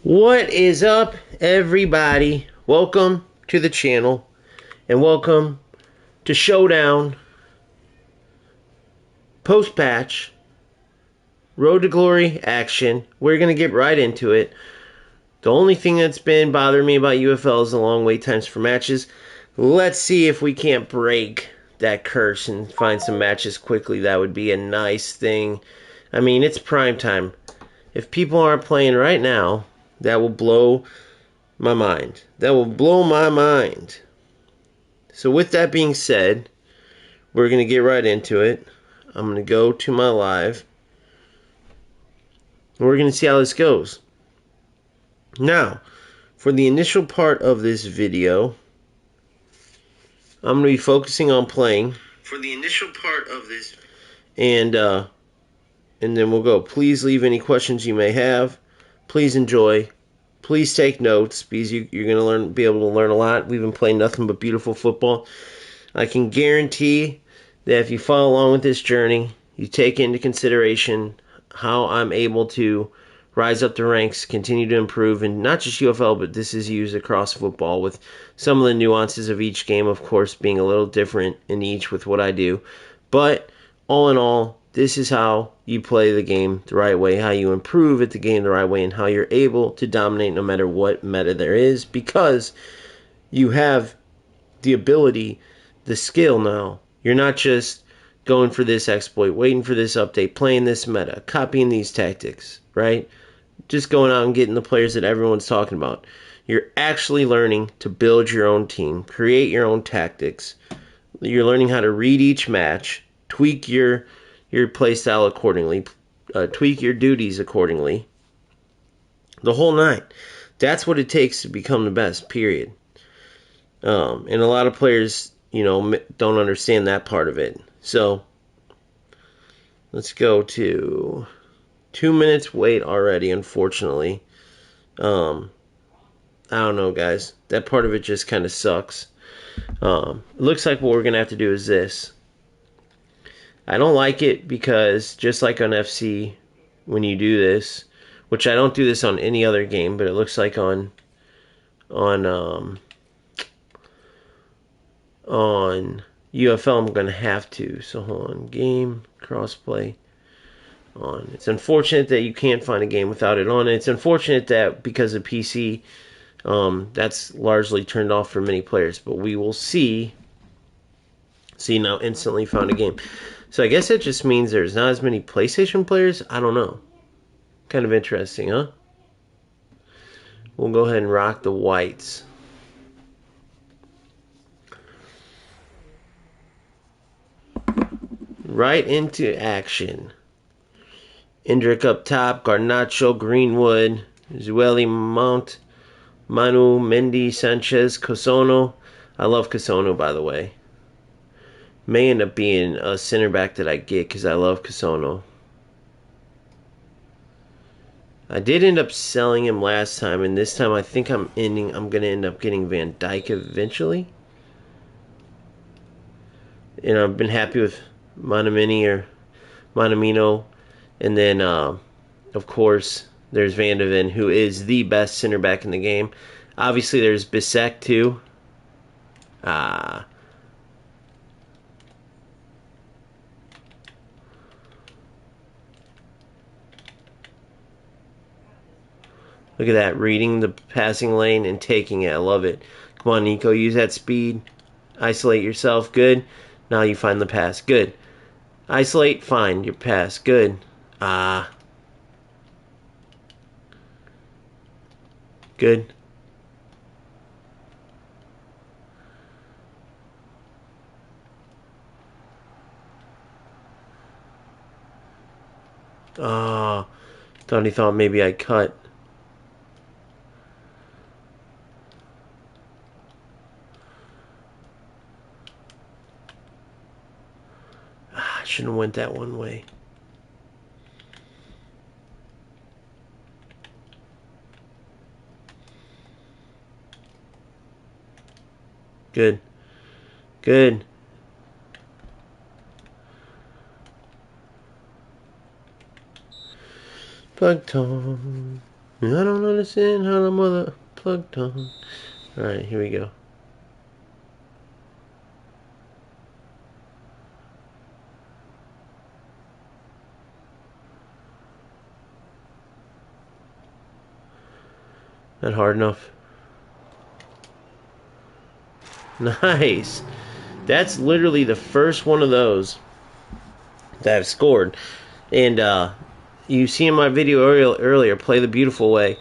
What is up, everybody? Welcome to the channel and welcome to Showdown post-patch Road to Glory action. We're going to get right into it. The only thing that's been bothering me about UFL is the long wait times for matches. Let's see if we can't break that curse and find some matches quickly. That would be a nice thing. I mean, it's prime time. If people aren't playing right now, that will blow my mind. That will blow my mind. So with that being said, we're going to get right into it. I'm going to go to my live. And we're going to see how this goes. Now, for the initial part of this video, I'm going to be focusing on playing. For the initial part of this, and then we'll go. Please leave any questions you may have. Please enjoy. Please take notes because you're going to be able to learn a lot. We've been playing nothing but beautiful football. I can guarantee that if you follow along with this journey, you take into consideration how I'm able to rise up the ranks, continue to improve, and not just UFL, but this is used across football with some of the nuances of each game, of course, being a little different in each with what I do. But all in all, this is how you play the game the right way, how you improve at the game the right way, and how you're able to dominate no matter what meta there is, because you have the ability, the skill now. You're not just going for this exploit, waiting for this update, playing this meta, copying these tactics, right? Just going out and getting the players that everyone's talking about. You're actually learning to build your own team, create your own tactics. You're learning how to read each match, tweak your play style accordingly, tweak your duties accordingly. The whole nine. That's what it takes to become the best, period. And a lot of players, don't understand that part of it. So, let's go to 2 minutes wait already, unfortunately. I don't know, guys. That part of it just kind of sucks. It looks like what we're going to have to do is this. I don't like it because just like on FC, when you do this, which I don't do this on any other game, but it looks like on UFL I'm going to have to. So hold on, game, crossplay, on. It's unfortunate that you can't find a game without it on. It's unfortunate that because of PC, that's largely turned off for many players, but we will see. See, now instantly found a game. So I guess it just means there's not as many PlayStation players. I don't know. Kind of interesting, huh? We'll go ahead and rock the whites. Right into action. Indrick up top, Garnacho, Greenwood, Zueli, Mount, Manu, Mendy, Sanchez, Cosono. I love Cosono, by the way. May end up being a center back that I get because I love Cosono. I did end up selling him last time, and this time I think I'm going to end up getting Van Dijk eventually. And I've been happy with Monamini or Monamino. And then, of course, there's Van de Ven, who is the best center back in the game. Obviously, there's Bissek, too. Look at that, reading the passing lane and taking it. I love it. Come on, Nico, use that speed. Isolate yourself. Good. Now you find the pass. Good. Isolate, find your pass. Good. Good. Thought he thought maybe I cut. I shouldn't have went that one way. Good. Good. Bug Tom. I don't understand how the mother plugged on. Alright, here we go. Not hard enough. Nice. That's literally the first one of those that I've scored. And you see in my video earlier, Play the Beautiful Way.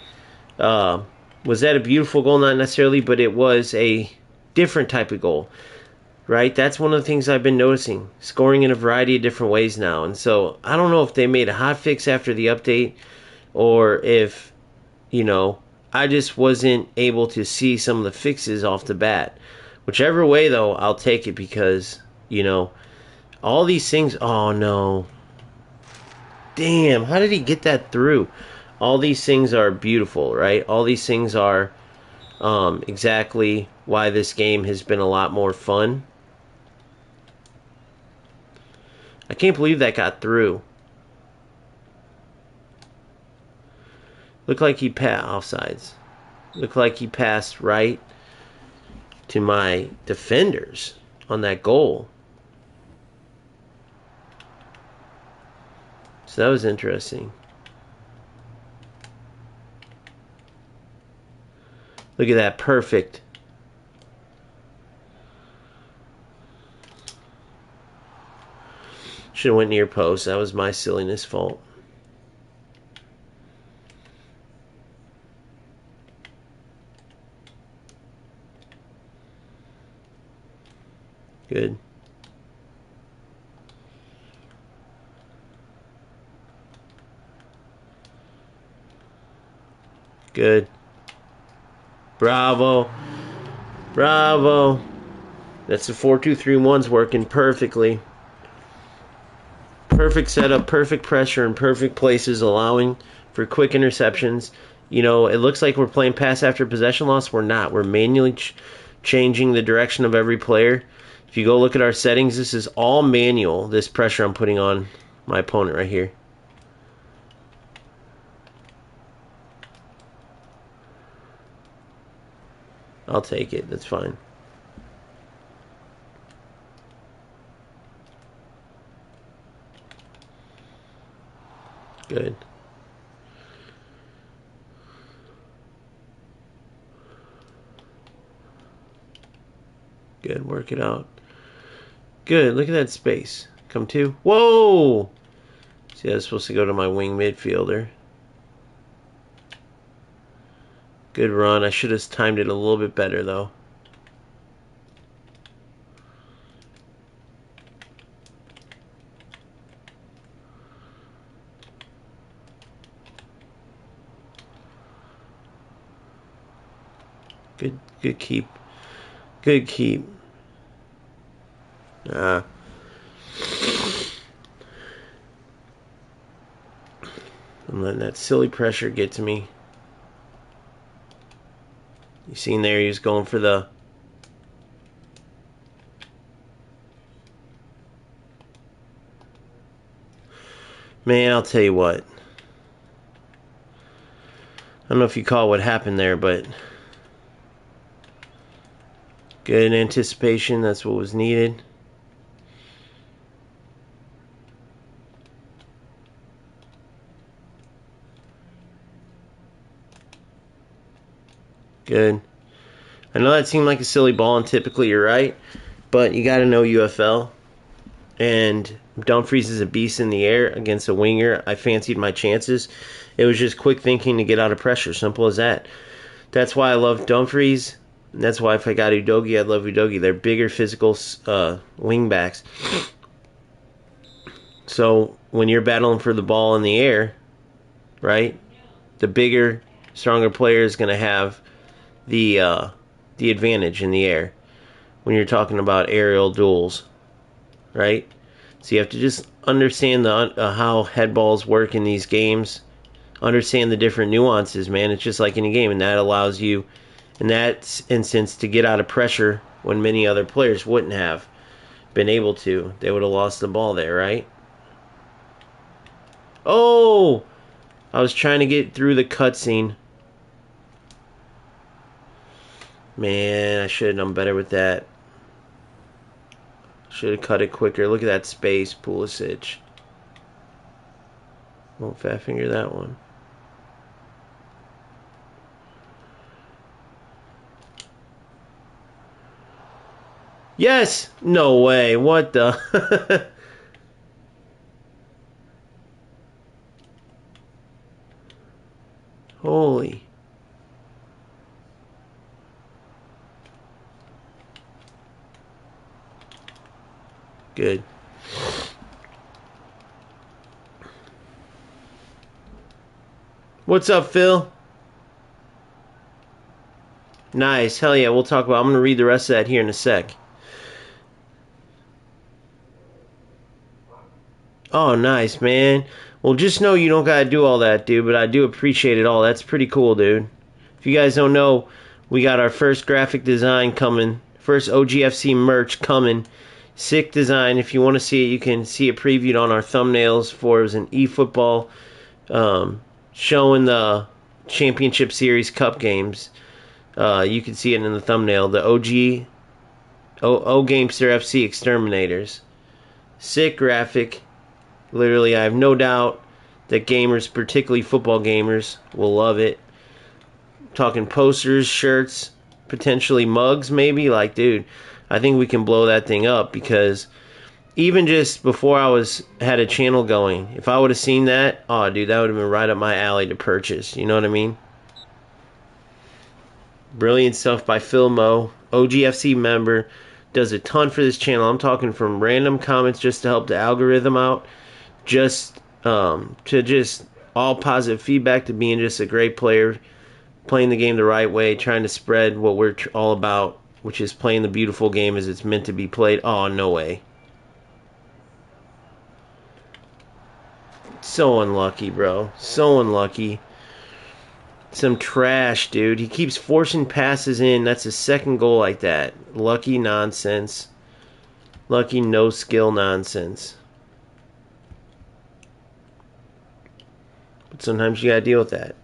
Was that a beautiful goal? Not necessarily, but it was a different type of goal. Right? That's one of the things I've been noticing. Scoring in a variety of different ways now. And so I don't know if they made a hot fix after the update or if, you know, I just wasn't able to see some of the fixes off the bat. Whichever way, though, I'll take it because, you know, all these things... Oh, no. Damn, how did he get that through? All these things are beautiful, right? All these things are exactly why this game has been a lot more fun. I can't believe that got through. Looked like he passed offsides. Looked like he passed right to my defenders on that goal. So that was interesting. Look at that, perfect. Should have went near post. That was my silliness fault. Good. Good. Bravo. Bravo. That's the 4-2-3-1's working perfectly. Perfect setup, perfect pressure, and perfect places, allowing for quick interceptions. You know, it looks like we're playing pass after possession loss. We're not. We're manually changing the direction of every player. If you go look at our settings, this is all manual, this pressure I'm putting on my opponent right here. I'll take it. That's fine. Good. Good. Work it out. Good. Look at that space. Come to. Whoa! See, I was supposed to go to my wing midfielder. Good run. I should have timed it a little bit better, though. Good keep. Good keep. I'm letting that silly pressure get to me. You seen there, he was going for the... Man, I'll tell you what. I don't know if you call what happened there, but... Good anticipation, that's what was needed. Good. I know that seemed like a silly ball, and typically you're right, but you got to know UFL. And Dumfries is a beast in the air against a winger. I fancied my chances. It was just quick thinking to get out of pressure. Simple as that. That's why I love Dumfries. And that's why if I got Udogie, I'd love Udogie. They're bigger physical wing backs. So when you're battling for the ball in the air, right, the bigger, stronger player is going to have the advantage in the air when you're talking about aerial duels, right? So you have to just understand how head balls work in these games, understand the different nuances, man. It's just like any game, and that allows you, in that instance, to get out of pressure when many other players wouldn't have been able to. They would have lost the ball there, right? Oh! I was trying to get through the cutscene. Man, I should have done better with that. Should have cut it quicker. Look at that space, Pulisic. Won't fat finger that one. Yes! No way. What the? Holy. Good. What's up, Phil? Nice. Hell yeah, we'll talk about it. I'm going to read the rest of that here in a sec. Oh, nice, man. Well, just know you don't got to do all that, dude, but I do appreciate it all. That's pretty cool, dude. If you guys don't know, we got our first graphic design coming. First OGFC merch coming. Sick design. If you want to see it, you can see it previewed on our thumbnails for it was an eFootball showing the Championship Series Cup games. You can see it in the thumbnail. The O Gamester FC Exterminators. Sick graphic. Literally, I have no doubt that gamers, particularly football gamers, will love it. Talking posters, shirts, potentially mugs, maybe. Like, dude, I think we can blow that thing up because even just before I had a channel going, if I would have seen that, oh, dude, that would have been right up my alley to purchase. You know what I mean? Brilliant stuff by Phil Mo, OGFC member, does a ton for this channel. I'm talking from random comments just to help the algorithm out, just to just all positive feedback to being just a great player, playing the game the right way, trying to spread what we're all about, which is playing the beautiful game as it's meant to be played. Oh, no way. So unlucky, bro. So unlucky. Some trash, dude. He keeps forcing passes in. That's his second goal like that. Lucky nonsense. Lucky no skill nonsense. But sometimes you gotta deal with that.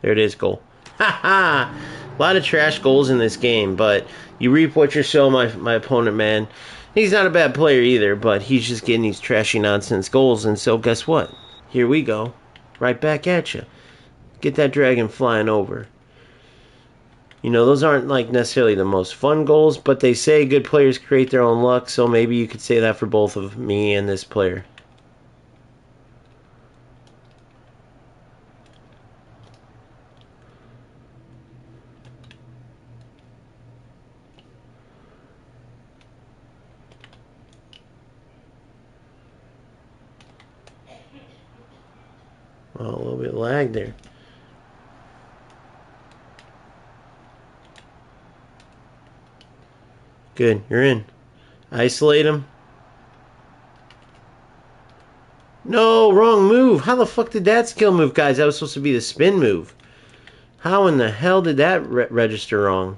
There it is, goal. Ha ha! A lot of trash goals in this game, but you reap what you sow, my opponent, man. He's not a bad player either, but he's just getting these trashy nonsense goals, and so guess what? Here we go. Right back at you. Get that dragon flying over. You know, those aren't like necessarily the most fun goals, but they say good players create their own luck, so maybe you could say that for both of me and this player. Oh, a little bit of lag there. Good, you're in. Isolate him. No, wrong move. How the fuck did that skill move, guys? That was supposed to be the spin move. How in the hell did that register wrong?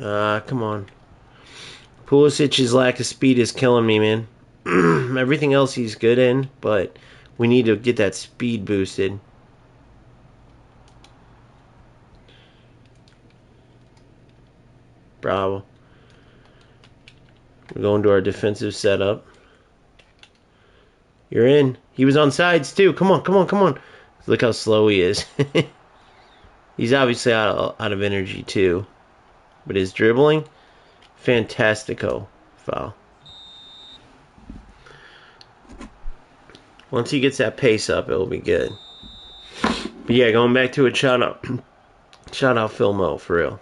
Come on. Pulisic's lack of speed is killing me, man. Everything else he's good in, but we need to get that speed boosted. Bravo. We're going to our defensive setup. You're in. He was on sides too. Come on, come on, come on. Look how slow he is. He's obviously out of energy too. But his dribbling, fantastico. Foul. Once he gets that pace up, it'll be good. But yeah, going back to it, shout out Phil Mo, for real.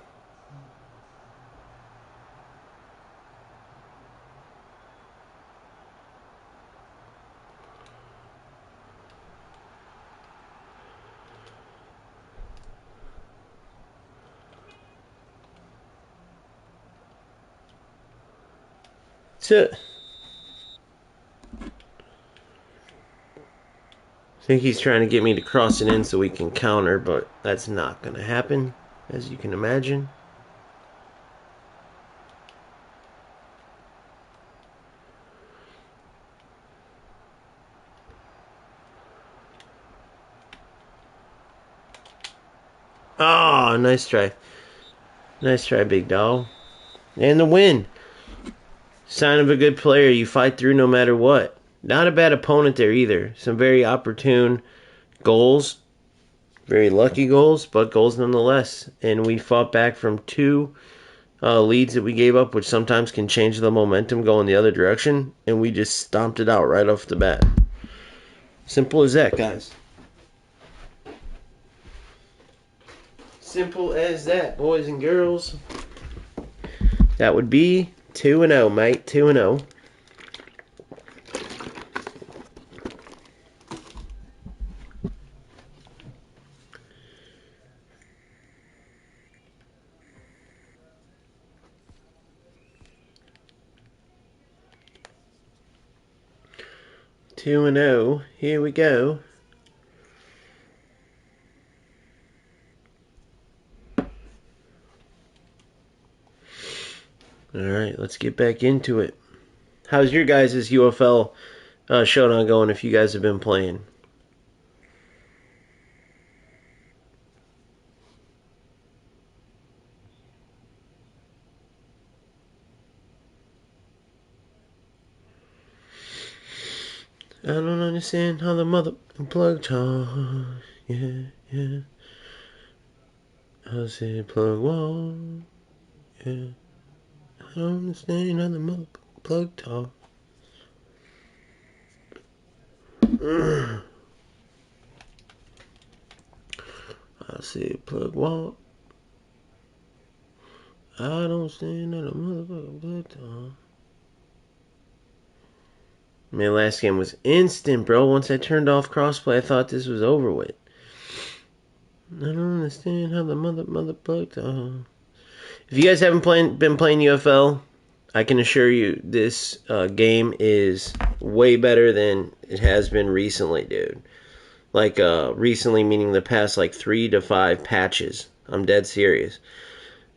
So, I think he's trying to get me to cross it in so we can counter, but that's not going to happen, as you can imagine. Oh, nice try. Nice try, big dog. And the win. Sign of a good player. You fight through no matter what. Not a bad opponent there either. Some very opportune goals. Very lucky goals, but goals nonetheless. And we fought back from two leads that we gave up, which sometimes can change the momentum going the other direction. And we just stomped it out right off the bat. Simple as that, guys. Simple as that, boys and girls. That would be 2-0, mate. 2-0. Two and 0. Here we go. Alright, let's get back into it. How's your guys' UFL showdown going if you guys have been playing? I don't understand how the mother plug talk. Yeah, yeah. I said plug wall. Yeah. I don't understand how the mother plug talk. I said plug wall. I don't stand on the motherfucking plug talk. Man, last game was instant, bro. Once I turned off crossplay, I thought this was over with. I don't understand how the mother plug talk. If you guys haven't been playing UFL, I can assure you this game is way better than it has been recently, dude. Like, recently meaning the past, 3 to 5 patches. I'm dead serious.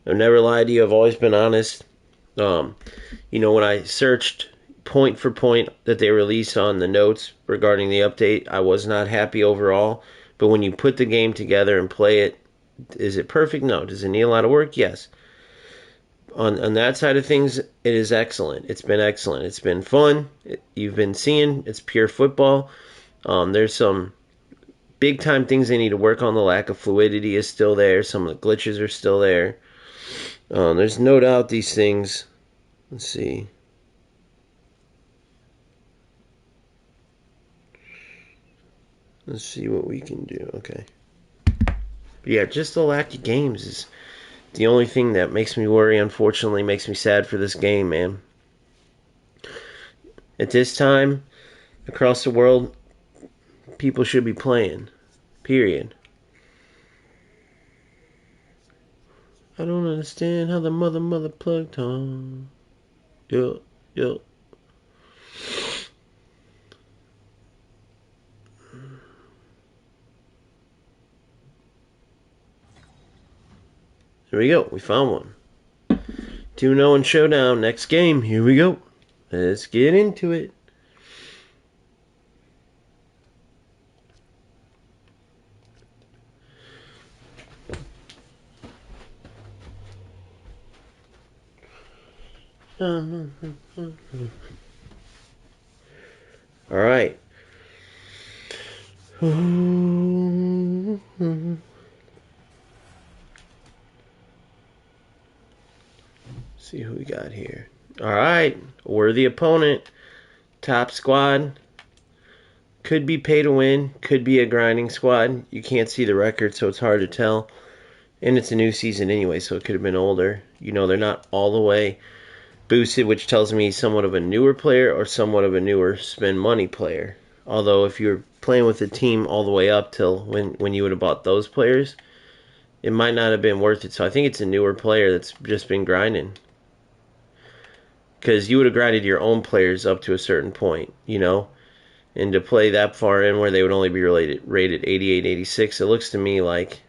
I've never lied to you. I've always been honest. When I searched point for point that they released on the notes regarding the update, I was not happy overall. But when you put the game together and play it, is it perfect? No. Does it need a lot of work? Yes. On that side of things, it is excellent. It's been excellent. It's been fun. You've been seeing it's pure football. There's some big time things they need to work on. The lack of fluidity is still there. Some of the glitches are still there. There's no doubt these things. Let's see. Let's see what we can do. Okay. But yeah, just the lack of games is the only thing that makes me worry, unfortunately, makes me sad for this game, man. At this time, across the world, people should be playing. Period. I don't understand how the mother plugged on. Yup. Here we go. We found one. 2-0 in showdown. Next game. Here we go. Let's get into it. All right. See who we got here. All right. Worthy opponent. Top squad. Could be pay to win. Could be a grinding squad. You can't see the record, so it's hard to tell. And it's a new season anyway, so it could have been older. They're not all the way boosted, which tells me he's somewhat of a newer player or somewhat of a newer spend money player. Although if you're playing with the team all the way up till when you would have bought those players, it might not have been worth it. So I think it's a newer player that's just been grinding. Because you would have grinded your own players up to a certain point, you know? And to play that far in where they would only be rated 88, 86, it looks to me like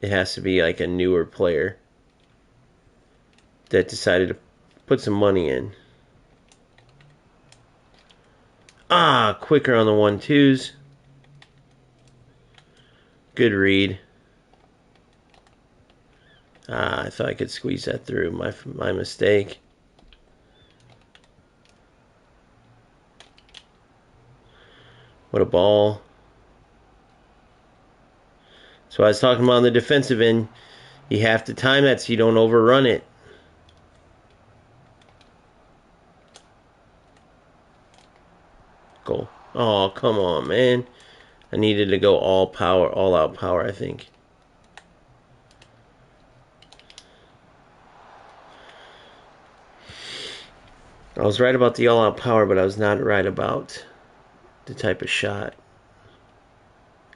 it has to be like a newer player that decided to put some money in. Quicker on the 1-2s. Good read. I thought I could squeeze that through. My mistake. What a ball. So I was talking about on the defensive end, you have to time that so you don't overrun it. Goal. Oh, come on, man. I needed to go all out power, I think. I was right about the all out power, but I was not right about the type of shot.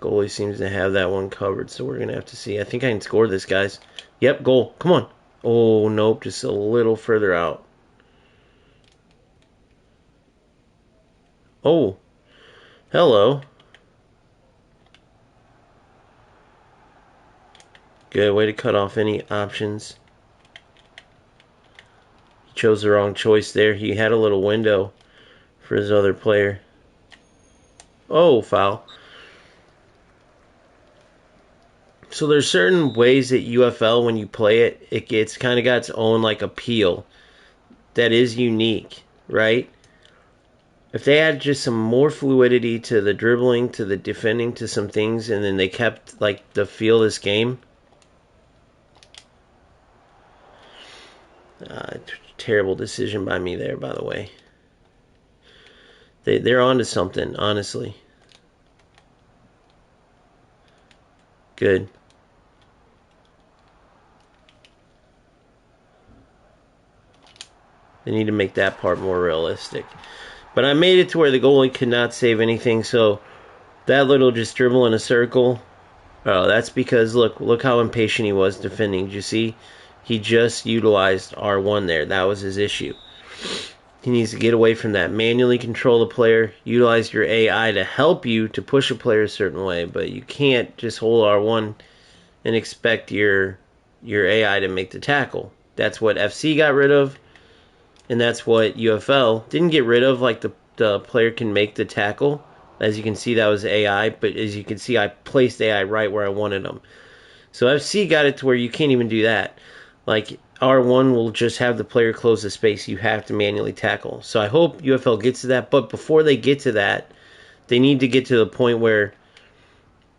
Goalie seems to have that one covered, so we're going to have to see. I think I can score this, guys. Yep, goal. Come on. Oh, nope, just a little further out. Oh, hello. Good way to cut off any options. He chose the wrong choice there. He had a little window for his other player. Oh, foul. So there's certain ways that UFL, when you play it, it's kind of got its own like appeal that is unique, right? If they had just some more fluidity to the dribbling, to the defending, to some things, and then they kept like the feel of this game. Terrible decision by me there, by the way. They're onto something, honestly. Good. They need to make that part more realistic. But I made it to where the goalie could not save anything, so that little just dribble in a circle, oh, that's because, look how impatient he was defending. Did you see? He just utilized R1 there. That was his issue. He needs to get away from that. Manually control the player. Utilize your AI to help you to push a player a certain way, but you can't just hold R1 and expect your AI to make the tackle. That's what FC got rid of, and that's what UFL didn't get rid of. Like the player can make the tackle. As you can see, that was AI, but as you can see, I placed AI right where I wanted them. So FC got it to where you can't even do that. Like, R1 will just have the player close the space. You have to manually tackle. So I hope UFL gets to that, but before they get to that, they need to get to the point where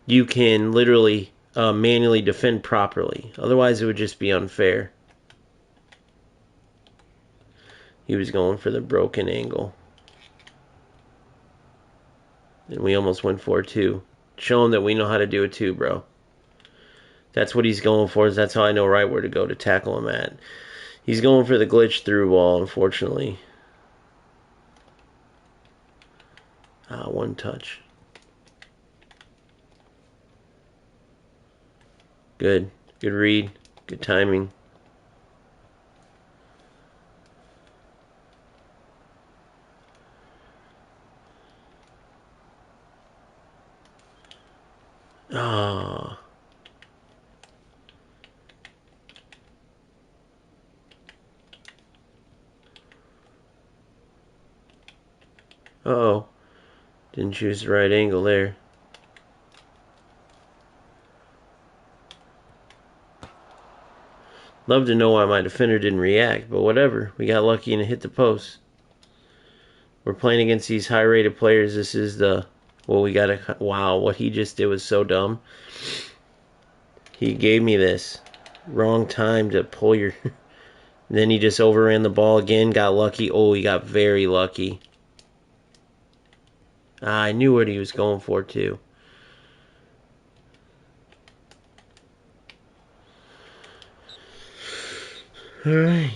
you can literally manually defend properly. Otherwise, it would just be unfair. He was going for the broken angle. And we almost went 4-2. Show him that we know how to do it too, bro. That's what he's going for. That's how I know right where to go to tackle him at. He's going for the glitch through ball, unfortunately. One touch. Good. Good read. Good timing. Ah. Uh-oh. Didn't choose the right angle there. Love to know why my defender didn't react, but whatever. We got lucky and it hit the post. We're playing against these high-rated players. This is the... Well, we got to... Wow, what he just did was so dumb. He gave me this. Wrong time to pull your... Then he just overran the ball again, got lucky. Oh, he got very lucky. I knew what he was going for, too. Alright.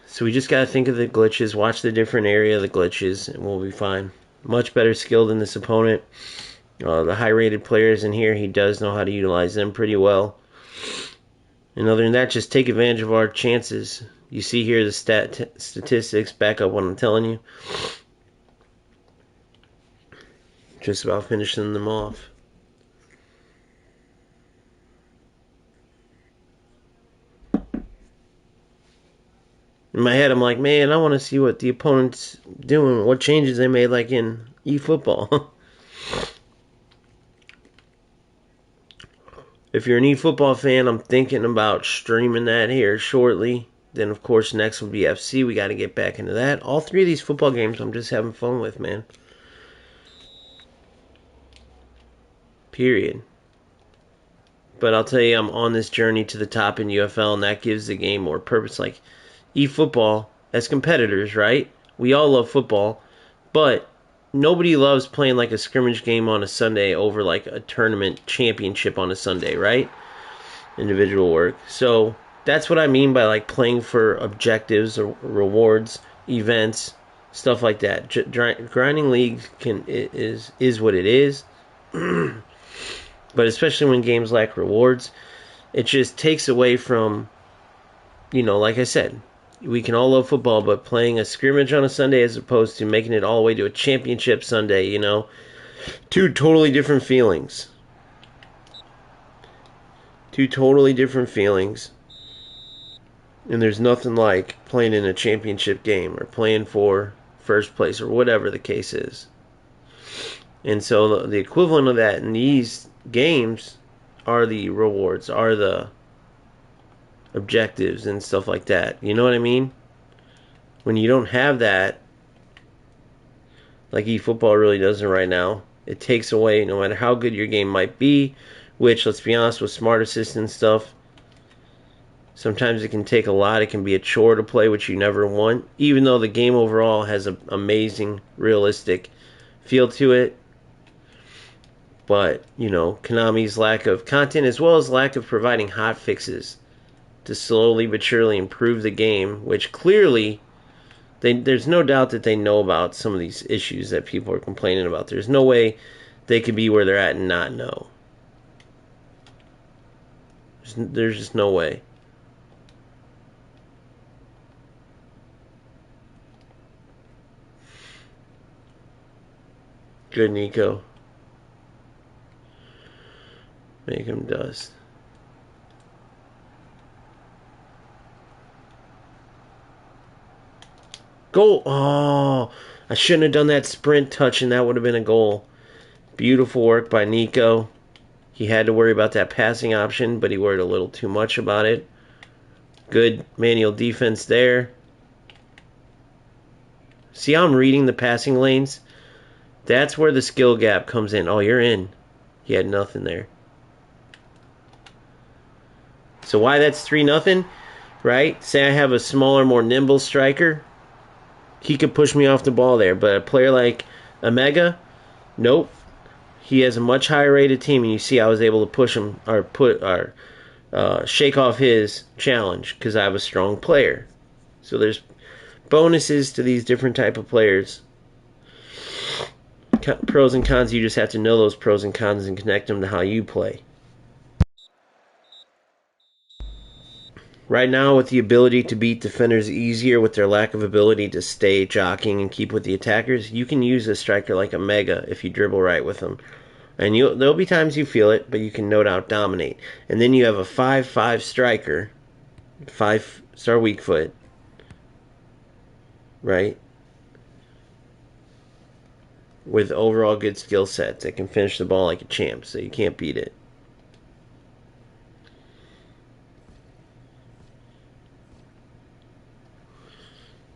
So we just got to think of the glitches, watch the different area of the glitches, and we'll be fine. Much better skill than this opponent. The high-rated players in here, he does know how to utilize them pretty well. And other than that, just take advantage of our chances. You see here the statistics back up what I'm telling you. Just about finishing them off. In my head, I'm like, man, I want to see what the opponent's doing, what changes they made, like in eFootball. If you're an eFootball fan, I'm thinking about streaming that here shortly. Then, of course, next will be FC. We got to get back into that. All three of these football games I'm just having fun with, man. Period. But I'll tell you, I'm on this journey to the top in UFL, and that gives the game more purpose. Like, eFootball, as competitors, right? We all love football, but nobody loves playing like a scrimmage game on a Sunday over like a tournament championship on a Sunday, right? Individual work. So that's what I mean by like playing for objectives or rewards, events, stuff like that. Grinding leagues is what it is. But especially when games lack rewards, it just takes away from, like I said, we can all love football, but playing a scrimmage on a Sunday as opposed to making it all the way to a championship Sunday, two totally different feelings. Two totally different feelings. And there's nothing like playing in a championship game or playing for first place or whatever the case is. And so the equivalent of that in these games are the rewards, are the objectives and stuff like that. You know what I mean? When you don't have that, like eFootball really doesn't right now, it takes away, no matter how good your game might be, which, let's be honest, with Smart Assist and stuff, sometimes it can take a lot. It can be a chore to play, which you never want, even though the game overall has an amazing, realistic feel to it. But, Konami's lack of content, as well as lack of providing hot fixes to slowly but surely improve the game, which clearly there's no doubt that they know about some of these issues that people are complaining about. There's no way they could be where they're at and not know. There's just no way. Good, Nico. Make him dust. Goal! Oh, I shouldn't have done that sprint touch, and that would have been a goal. Beautiful work by Nico. He had to worry about that passing option, but he worried a little too much about it. Good manual defense there. See how I'm reading the passing lanes? That's where the skill gap comes in. Oh, you're in. He had nothing there. So why that's 3-0, right? Say I have a smaller, more nimble striker. He could push me off the ball there. But a player like Omega, nope. He has a much higher rated team, and you see I was able to push him or shake off his challenge because I have a strong player. So there's bonuses to these different type of players. Pros and cons, you just have to know those pros and cons and connect them to how you play. Right now, with the ability to beat defenders easier with their lack of ability to stay jockeying and keep with the attackers, you can use a striker like Omega if you dribble right with him. And there'll be times you feel it, but you can no doubt dominate. And then you have a 5-5 striker, 5-star weak foot, right? With overall good skill sets that can finish the ball like a champ, so you can't beat it.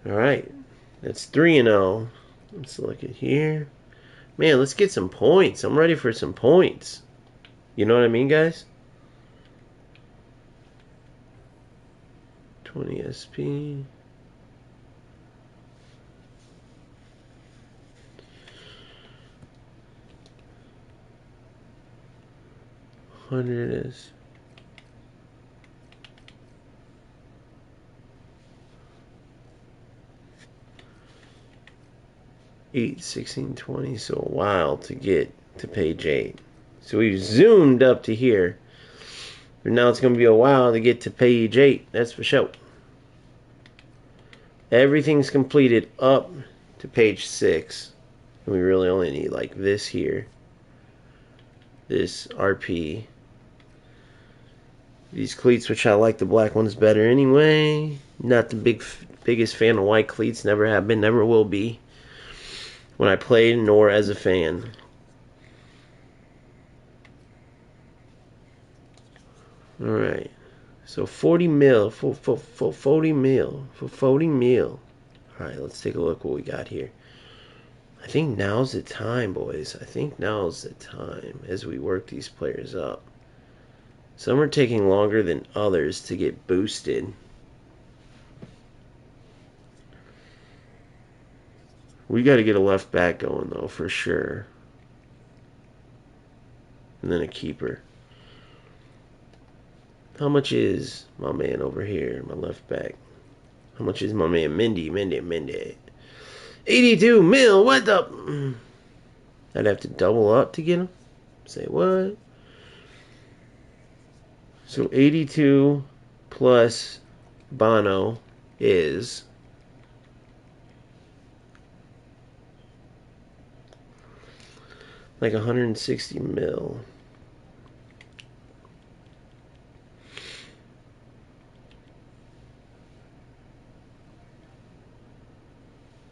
Alright, that's 3-0. Let's look at here. Man, let's get some points. I'm ready for some points. You know what I mean, guys? 20 SP. $100 is 8, 16, 20, so a while to get to page 8. So we've zoomed up to here. But now it's going to be a while to get to page 8, that's for sure. Everything's completed up to page 6. And we really only need like this here. This RP. These cleats, which I like the black ones better anyway. Not the biggest fan of white cleats. Never have been, never will be. When I played, nor as a fan. Alright. So 40 mil. For 40 mil. For 40 mil. Alright, let's take a look what we got here. I think now's the time, boys. I think now's the time as we work these players up. Some are taking longer than others to get boosted. We got to get a left back going, though, for sure. And then a keeper. How much is my man over here, my left back? How much is my man Mendy? 82 mil, what the? I'd have to double up to get him. Say what? So 82 plus Bono is like 160 mil.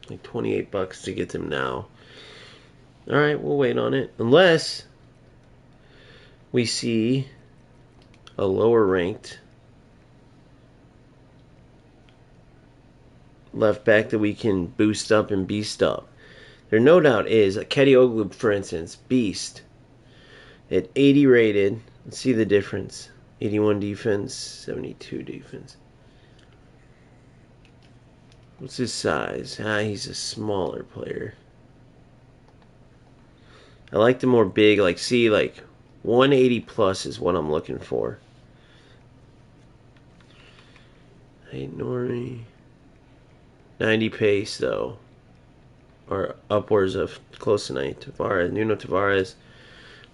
Like 28 bucks to get them now. Alright, we'll wait on it. Unless we see a lower ranked left back that we can boost up and beast up. There no doubt is a Kedioglu, for instance, beast at 80 rated. Let's see the difference. 81 defense, 72 defense. What's his size? He's a smaller player. I like the more big, like 180 plus is what I'm looking for. Hey, Nori. 90 pace, though. Or upwards of close to 90. Tavares, Nuno Tavares.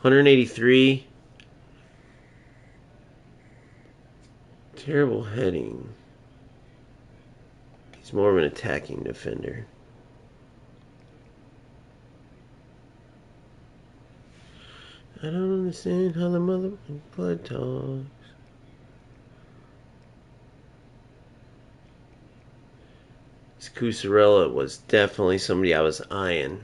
183. Terrible heading. He's more of an attacking defender. I don't understand how the mother blood talks. This Cusarella was definitely somebody I was eyeing.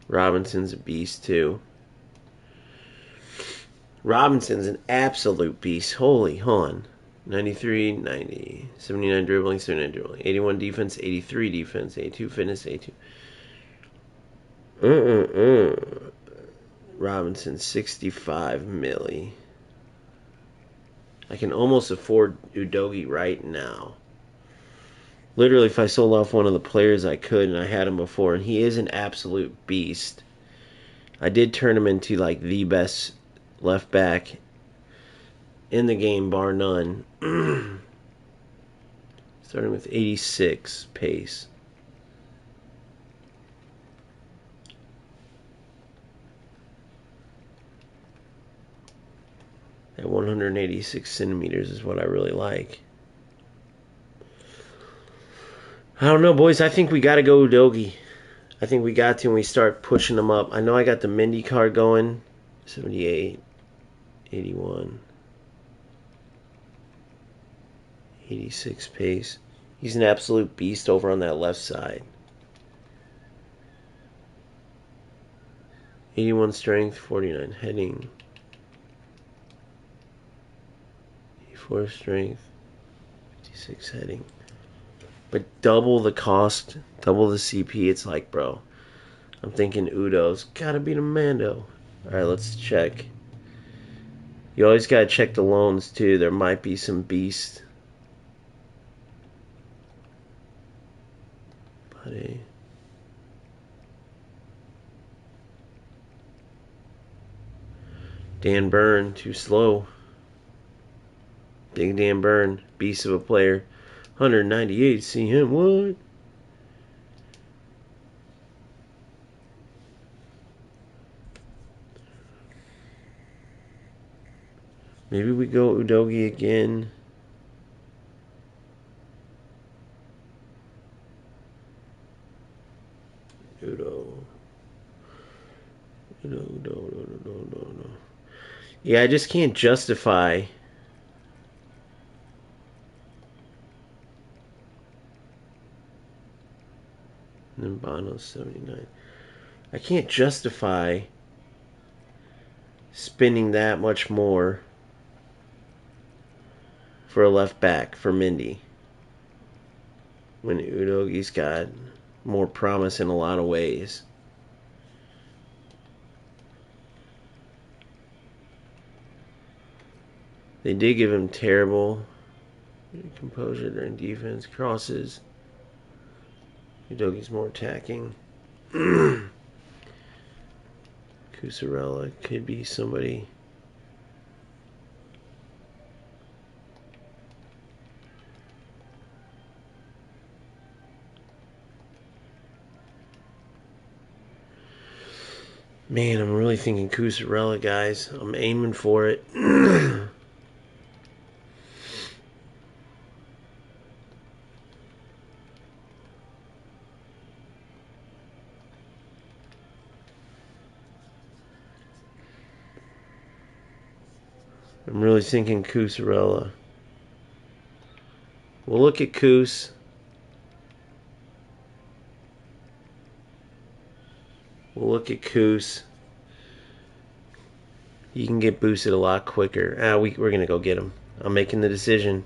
Robinson's a beast too. Robinson's an absolute beast. Holy, hold on. 93, 90, 79 dribbling, 79 dribbling, 81 defense, 83 defense, 82 fitness, 82. Robinson, 65 milli. I can almost afford Udogie right now. Literally, if I sold off one of the players, I could, and I had him before, and he is an absolute beast. I did turn him into like the best left back in the game, bar none. Starting with 86 pace. At 186 centimeters is what I really like. I don't know, boys. I think we got to go Udogie. I think we got to, and we start pushing them up. I know I got the Mendy card going. 78, 81, 86 pace. He's an absolute beast over on that left side. 81 strength, 49 heading. 84 strength, 56 heading. But double the cost, double the CP. It's like, bro, I'm thinking Udo's gotta beat Mando. Alright, let's check. You always gotta check the loans too. There might be some beast. Buddy. Dan Burn, too slow. Big Dan Burn, beast of a player. 198, see him, what? Maybe we go Udogi again. No. Yeah, I just can't justify. And then Bono 79. I can't justify spending that much more for a left back for Mendy when Udogi's got more promise in a lot of ways. They did give him terrible composure during defense. Crosses. Udogi's more attacking. Cusarella could be somebody. Man, I'm really thinking Cusarella, guys. I'm aiming for it. I'm really thinking Cusarella. We'll look at Cus. We'll look at Cus. You can get boosted a lot quicker. We're going to go get him. I'm making the decision.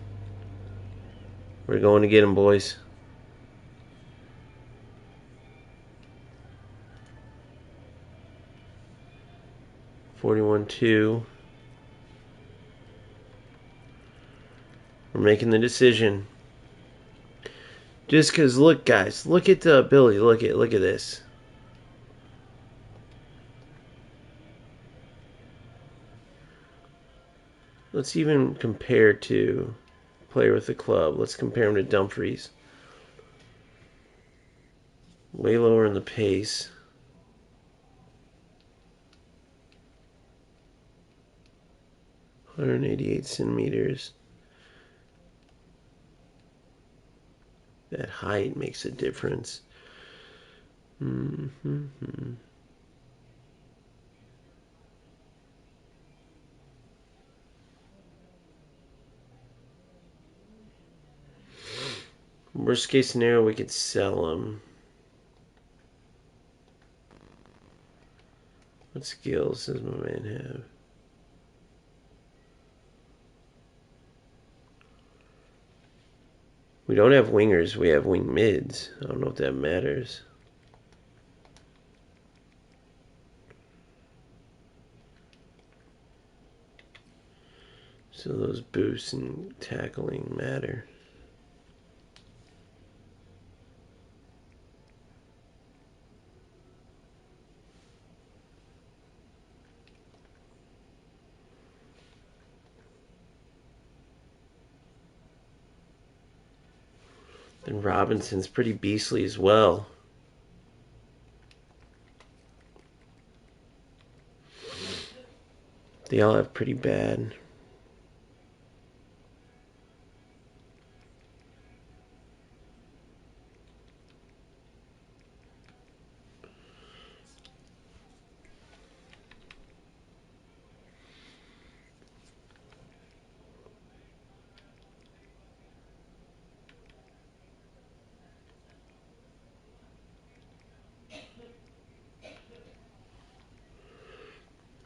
We're going to get him, boys. $41.2. We're making the decision. Just because, look, guys, look at the ability. Look at this. Let's even compare to player with the club. Let's compare him to Dumfries. Way lower in the pace. (188 centimeters). That height makes a difference. Worst case scenario, we could sell him. What skills does my man have? We don't have wingers, we have wing mids. I don't know if that matters. So those boosts and tackling matter. Then Robinson's pretty beastly as well. They all have pretty bad.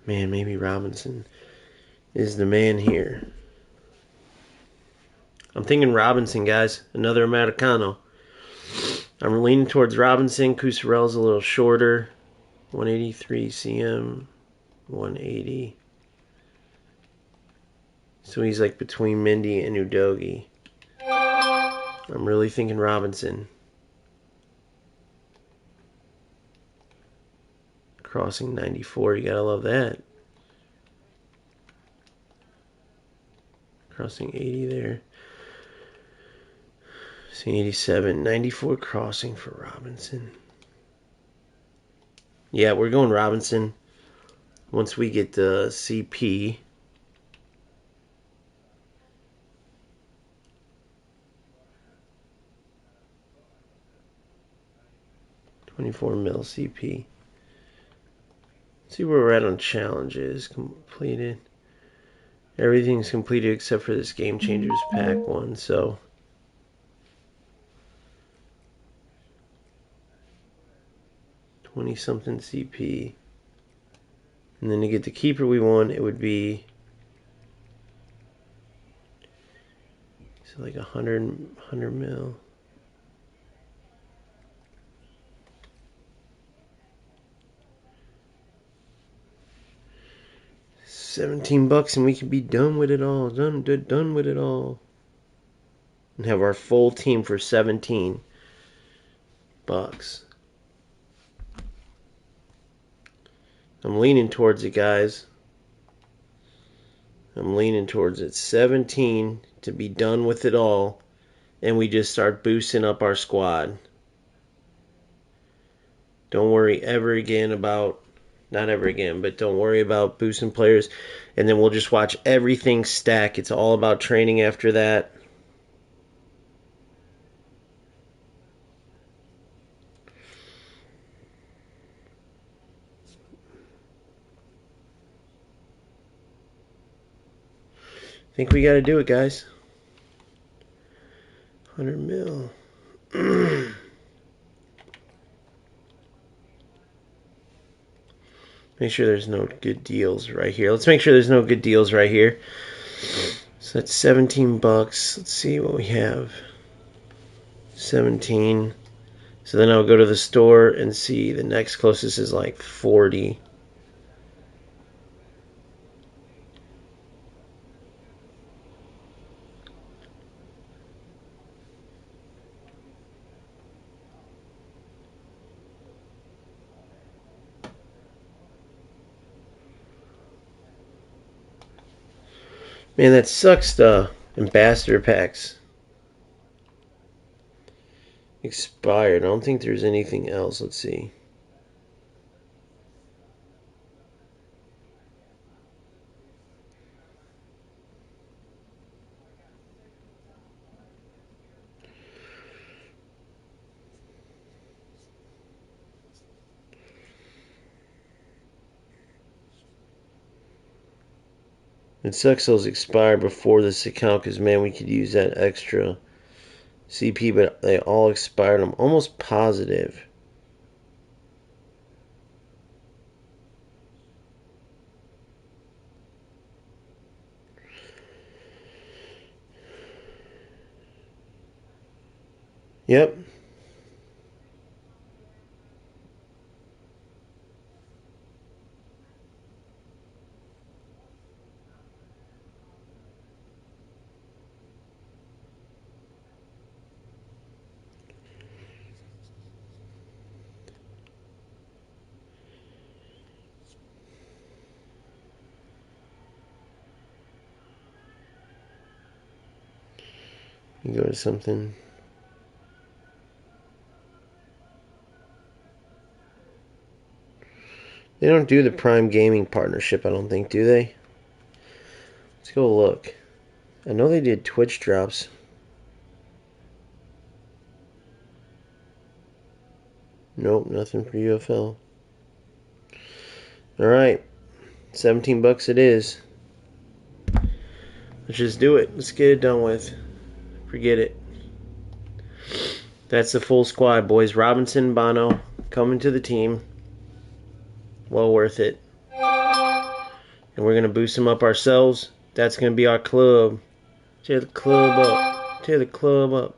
Man, maybe Robinson is the man here. I'm thinking Robinson, guys. Another Americano. I'm leaning towards Robinson. Cusarella's a little shorter. 183 cm. 180. So he's like between Mendy and Udogi. I'm really thinking Robinson. Crossing 94, you gotta love that. Crossing 80 there. See 87, 94 crossing for Robinson. Yeah, we're going Robinson. Once we get the CP. 24 mil CP. Let's see where we're at on challenges. Completed. Everything's completed except for this Game Changers pack one, so 20-something CP. And then to get the keeper we want, it would be like 100 mil. $17 and we can be done with it all. Done with it all. And have our full team for $17. I'm leaning towards it, guys. I'm leaning towards it. 17 to be done with it all. And we just start boosting up our squad. Don't worry ever again about, not ever again, but don't worry about boosting players. And then we'll just watch everything stack. It's all about training after that. I think we got to do it, guys. 100 mil. Make sure there's no good deals right here. Let's make sure there's no good deals right here. So that's $17. Let's see what we have. 17. So then I'll go to the store and see the next closest is like 40. Man, that sucks, the ambassador packs. Expired. I don't think there's anything else. Let's see. It sucks those expire before this account because, man, we could use that extra CP, but they all expired. I'm almost positive. Yep. You go to something. They don't do the Prime Gaming partnership, I don't think, do they? Let's go look. I know they did Twitch drops. Nope, nothing for UFL. Alright. $17 it is. Let's just do it. Let's get it done with. Forget it. That's the full squad, boys. Robinson, Bono, coming to the team. Well worth it. And we're going to boost them up ourselves. That's going to be our club. Tear the club up. Tear the club up.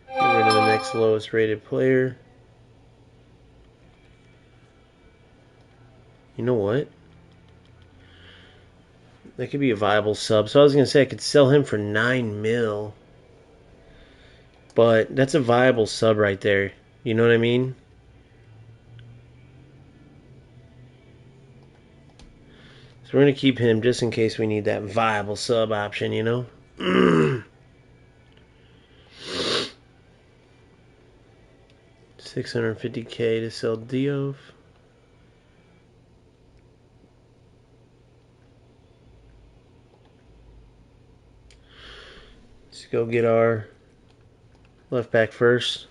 Get rid of the next lowest rated player. You know what? That could be a viable sub. So I was going to say I could sell him for 9 mil. But that's a viable sub right there. You know what I mean? So we're going to keep him just in case we need that viable sub option, you know? $650K to sell Diouf. go get our left back first.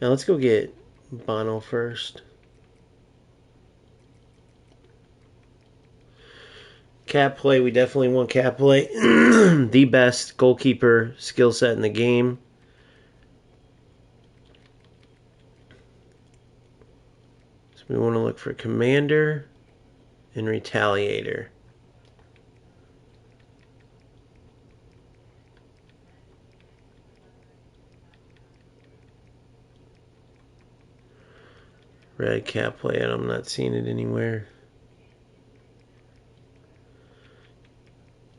Now let's go get Bono first. Cap play, we definitely want cap play. The best goalkeeper skill set in the game. So we want to look for Commander and Retaliator. Red cap play, and I'm not seeing it anywhere.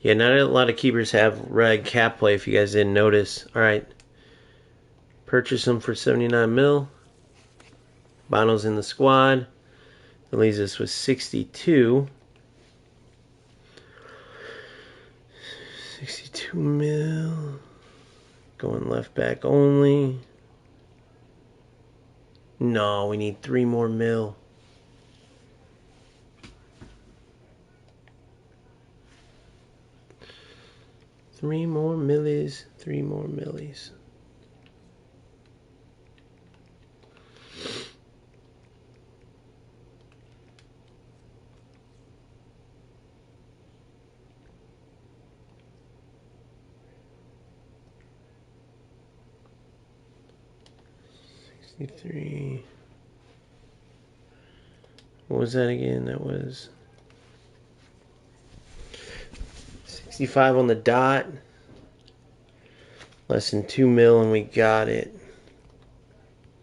Yeah, not a lot of keepers have red cap play, if you guys didn't notice. Alright. Purchase them for 79 mil. Bono's in the squad. That leaves us with 62. 62 mil. Going left back only. No, we need 3 more mil. Three more millies. What was that again? That was 65 on the dot. Less than 2 mil and we got it.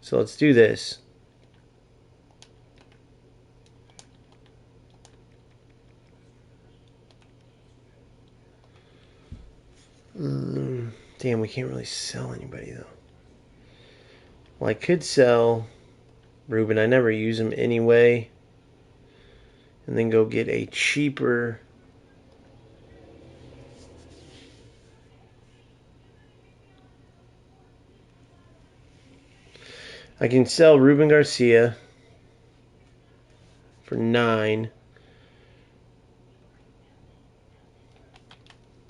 So let's do this. Damn, we can't really sell anybody though. Well, I could sell Ruben. I never use him anyway. And then go get a cheaper I can sell Ruben Garcia for 9.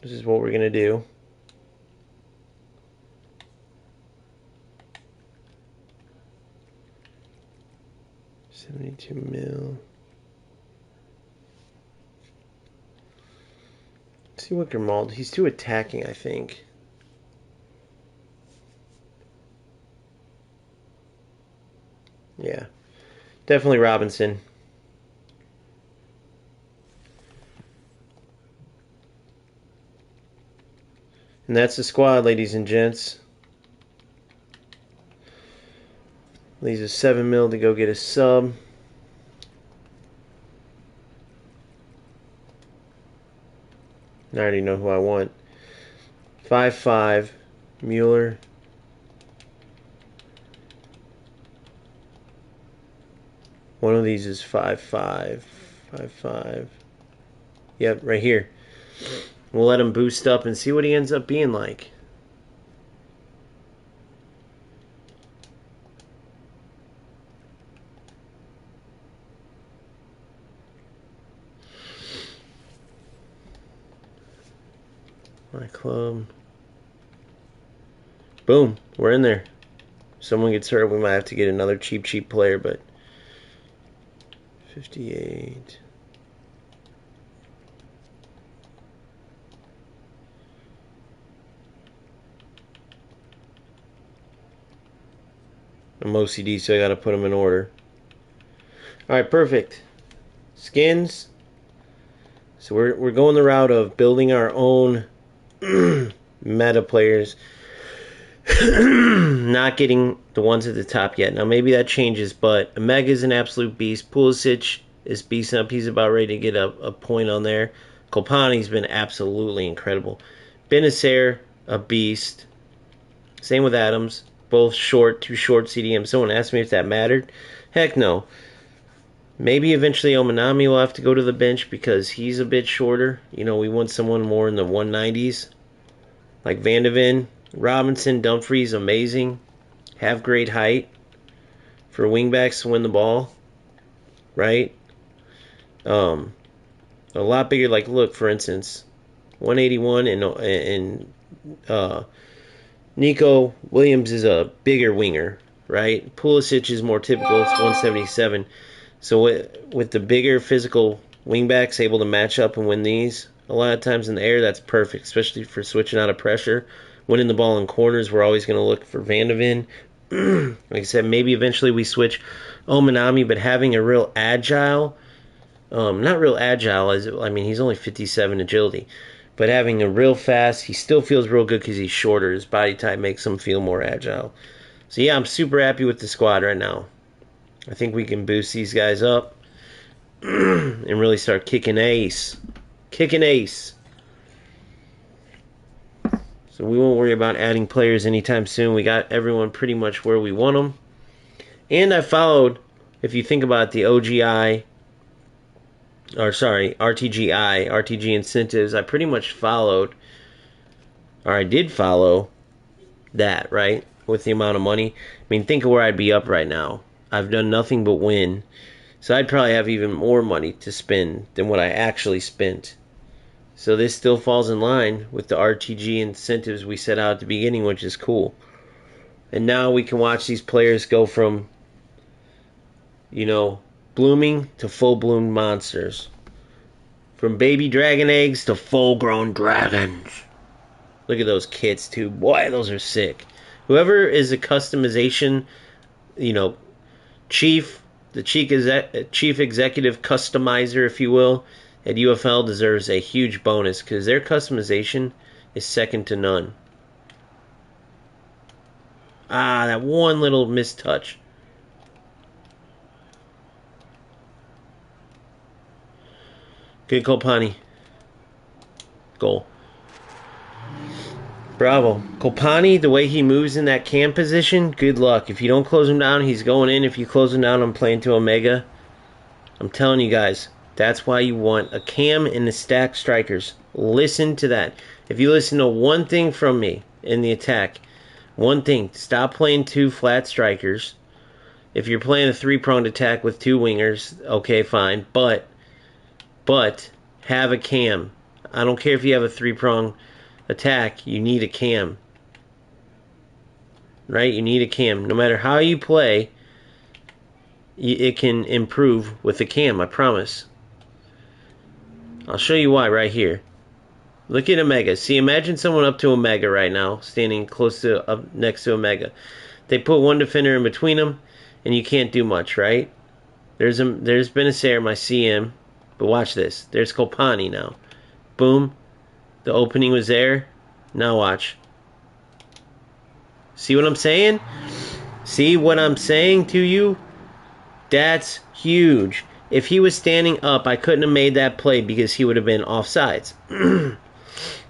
This is what we're going to do. $72 mil. Let's see what Grimaldo. He's too attacking, I think. Yeah. Definitely Robinson. And that's the squad, ladies and gents. Leaves us 7 mil to go get a sub. I already know who I want. 5-5. Mueller. One of these is 5-5. 5-5. Yep, right here. We'll let him boost up and see what he ends up being like. My club. Boom. We're in there. If someone gets hurt, we might have to get another cheap player, but 58. I'm OCD, so I gotta put them in order. Alright, perfect. Skins. So we're going the route of building our own meta players. Not getting the ones at the top yet. Now maybe that changes, but Omega is an absolute beast. Pulisic is beasting up. He's about ready to get a point on there. Kopani's been absolutely incredible. Benacer, a beast. Same with Adams. Both short, too short CDM. Someone asked me if that mattered. Heck no. Maybe eventually Omanami will have to go to the bench because he's a bit shorter. You know, we want someone more in the 190s. Like Van de Ven. Robinson, Dumfries, amazing. Have great height for wingbacks to win the ball. Right? A lot bigger. Like, look, for instance, 181 and Nico Williams is a bigger winger, right? Pulisic is more typical. It's 177. So with the bigger physical wingbacks able to match up and win these, a lot of times in the air, that's perfect, especially for switching out of pressure. Winning the ball in corners, we're always going to look for Van de Ven. Like I said, maybe eventually we switch Omanami, but having a real agile, not real agile, I mean, he's only 57 agility, but having a real fast, he still feels real good because he's shorter. His body type makes him feel more agile. So yeah, I'm super happy with the squad right now. I think we can boost these guys up and really start kicking ace. Kicking ace. So we won't worry about adding players anytime soon. We got everyone pretty much where we want them. And I followed, if you think about the OGI, RTG incentives, I pretty much followed, or I did follow that, right? With the amount of money. I mean, think of where I'd be up right now. I've done nothing but win. So I'd probably have even more money to spend than what I actually spent. So this still falls in line with the RTG incentives we set out at the beginning, which is cool. And now we can watch these players go from, blooming to full-bloomed monsters. From baby dragon eggs to full-grown dragons. Look at those kits, too. Boy, those are sick. Whoever is a customization, chief executive customizer, if you will, at UFL deserves a huge bonus because their customization is second to none. That one little mistouch. Good Kopani. Goal. Bravo. Kopani, the way he moves in that cam position, good luck. If you don't close him down, he's going in. If you close him down, I'm playing to Omega. I'm telling you guys, that's why you want a cam and the stack strikers. Listen to that. If you listen to one thing from me in the attack, one thing, stop playing two flat strikers. If you're playing a three-pronged attack with two wingers, okay, fine. But have a cam. I don't care if you have a three-pronged attack, you need a cam. Right? You need a cam. No matter how you play, it can improve with a cam, I promise. I'll show you why right here. Look at Omega. See, imagine someone up to Omega right now, standing up next to Omega. They put one defender in between them, and you can't do much, right? There's Benacer, my CM, but watch this. There's Kopani now. Boom. The opening was there. Now watch. See what I'm saying? See what I'm saying to you? That's huge. If he was standing up, I couldn't have made that play because he would have been offsides.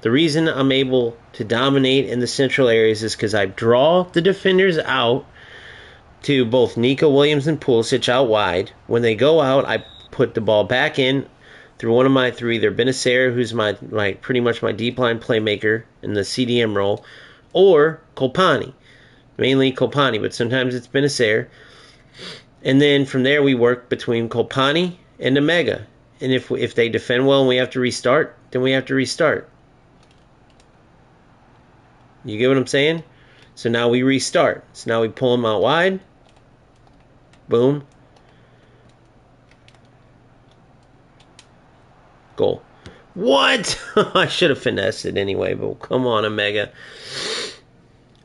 The reason I'm able to dominate in the central areas is because I draw the defenders out to both Nico Williams and Pulisic out wide. When they go out, I put the ball back in through one of my three. Either Benacer, who's my pretty much my deep line playmaker in the CDM role, or Kopani. Mainly Kopani, but sometimes it's Benacer. And then from there we work between Kopani and Omega. And if they defend well and we have to restart, then we have to restart. You get what I'm saying? So now we restart. So now we pull them out wide. Boom. Goal. What? I should have finessed it anyway, but come on, Omega.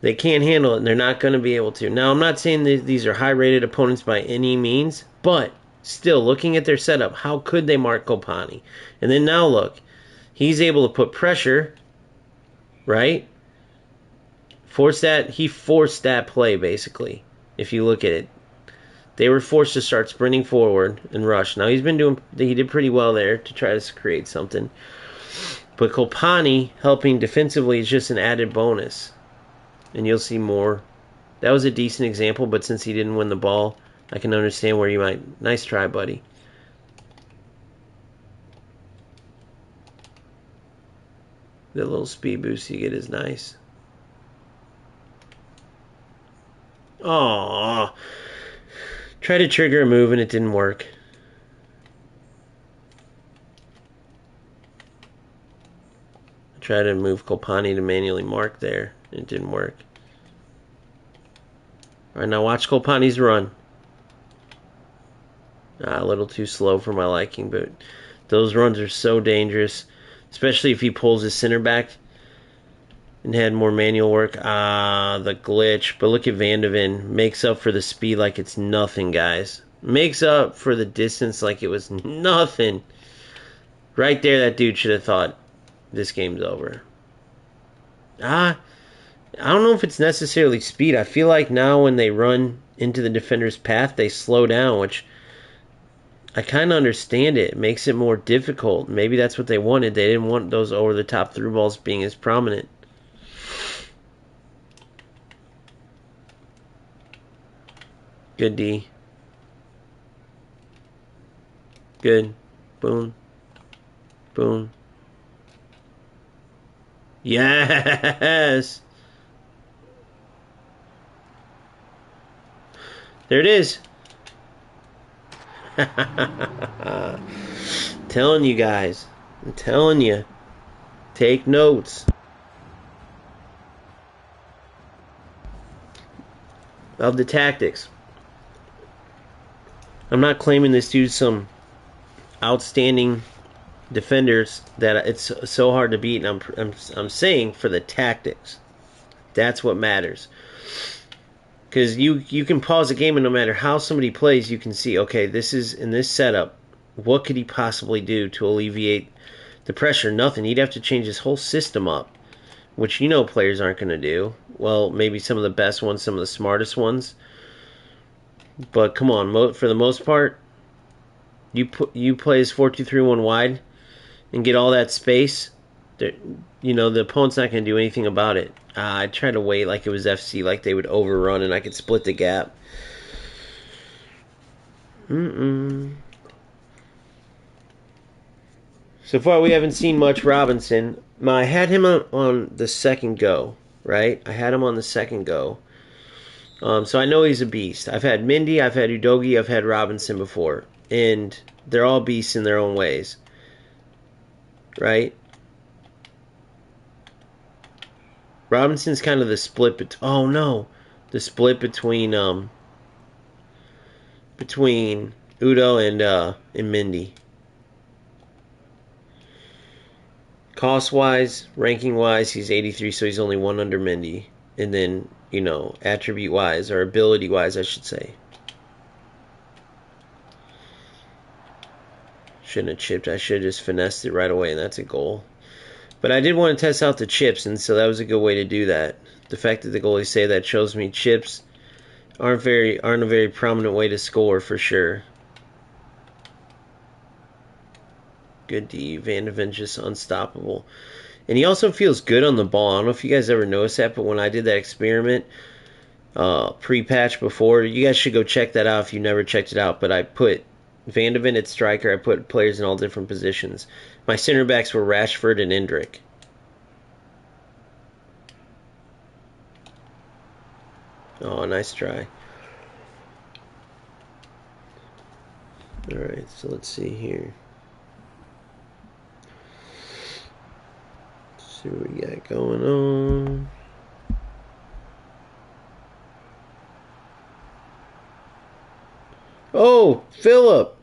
They can't handle it, and they're not going to be able to. Now, I'm not saying that these are high-rated opponents by any means, but still, looking at their setup, how could they mark Kopani? And then now look. He's able to put pressure, right? He forced that play, basically, if you look at it. They were forced to start sprinting forward and rush. Now, he did pretty well there to try to create something. But Kopani helping defensively is just an added bonus. And you'll see more. That was a decent example, but since he didn't win the ball, I can understand where you might... Nice try, buddy. The little speed boost you get is nice. Aww. Tried to trigger a move and it didn't work. Try to move Kopani to manually mark there. It didn't work. Alright, now watch Kopani's run. A little too slow for my liking, but those runs are so dangerous. Especially if he pulls his center back and had more manual work. The glitch. But look at Van de Ven. Makes up for the speed like it's nothing, guys. Makes up for the distance like it was nothing. Right there, that dude should have thought this game's over. I don't know if it's necessarily speed. I feel like now when they run into the defender's path, they slow down, which I kind of understand it. It makes it more difficult. Maybe that's what they wanted. They didn't want those over-the-top through balls being as prominent. Good D. Good. Boom. Boom. Yes! There it is. Telling you guys. I'm telling you. Take notes. Of the tactics. I'm not claiming this dude's some outstanding defenders that it's so hard to beat, and I'm saying for the tactics. That's what matters. Because you can pause a game, and no matter how somebody plays, you can see, okay, this is in this setup, what could he possibly do to alleviate the pressure? Nothing. He'd have to change his whole system up, which you know players aren't going to do. Well, maybe some of the best ones, some of the smartest ones. But come on, for the most part, you play as 4-2-3-1 wide and get all that space. You know, the opponent's not going to do anything about it. I tried to wait like it was FC, like they would overrun and I could split the gap. So far, we haven't seen much Robinson. I had him on the second go, right? I had him on the second go. So I know he's a beast. I've had Mendy, I've had Udogie, I've had Robinson before. And they're all beasts in their own ways. Right? Robinson's kind of the split the split between Udo and Mendy. Cost wise, ranking wise, he's 83, so he's only one under Mendy. And then, you know, attribute wise, or ability wise, I should say. Shouldn't have chipped. I should have just finessed it right away, and that's a goal. But I did want to test out the chips, and so that was a good way to do that. The fact that the goalies say that shows me chips aren't a very prominent way to score for sure. Good D. Van de Ven just unstoppable. And he also feels good on the ball. I don't know if you guys ever noticed that, but when I did that experiment pre-patch before, you guys should go check that out if you never checked it out. But I put Van de Ven at striker. I put players in all different positions. My center backs were Rashford and Endrick. Oh, nice try. Alright, so let's see here. Let's see what we got going on. Oh, Philip!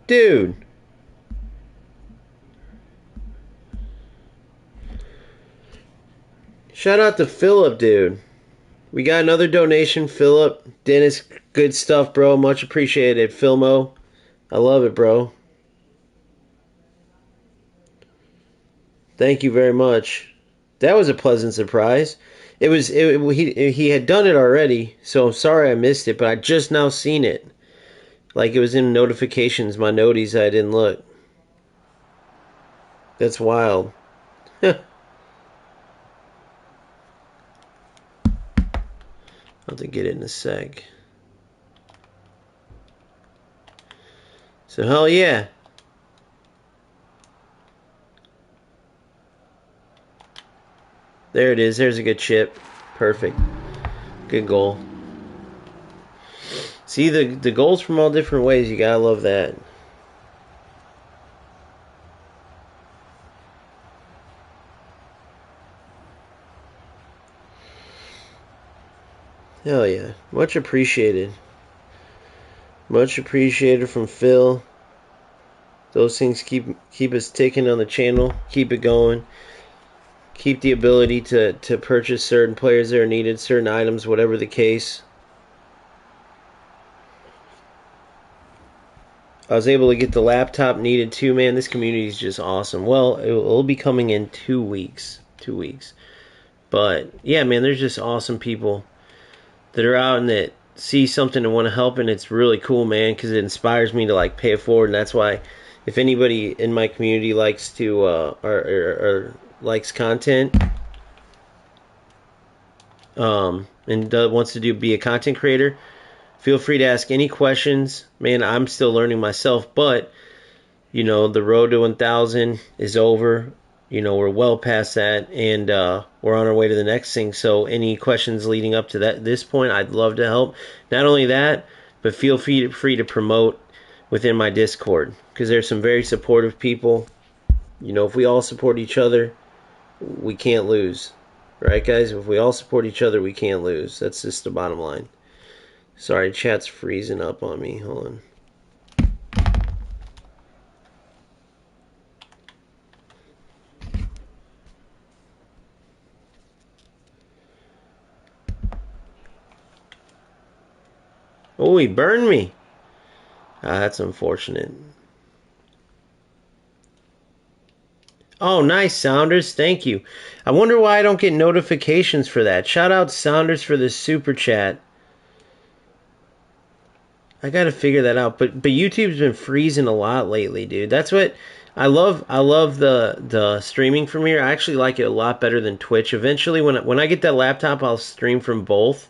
Dude! Shout out to Philip, dude. We got another donation, Philip. Dennis, good stuff, bro. Much appreciated, Filmo. I love it, bro. Thank you very much. That was a pleasant surprise. He had done it already, so I'm sorry I missed it, but I just now seen it. Like it was in notifications, my noties, I didn't look. That's wild. I'll have to get it in a sec. So hell yeah. There it is. There's a good chip. Perfect. Good goal. See the goals from all different ways. You gotta love that. Hell yeah. Much appreciated. Much appreciated from Phil. Those things keep us ticking on the channel. Keep it going. Keep the ability to purchase certain players that are needed, certain items, whatever the case. I was able to get the laptop needed too, man. This community is just awesome. Well, it'll be coming in 2 weeks. 2 weeks. But, yeah, man, there's just awesome people that are out and that see something and want to help, and it's really cool, man, because it inspires me to, like, pay it forward, and that's why if anybody in my community likes to, or likes content, and wants to be a content creator, feel free to ask any questions. Man, I'm still learning myself, but, you know, the road to 1,000 is over. You know, we're well past that, and we're on our way to the next thing. So any questions leading up to this point, I'd love to help. Not only that, but feel free to promote within my Discord, because there's some very supportive people. You know, if we all support each other, we can't lose. Right, guys? If we all support each other, we can't lose. That's just the bottom line. Sorry, chat's freezing up on me. Hold on. Oh, he burned me. That's unfortunate. Oh, nice, Sounders. Thank you. I wonder why I don't get notifications for that. Shout out Sounders for the super chat. I gotta figure that out. But YouTube's been freezing a lot lately, dude. That's what I love. I love the streaming from here. I actually like it a lot better than Twitch. Eventually, when I get that laptop, I'll stream from both.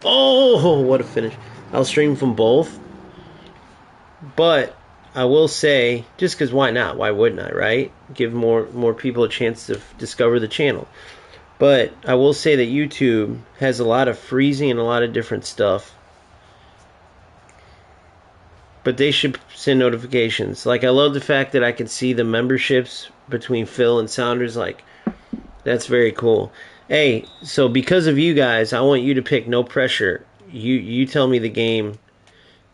Oh, what a finish! I'll stream from both. But I will say, just because why not? Why wouldn't I, right? Give more people a chance to discover the channel. But I will say that YouTube has a lot of freezing and a lot of different stuff. But they should send notifications. Like, I love the fact that I can see the memberships between Phil and Sounders. Like, that's very cool. Hey, so because of you guys, I want you to pick, no pressure. You tell me the game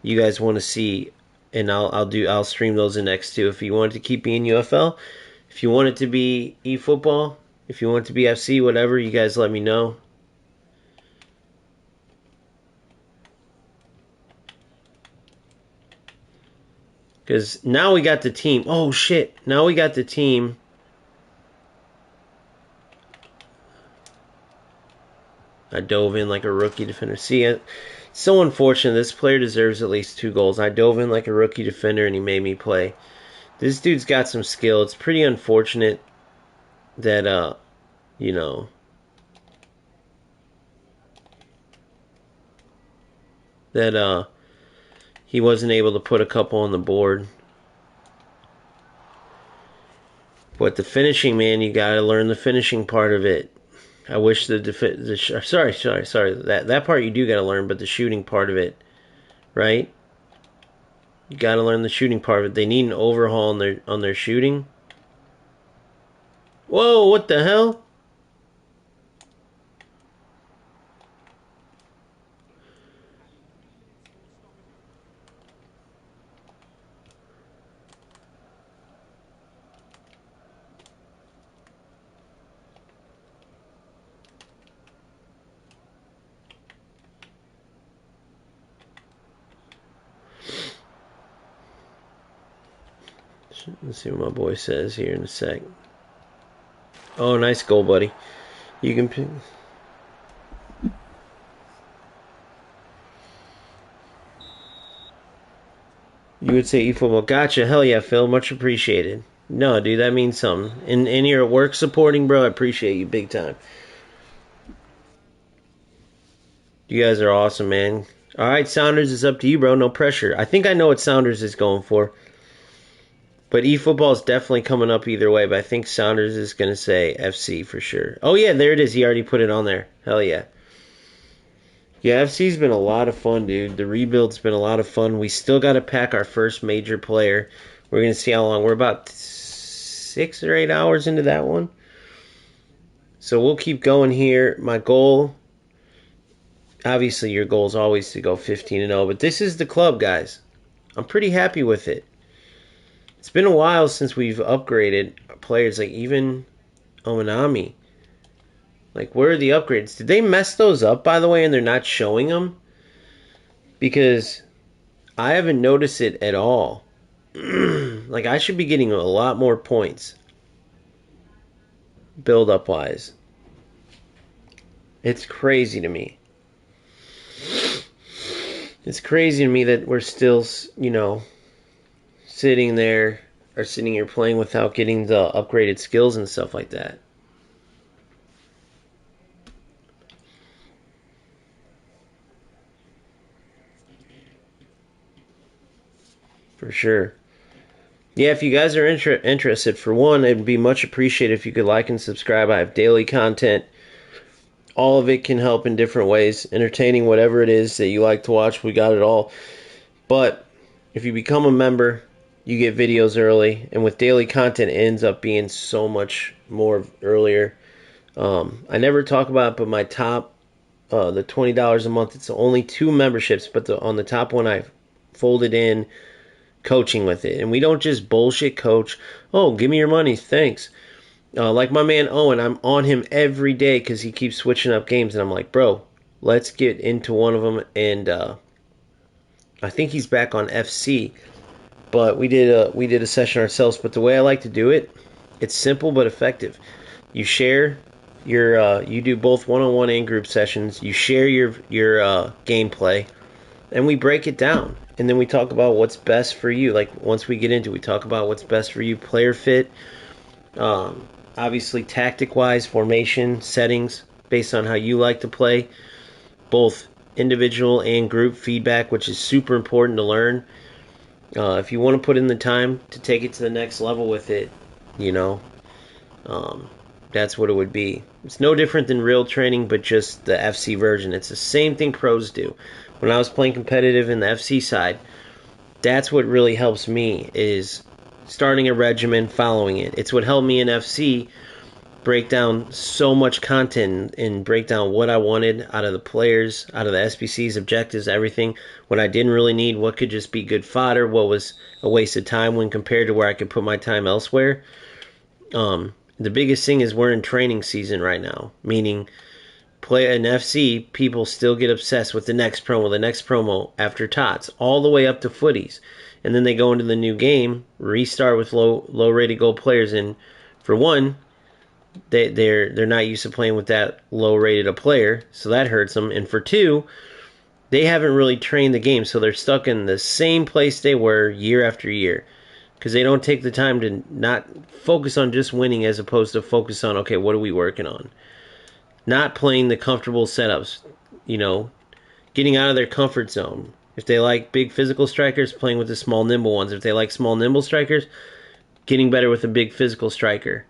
you guys want to see, and I'll stream those in next too. If you want it to keep being UFL, if you want it to be eFootball, if you want it to be FC, whatever, you guys let me know. Because now we got the team. Oh, shit. Now we got the team. I dove in like a rookie defender. See, it's so unfortunate. This player deserves at least 2 goals. I dove in like a rookie defender, and he made me play. This dude's got some skill. It's pretty unfortunate that, you know, that, he wasn't able to put a couple on the board. But the finishing, man, you got to learn the finishing part of it. I wish sorry. That part you do got to learn, but the shooting part of it, right? You got to learn the shooting part of it. They need an overhaul on their shooting. Whoa, what the hell? Let's see what my boy says here in a sec. Oh, nice goal, buddy. You can pick. You would say eFootball. Gotcha. Hell yeah, Phil. Much appreciated. No, dude, that means something. And you're at work supporting, bro. I appreciate you big time. You guys are awesome, man. All right, Sounders, it's up to you, bro. No pressure. I think I know what Sounders is going for. But eFootball is definitely coming up either way. But I think Sounders is going to say FC for sure. Oh, yeah, there it is. He already put it on there. Hell yeah. Yeah, FC's been a lot of fun, dude. The rebuild's been a lot of fun. We still got to pack our first major player. We're going to see how long. We're about 6 or 8 hours into that one. So we'll keep going here. My goal Obviously, your goal is always to go 15-0, but this is the club, guys. I'm pretty happy with it. It's been a while since we've upgraded players, like even Omanami. Like, where are the upgrades? Did they mess those up, by the way, and they're not showing them? Because I haven't noticed it at all. Like, I should be getting a lot more points, build-up wise. It's crazy to me. It's crazy to me that we're still, sitting there or sitting here playing without getting the upgraded skills and stuff like that. For sure. Yeah, if you guys are interested, for one, it'd be much appreciated if you could like and subscribe. I have daily content. All of it can help in different ways. Entertaining, whatever it is that you like to watch, we got it all. But if you become a member, you get videos early. And with daily content, it ends up being so much more earlier. I never talk about it, but my top, the $20 a month, it's only 2 memberships. But on the top one, I folded in coaching with it. And we don't just bullshit coach. Oh, give me your money. Thanks. Like my man Owen, I'm on him every day because he keeps switching up games. And I'm like, bro, let's get into one of them. And I think he's back on FC. But we did a session ourselves. But the way I like to do it, it's simple but effective. You share you do both one-on-one and group sessions. You share your gameplay, and we break it down. And then we talk about what's best for you. Like, once we get into it, we talk about what's best for you, player fit, obviously tactic-wise, formation, settings, based on how you like to play, both individual and group feedback, which is super important to learn. If you want to put in the time to take it to the next level with it, that's what it would be. It's no different than real training, but just the FC version. It's the same thing pros do. When I was playing competitive in the FC side, that's what really helps me, is starting a regimen, following it. It's what helped me in FC break down so much content and break down what I wanted out of the players, out of the SBC's objectives, everything. What I didn't really need, what could just be good fodder, what was a waste of time when compared to where I could put my time elsewhere. The biggest thing is we're in training season right now, meaning play an FC, people still get obsessed with the next promo after TOTS, all the way up to footies. And then they go into the new game, restart with low rated gold players, and for one, they're not used to playing with that low rated a player, so that hurts them. And for two, they haven't really trained the game, so they're stuck in the same place they were year after year. Because they don't take the time to not focus on just winning as opposed to focus on, okay, what are we working on? Not playing the comfortable setups, getting out of their comfort zone. If they like big physical strikers, playing with the small, nimble ones. If they like small, nimble strikers, getting better with a big physical striker.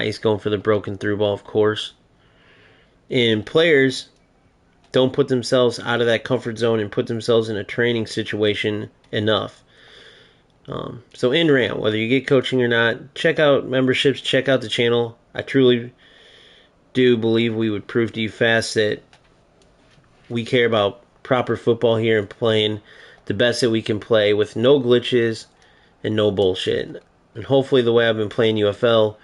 He's going for the broken through ball, of course. And players don't put themselves out of that comfort zone and put themselves in a training situation enough. So in RAM, whether you get coaching or not, check out memberships, check out the channel. I truly do believe we would prove to you fast that we care about proper football here and playing the best that we can play with no glitches and no bullshit. And hopefully the way I've been playing UFL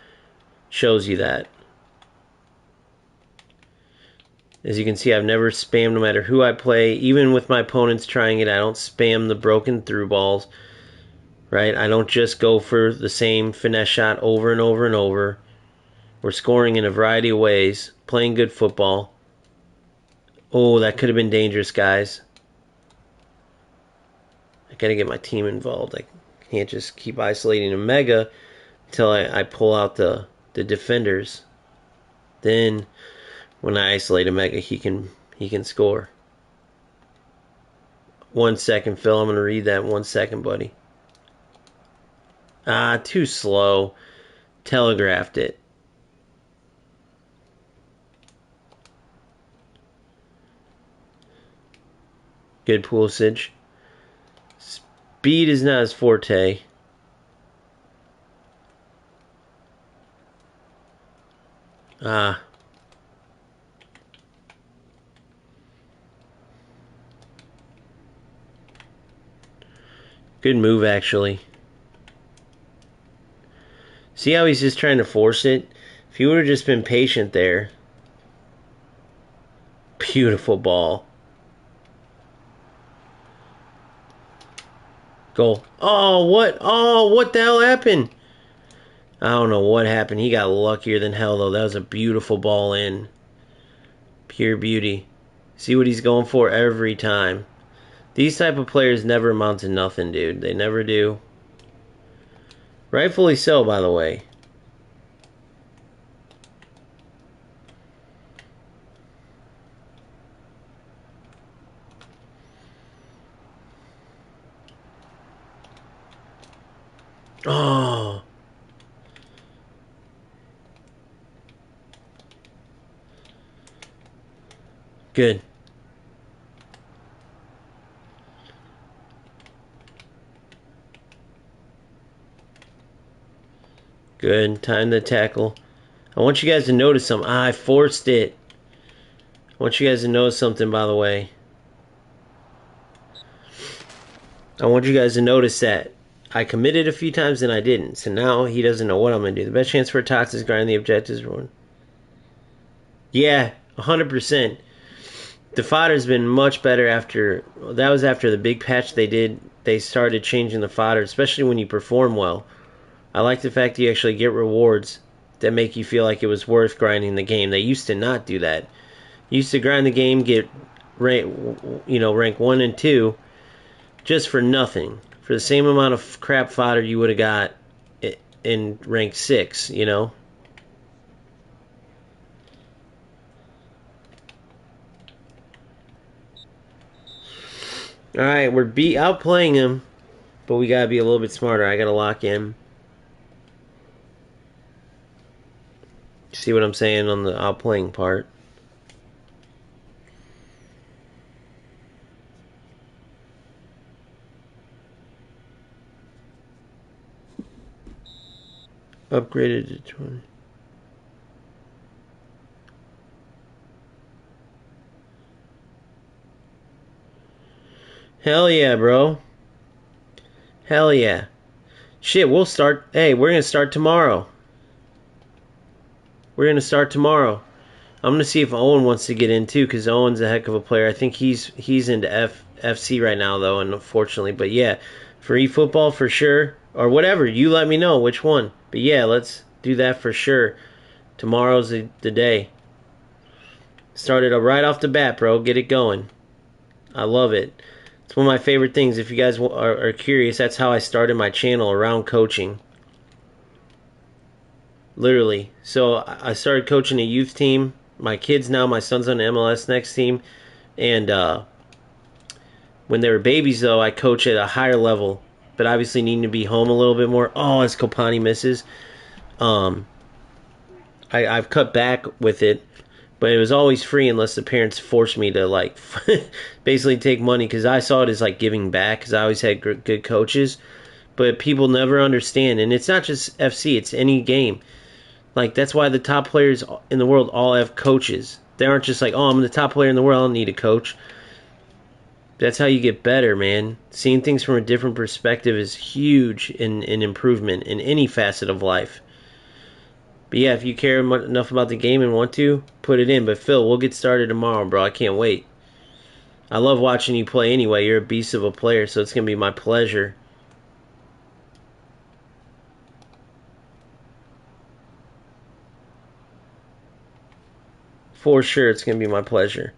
shows you that. As you can see, I've never spammed no matter who I play. Even with my opponents trying it, I don't spam the broken through balls. Right? I don't just go for the same finesse shot over and over and over. We're scoring in a variety of ways, playing good football. Oh, that could have been dangerous, guys. I gotta get my team involved. I can't just keep isolating a mega until I pull out the defenders. Then, when I isolate a mega, he can score. 1 second, Phil. I'm gonna read that in 1 second, buddy. Too slow. Telegraphed it. Good Pulisic. Speed is not his forte. Good move, actually. See how he's just trying to force it? If he would have just been patient there. Beautiful ball. Goal. Oh, what? Oh, what the hell happened? I don't know what happened. He got luckier than hell, though. That was a beautiful ball in. Pure beauty. See what he's going for every time. These type of players never amount to nothing, dude. They never do. Rightfully so, by the way. Oh. Good. Good. Time to tackle. I want you guys to notice something. I forced it. I want you guys to notice something, by the way. I want you guys to notice that I committed a few times and I didn't. So now he doesn't know what I'm going to do. The best chance for Tots is grinding the objectives. Yeah, 100%. The fodder's been much better after... That was after the big patch they did. They started changing the fodder, especially when you perform well. I like the fact that you actually get rewards that make you feel like it was worth grinding the game. They used to not do that. You used to grind the game, get rank 1 and 2 just for nothing. For the same amount of crap fodder you would have got in rank 6, you know? Alright, we're outplaying him, but we gotta be a little bit smarter. I gotta lock in. See what I'm saying on the outplaying part? Upgraded to 20. Hell yeah, bro. Hell yeah. Shit, we'll start. Hey, we're gonna start tomorrow. We're gonna start tomorrow. I'm gonna see if Owen wants to get in too, because Owen's a heck of a player. I think he's into FC right now though, unfortunately. But yeah, for eFootball for sure, or whatever. You let me know which one. But yeah, let's do that for sure. Tomorrow's the day. Started right off the bat, bro. Get it going. I love it. It's one of my favorite things. If you guys are curious, that's how I started my channel, around coaching. Literally. So I started coaching a youth team. My kids now, my son's on the MLS Next team. And when they were babies, though, I coach at a higher level. But obviously needing to be home a little bit more. Oh, as Kopani misses. I've cut back with it. But it was always free unless the parents forced me to, like, basically take money. Because I saw it as, like, giving back. Because I always had good coaches. But people never understand. And it's not just FC. It's any game. Like, that's why the top players in the world all have coaches. They aren't just like, oh, I'm the top player in the world, I don't need a coach. That's how you get better, man. Seeing things from a different perspective is huge in improvement in any facet of life. But yeah, if you care enough about the game and want to, put it in. But Phil, we'll get started tomorrow, bro. I can't wait. I love watching you play anyway. You're a beast of a player, so it's going to be my pleasure. For sure, it's going to be my pleasure.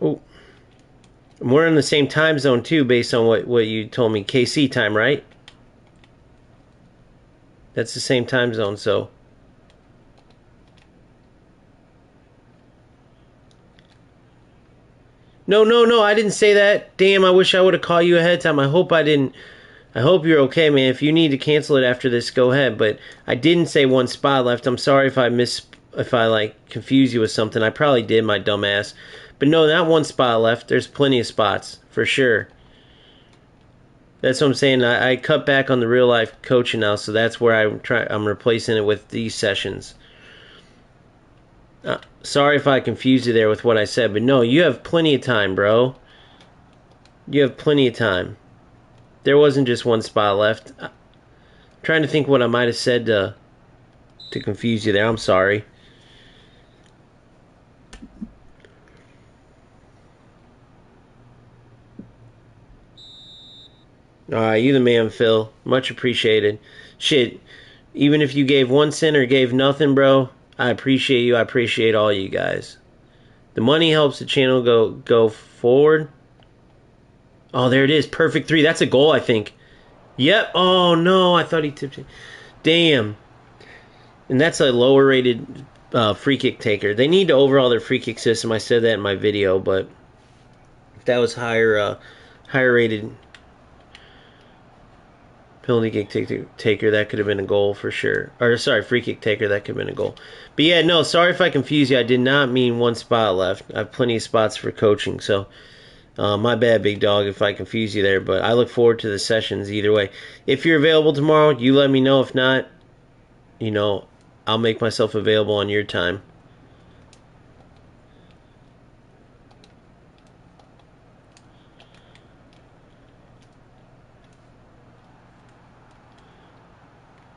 Oh. We're in the same time zone, too, based on what you told me. KC time, right? That's the same time zone, so... No, I didn't say that. Damn, I wish I would have called you ahead of time. I hope I didn't... I hope you're okay, man. If you need to cancel it after this, go ahead. But I didn't say one spot left. I'm sorry if I like confuse you with something. I probably did, my dumb ass. But no, not one spot left. There's plenty of spots for sure. That's what I'm saying. I cut back on the real life coaching now, so that's where I'm replacing it with these sessions. Sorry if I confused you there with what I said, but no, you have plenty of time, bro. You have plenty of time. There wasn't just one spot left. I'm trying to think what I might have said to confuse you there. I'm sorry. Alright, you the man, Phil. Much appreciated. Shit, even if you gave 1 cent or gave nothing, bro, I appreciate you. I appreciate all you guys. The money helps the channel go forward. Oh, there it is. Perfect 3. That's a goal, I think. Yep. Oh, no. I thought he tipped it. Damn. And that's a lower rated free kick taker. They need to overhaul their free kick system. I said that in my video, but if that was higher rated penalty kick taker, that could have been a goal for sure. Or, sorry, free kick taker, that could have been a goal. But yeah, no, sorry if I confused you. I did not mean 1 spot left. I have plenty of spots for coaching, so my bad, big dog, if I confuse you there. But I look forward to the sessions either way. If you're available tomorrow, you let me know. If not, you know, I'll make myself available on your time.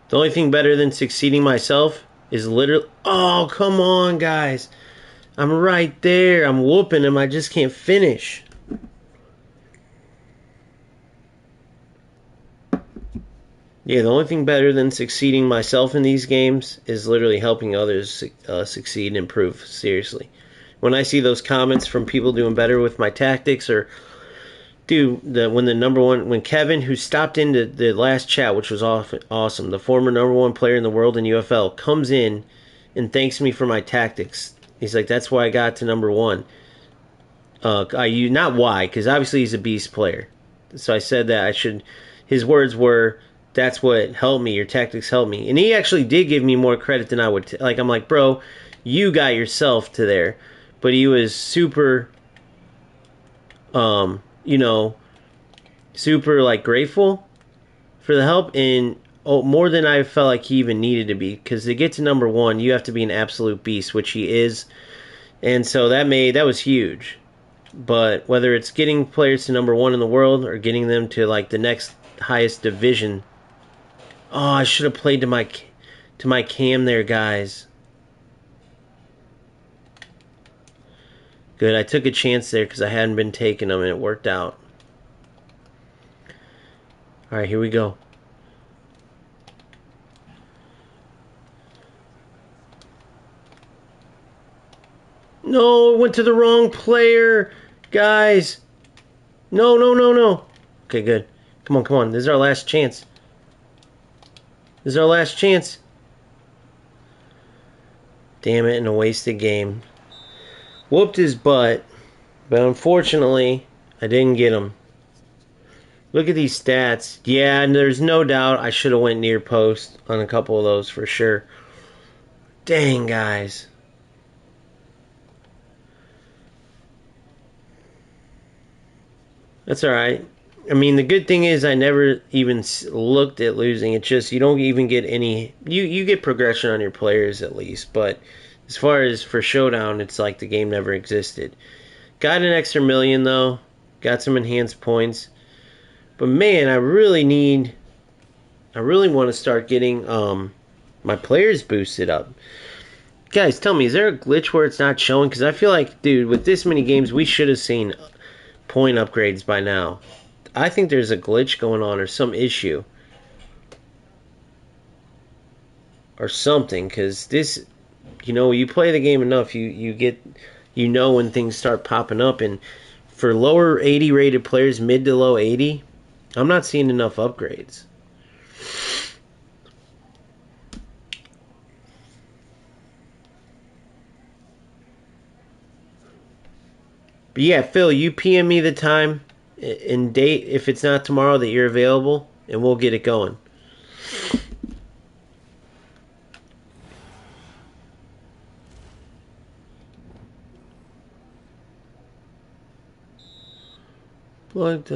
The only thing better than succeeding myself is literally... Oh, come on, guys. I'm right there. I'm whooping him. I just can't finish. Yeah, the only thing better than succeeding myself in these games is literally helping others succeed and improve. Seriously. When I see those comments from people doing better with my tactics, or... Dude, when Kevin, who stopped into the last chat, which was awesome, the former #1 player in the world in UFL, comes in and thanks me for my tactics. He's like, that's why I got to #1. Not why, because obviously he's a beast player. So I said that his words were, that's what helped me, your tactics helped me. And he actually did give me more credit than I would. I'm like, bro, you got yourself to there. But he was super, super like grateful for the help, and more than I felt like he even needed to be, because to get to #1 you have to be an absolute beast, which he is, and so that was huge. But whether it's getting players to #1 in the world or getting them to like the next highest division, I should have played to my cam there, guys. Good, I took a chance there because I hadn't been taking them, and it worked out. Alright, here we go. No, it went to the wrong player. Guys. No, no, no, no. Okay, good. Come on, come on. This is our last chance. This is our last chance. Damn it, and a wasted game. Whooped his butt, but unfortunately, I didn't get him. Look at these stats. Yeah, and there's no doubt I should have went near post on a couple of those for sure. Dang, guys. That's alright. I mean, the good thing is I never even looked at losing. It's just you don't even get any... You get progression on your players at least, but as far as for Showdown, it's like the game never existed. Got an extra million, though. Got some enhanced points. But man, I really want to start getting my players boosted up. Guys, tell me, is there a glitch where it's not showing? Because I feel like, dude, with this many games, we should have seen point upgrades by now. I think there's a glitch going on or some issue. Or something, because this, you play the game enough, you get, when things start popping up. And for lower 80 rated players, mid to low 80, I'm not seeing enough upgrades. But yeah, Phil, you PM me the time and date if it's not tomorrow that you're available, and we'll get it going. What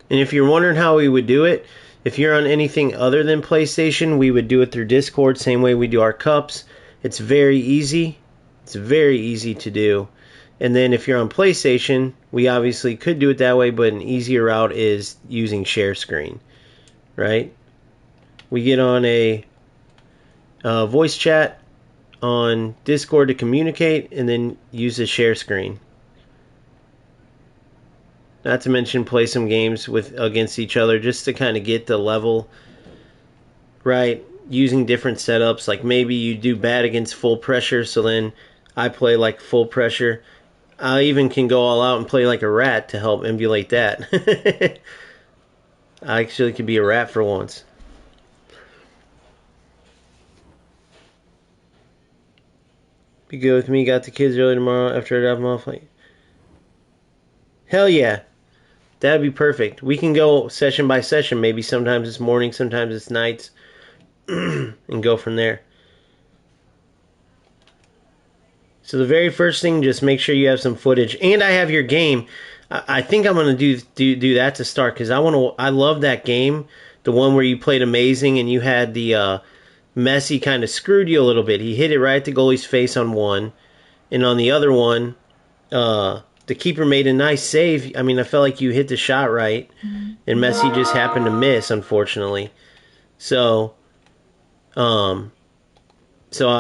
And if you're wondering how we would do it, if you're on anything other than PlayStation, we would do it through Discord, same way we do our cups. It's very easy. It's very easy to do. And then if you're on PlayStation, we obviously could do it that way, but an easier route is using share screen, right? We get on a voice chat on Discord to communicate, and then use the share screen. Not to mention play some games against each other just to kind of get the level right, using different setups. Like maybe you do bad against full pressure, so then I play like full pressure. I even can go all out and play like a rat to help emulate that. I actually could be a rat for once. Be good with me. Got the kids early tomorrow after I drop them off. Hell yeah. That'd be perfect. We can go session by session. Maybe sometimes it's morning, sometimes it's nights. And go from there. So the very first thing, just make sure you have some footage. And I have your game. I think I'm going to do that to start. Because I love that game. The one where you played amazing and you had the Messi kind of screwed you a little bit. He hit it right at the goalie's face on one. And on the other one, the keeper made a nice save. I mean, I felt like you hit the shot right, and Messi just happened to miss, unfortunately. So I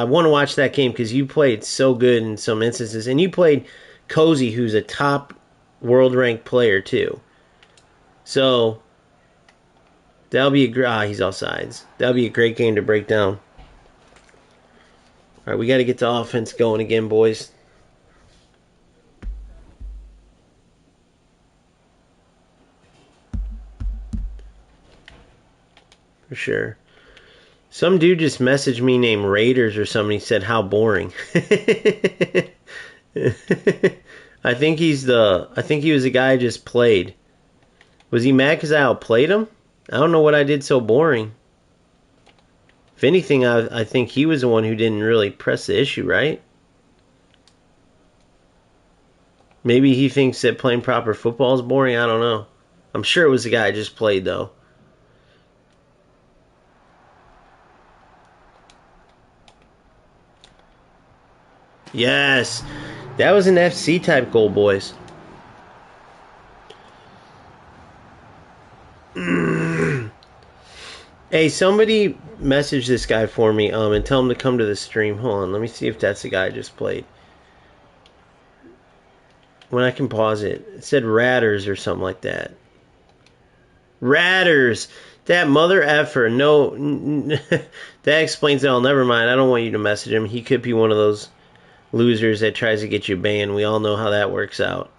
want to watch that game because you played so good in some instances, and you played Cozy, who's a top world-ranked player too. So that'll be he's offsides. That'll be a great game to break down. All right, we got to get the offense going again, boys. For sure. Some dude just messaged me named Raiders or something. He said, how boring. I think he was the guy I just played. Was he mad because I outplayed him? I don't know what I did so boring. If anything, I think he was the one who didn't really press the issue, right? Maybe he thinks that playing proper football is boring. I don't know. I'm sure it was the guy I just played, though. Yes. That was an FC type goal, boys. Hey, somebody message this guy for me and tell him to come to the stream. Hold on, let me see if that's the guy I just played. When I can pause it. It said Ratters or something like that. Ratters! That mother effer. No, that explains it all. Never mind. I don't want you to message him. He could be one of those losers that tries to get you banned. We all know how that works out.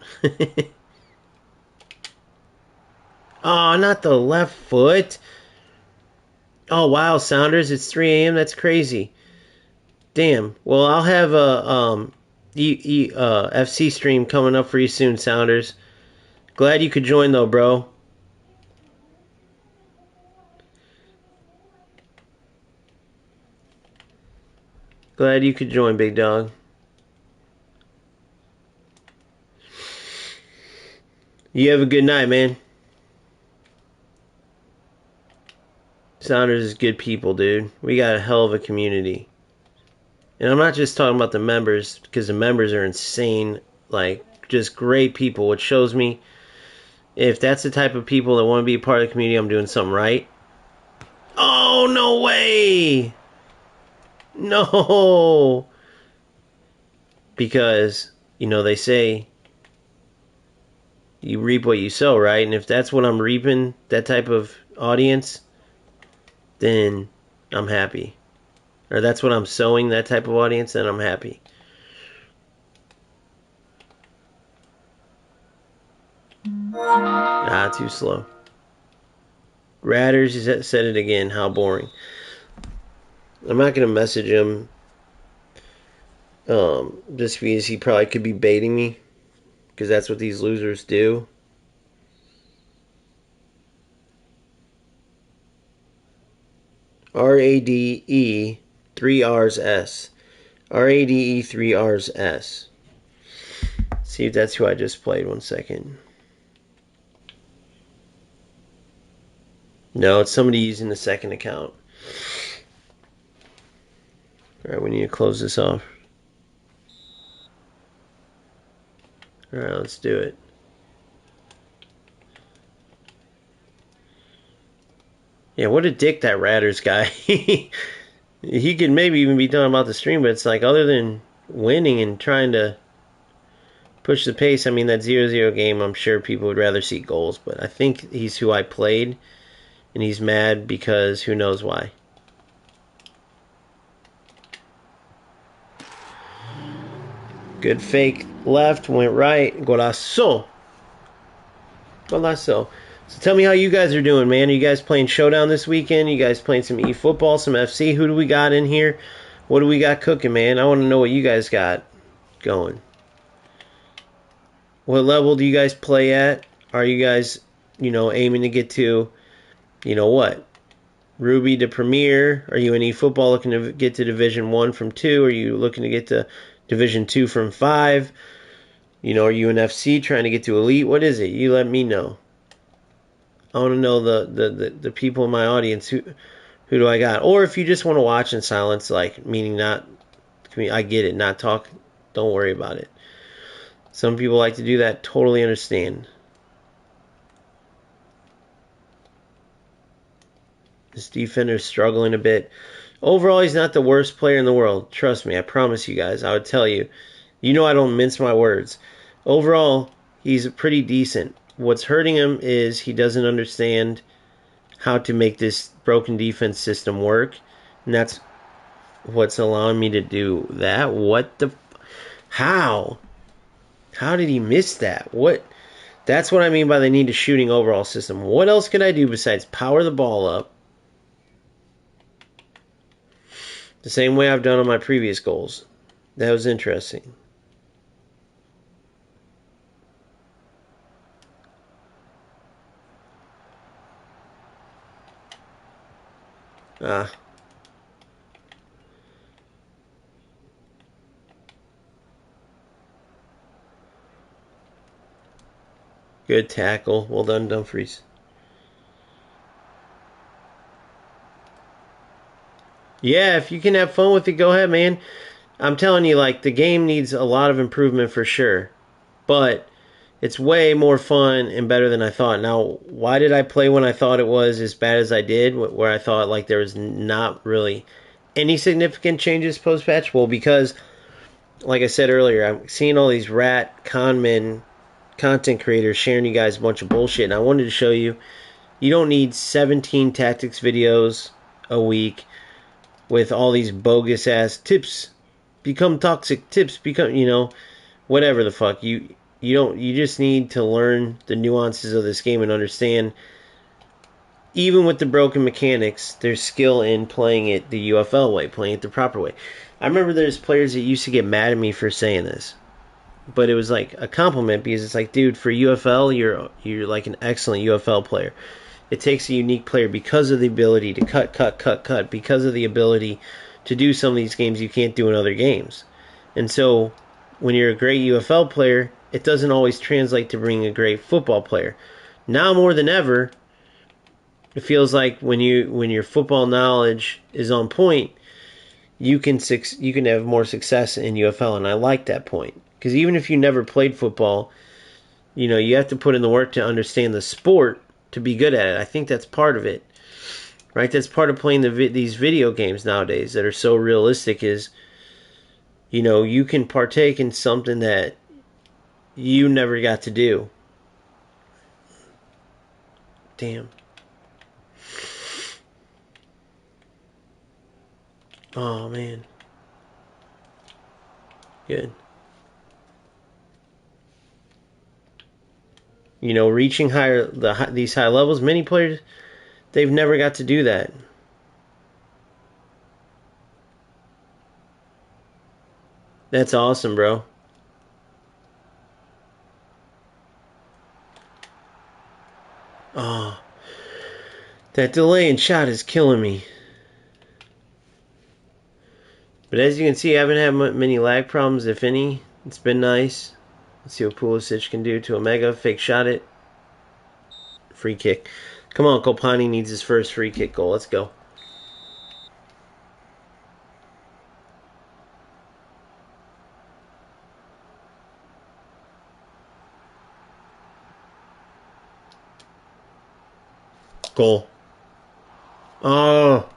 Oh, not the left foot. Oh, wow, Sounders. It's 3 a.m. That's crazy. Damn. Well, I'll have a FC stream coming up for you soon, Sounders. Glad you could join, though, bro. Glad you could join, big dog. You have a good night, man. Sounders is good people, dude. We got a hell of a community. And I'm not just talking about the members, because the members are insane, like, just great people, which shows me if that's the type of people that want to be a part of the community, I'm doing something right. Oh, no way! No! Because, they say you reap what you sow, right? And if that's what I'm reaping, that type of audience, then I'm happy. Or that's what I'm sowing, that type of audience, then I'm happy. Too slow. Ratters, you said it again. How boring. I'm not going to message him just because he probably could be baiting me, because that's what these losers do. RADE 3 R's S. RADE 3 R's S. See if that's who I just played. 1 second. No, it's somebody using the second account. Alright, we need to close this off. Alright, let's do it. Yeah, what a dick that Ratters guy. He could maybe even be talking about the stream, but it's like, other than winning and trying to push the pace, I mean, that 0-0 game, I'm sure people would rather see goals, but I think he's who I played, and he's mad because who knows why. Good fake left, went right, golazo. Golazo. So tell me how you guys are doing, man. Are you guys playing Showdown this weekend? You guys playing some eFootball, some FC? Who do we got in here? What do we got cooking, man? I want to know what you guys got going. What level do you guys play at? Are you guys, aiming to get to, what? Ruby to Premier? Are you in eFootball looking to get to Division 1 from 2? Are you looking to get to Division 2 from 5? Are you in FC trying to get to Elite? What is it? You let me know. I want to know the people in my audience. Who do I got? Or if you just want to watch in silence, meaning not, I get it, not talk, don't worry about it. Some people like to do that, totally understand. This defender's struggling a bit. Overall, he's not the worst player in the world. Trust me, I promise you guys. I would tell you. I don't mince my words. Overall, he's pretty decent. What's hurting him is he doesn't understand how to make this broken defense system work. And that's what's allowing me to do that. How? How did he miss that? That's what I mean by they need a shooting overall system. What else can I do besides power the ball up? The same way I've done on my previous goals. That was interesting. Good tackle. Well done, Dumfries. Yeah, if you can have fun with it, go ahead, man. I'm telling you, the game needs a lot of improvement for sure. But it's way more fun and better than I thought. Now, why did I play when I thought it was as bad as I did, where I thought there was not really any significant changes post-patch? Well, because, like I said earlier, I'm seeing all these conmen content creators sharing you guys a bunch of bullshit, and I wanted to show you, you don't need 17 tactics videos a week with all these bogus ass tips, become toxic tips, whatever the fuck. You just need to learn the nuances of this game and understand, even with the broken mechanics, there's skill in playing it the UFL way, playing it the proper way. I remember there's players that used to get mad at me for saying this, but it was like a compliment, because it's like, dude, for UFL, you're like an excellent UFL player. It takes a unique player because of the ability to cut, because of the ability to do some of these games you can't do in other games. And so, when you're a great UFL player, it doesn't always translate to being a great football player. Now more than ever, it feels like when your football knowledge is on point, you can have more success in UFL, and I like that point. Because even if you never played football, you have to put in the work to understand the sport to be good at it. I think that's part of it, right? That's part of playing these video games nowadays that are so realistic, is, you can partake in something that you never got to do. Damn. Oh, man. Good. Reaching these high levels, many players, they've never got to do that. That's awesome, bro. Oh, that delay in shot is killing me. But as you can see, I haven't had many lag problems, if any. It's been nice. Let's see what Pulisic can do to Omega. Fake shot it. Free kick. Come on, Kopani needs his first free kick goal. Let's go. Goal. Oh.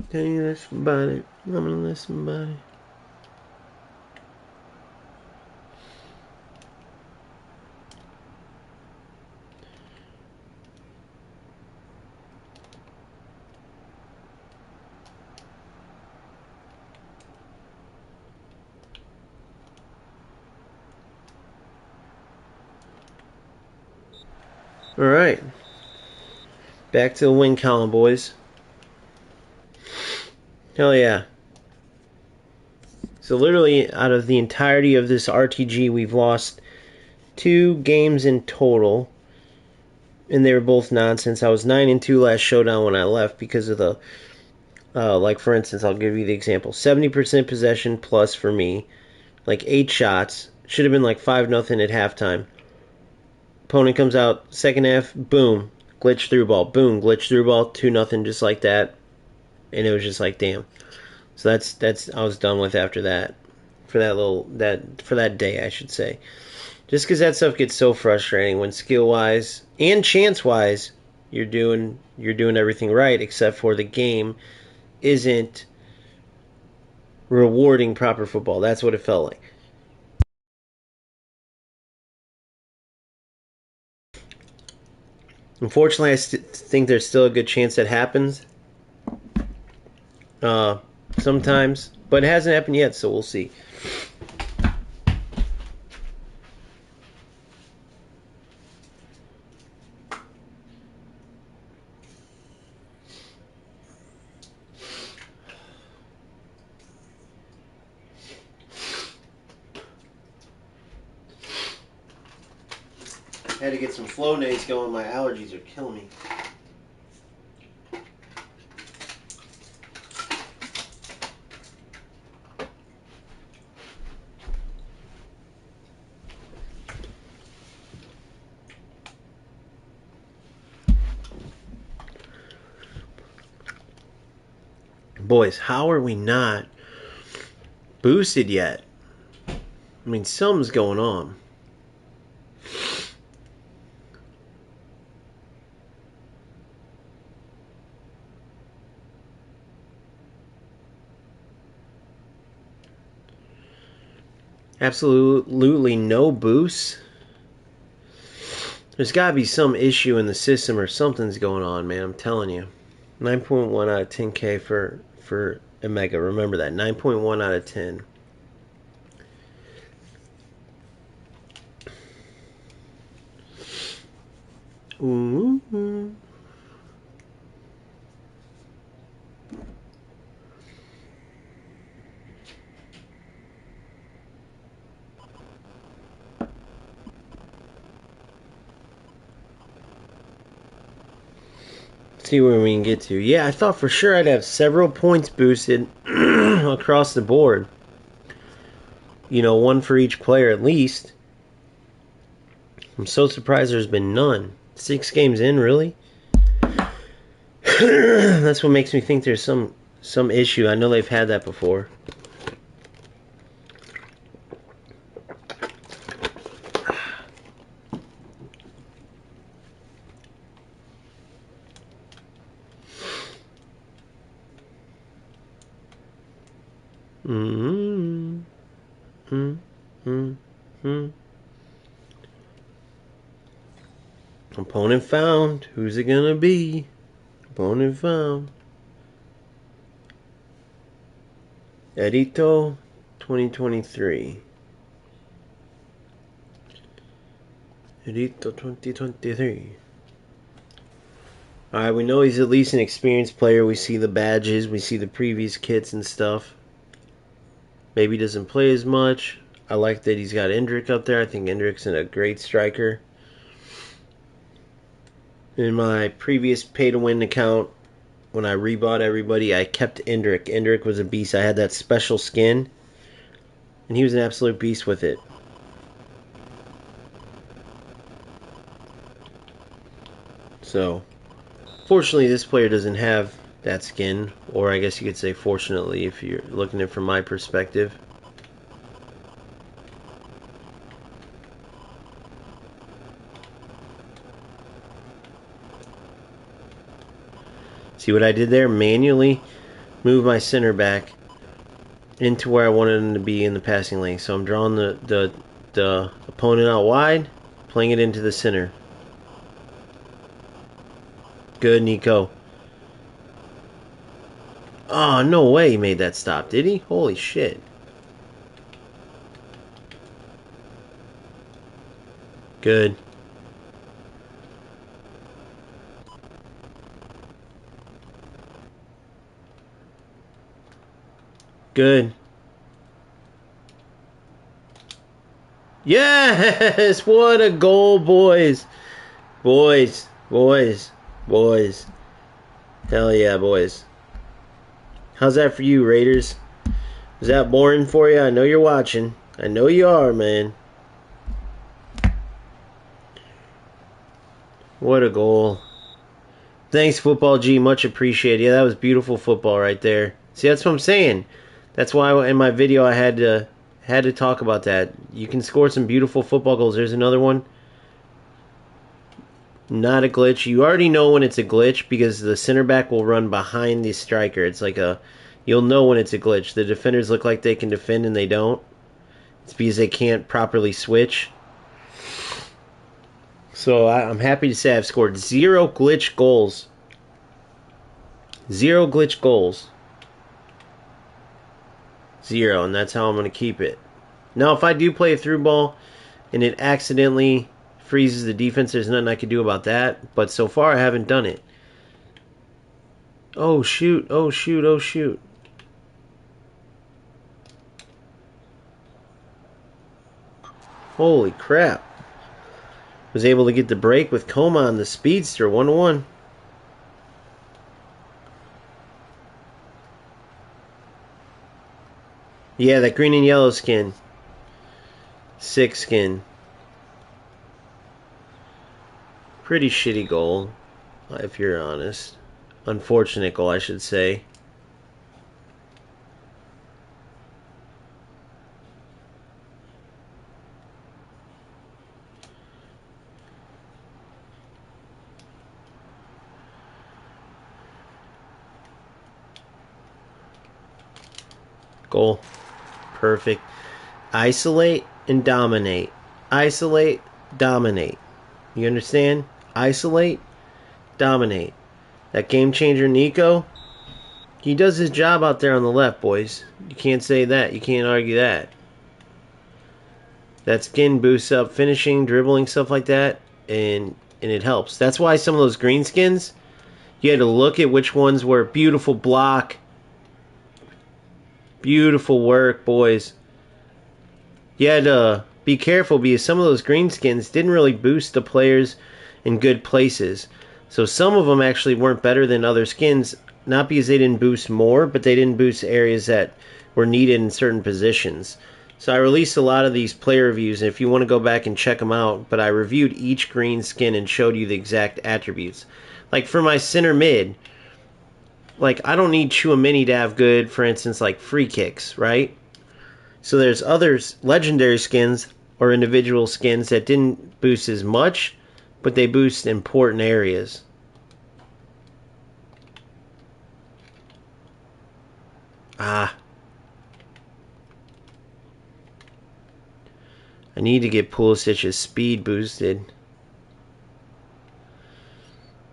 Can you listen about it? I'm gonna listen about it. All right. Back to the win column, boys. Hell yeah. So literally, out of the entirety of this RTG, we've lost 2 games in total. And they were both nonsense. I was 9-2 last showdown when I left because of the... like, for instance, I'll give you the example. 70% possession plus for me. Like, 8 shots. Should have been like 5-0 at halftime. Opponent comes out, second half, boom. Glitch through ball. Boom, glitch through ball. 2-0 just like that. And it was just like, damn. So that's I was done with after that. For that day, I should say. Just because that stuff gets so frustrating when skill-wise and chance-wise you're doing everything right, except for the game isn't rewarding proper football. That's what it felt like. Unfortunately, I think there's still a good chance that happens. Sometimes, but it hasn't happened yet, so we'll see. I had to get some Flonase going. My allergies are killing me. Boys, how are we not boosted yet? I mean, something's going on. Absolutely no boost. There's got to be some issue in the system or something's going on, man. I'm telling you. 9.1 out of 10K for Omega. Remember that. 9.1 out of 10. Ooh. See where we can get to. Yeah, I thought for sure I'd have several points boosted across the board. You know, one for each player at least. I'm so surprised there's been none. 6 games in, really? That's what makes me think there's some issue. I know they've had that before. Opponent found. Who's it gonna be? Opponent found. Edito 2023. Edito 2023. Alright, we know he's at least an experienced player. We see the badges, we see the previous kits and stuff. Maybe he doesn't play as much. I like that he's got Endrick up there. I think Endrick's a great striker. In my previous pay-to-win account, when I rebought everybody, I kept Endrick. Endrick was a beast. I had that special skin, and he was an absolute beast with it. So, fortunately, this player doesn't have that skin, or I guess you could say fortunately if you're looking at it from my perspective. See what I did there? Manually move my center back into where I wanted him to be in the passing lane. So I'm drawing the opponent out wide, playing it into the center. Good, Nico. Oh, no way he made that stop, did he? Holy shit. Good. Good. Yes! What a goal, boys. Boys. Boys. Boys. Hell yeah, boys. How's that for you, Raiders? Is that boring for you? I know you're watching. I know you are, man. What a goal. Thanks, Football G. Much appreciated. Yeah, that was beautiful football right there. See, that's what I'm saying. That's why in my video I had to talk about that. You can score some beautiful football goals. There's another one. Not a glitch. You already know when it's a glitch because the center back will run behind the striker. It's like you'll know when it's a glitch. The defenders look like they can defend and they don't. It's because they can't properly switch. So I'm happy to say I've scored 0 glitch goals. 0 glitch goals. 0, and that's how I'm going to keep it. Now, if I do play a through ball and it accidentally freezes the defense, there's nothing I can do about that. But so far, I haven't done it. Oh, shoot. Oh, shoot. Oh, shoot. Holy crap. Was able to get the break with Coman, the speedster, 1-1. Yeah, that green and yellow skin. 6 skin. Pretty shitty goal, if you're honest. Unfortunate goal, I should say. Goal. Perfect. Isolate and dominate. Isolate, dominate. You understand? Isolate, dominate. That game changer Nico, he does his job out there on the left, boys. You can't say that. You can't argue that. That skin boosts up finishing, dribbling, stuff like that, and it helps. That's why some of those green skins, you had to look at which ones were beautiful block. Beautiful work, boys. You had to be careful because some of those green skins didn't really boost the players in good places. So some of them actually weren't better than other skins, not because they didn't boost more, but they didn't boost areas that were needed in certain positions. So I released a lot of these player reviews, and if you want to go back and check them out, but I reviewed each green skin and showed you the exact attributes. Like for my center mid, like I don't need Chouameni to have good, for instance, like free kicks, right? So there's others, legendary skins or individual skins that didn't boost as much, but they boost important areas. I need to get Pulisic's speed boosted.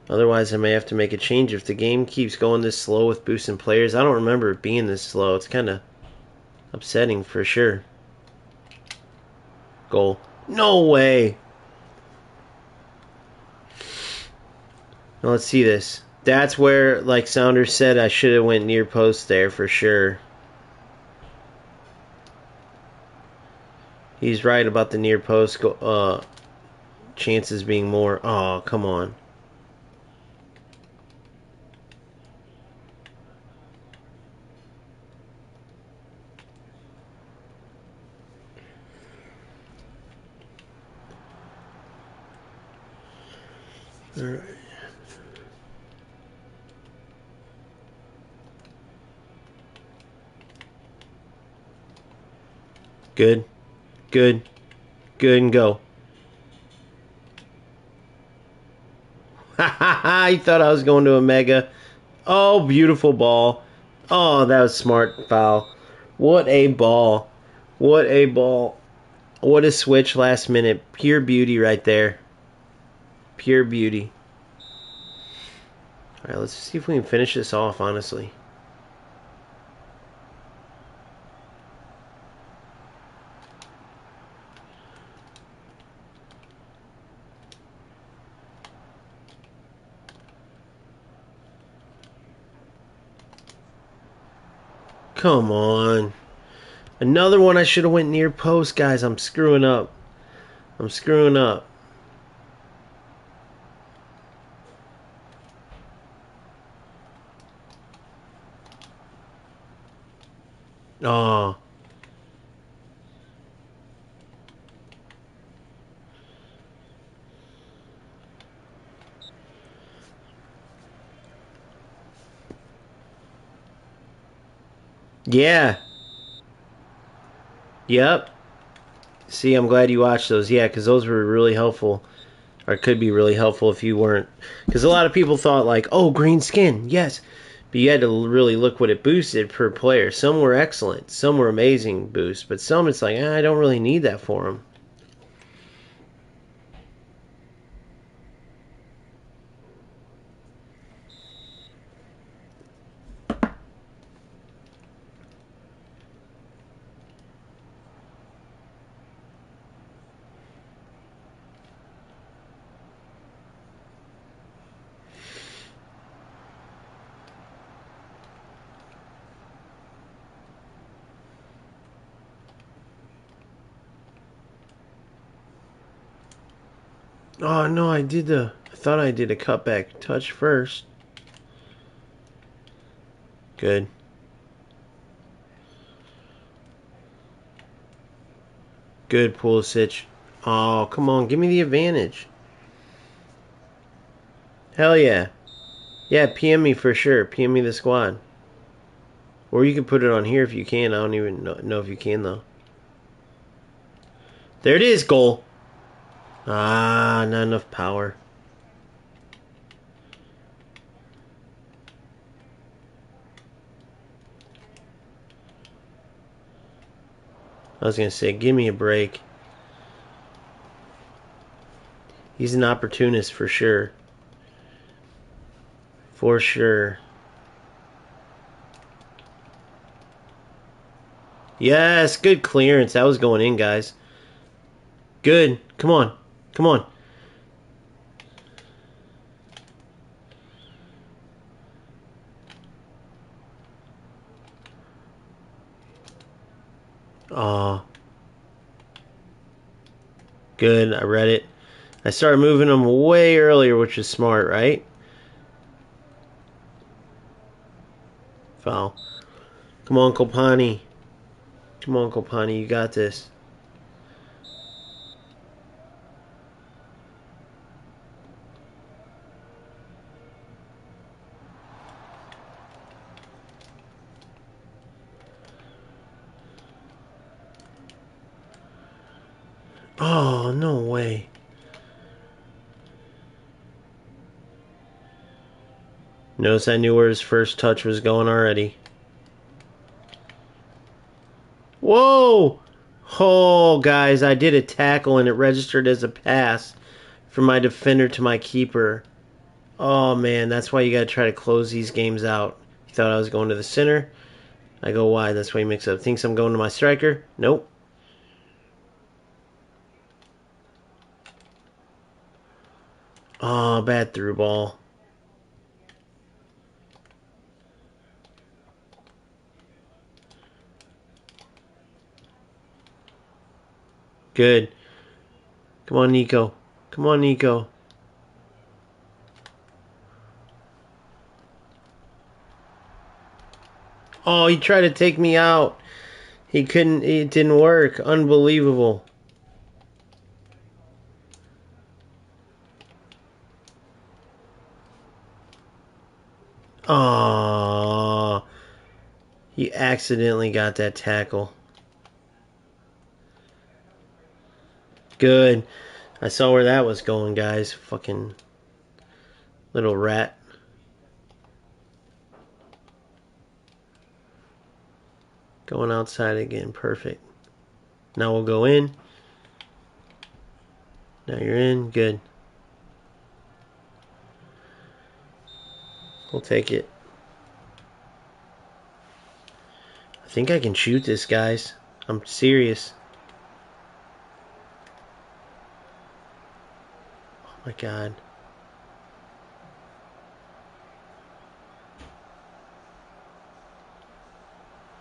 Otherwise, I may have to make a change if the game keeps going this slow with boosting players. I don't remember it being this slow. It's kind of upsetting for sure. Goal. No way. Now let's see this. That's where, like Saunders said, I should have went near post there for sure. He's right about the near post chances being more. Oh, come on. All right. Good. Good. Good, and go. I thought I was going to a mega. Oh, beautiful ball. Oh, that was smart foul. What a ball. What a ball. What a switch last minute. Pure beauty right there. Pure beauty. All right, let's see if we can finish this off, honestly. Come on. Another one I should have went near post, guys. I'm screwing up. I'm screwing up. Oh. Yeah. Yep. See, I'm glad you watched those. Yeah, because those were really helpful. Or could be really helpful if you weren't. Because a lot of people thought, like, oh, green skin, yes. But you had to really look what it boosted per player. Some were excellent. Some were amazing boosts. But some it's like, I don't really need that for them. Oh, no, I thought I did a cutback touch first. Good. Good, Pulisic. Oh, come on, give me the advantage. Hell yeah. Yeah, PM me for sure. PM me the squad. Or you can put it on here if you can. I don't even know if you can, though. There it is, goal. Ah, not enough power. I was going to say, give me a break. He's an opportunist for sure. For sure. Yes, good clearance. That was going in, guys. Good. Come on. Come on. Oh. Good. I read it. I started moving them way earlier, which is smart, right? Foul. Come on, Kopani. Come on, Kopani. You got this. Oh, no way. Notice I knew where his first touch was going already. Whoa! Oh, guys, I did a tackle and it registered as a pass from my defender to my keeper. Oh, man, that's why you got to try to close these games out. You thought I was going to the center. I go wide. That's why he mix up. Thinks I'm going to my striker. Nope. Oh, bad through ball. Good. Come on, Nico. Come on, Nico. Oh, he tried to take me out. He couldn't. It didn't work. Unbelievable. Aww. He accidentally got that tackle. Good. I saw where that was going, guys. Fucking little rat. Going outside again. Perfect. Now we'll go in. Now you're in. Good. We'll take it. I think I can shoot this, guys. I'm serious. Oh my god.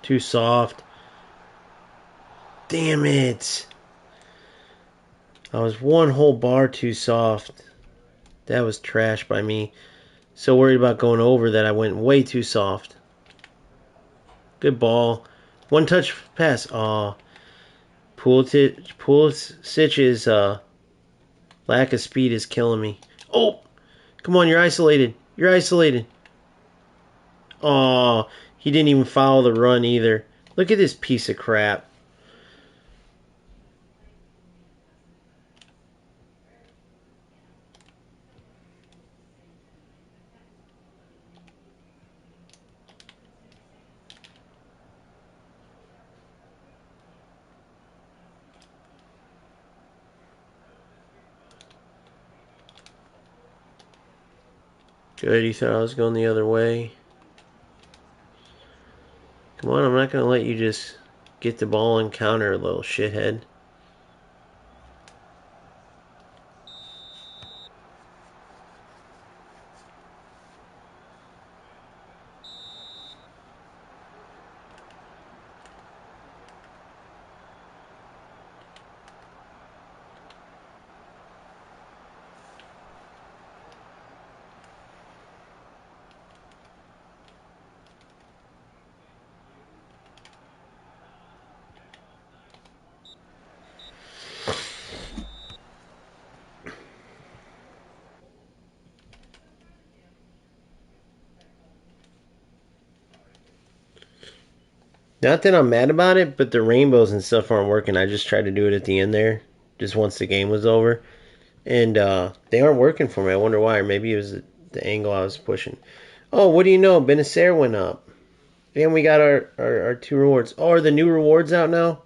Too soft. Damn it. I was one whole bar too soft. That was trash by me. So worried about going over that I went way too soft. Good ball. One touch pass. Aw. Pulisic's lack of speed is killing me. Oh! Come on, you're isolated. You're isolated. Aw. He didn't even follow the run either. Look at this piece of crap. Good, he thought I was going the other way. Come on, I'm not going to let you just get the ball and counter, little shithead. Not that I'm mad about it, but the rainbows and stuff aren't working. I just tried to do it at the end there, just once the game was over. And they aren't working for me. I wonder why. Or maybe it was the angle I was pushing. Oh, what do you know? Benacer went up. And we got our 2 rewards. Oh, are the new rewards out now?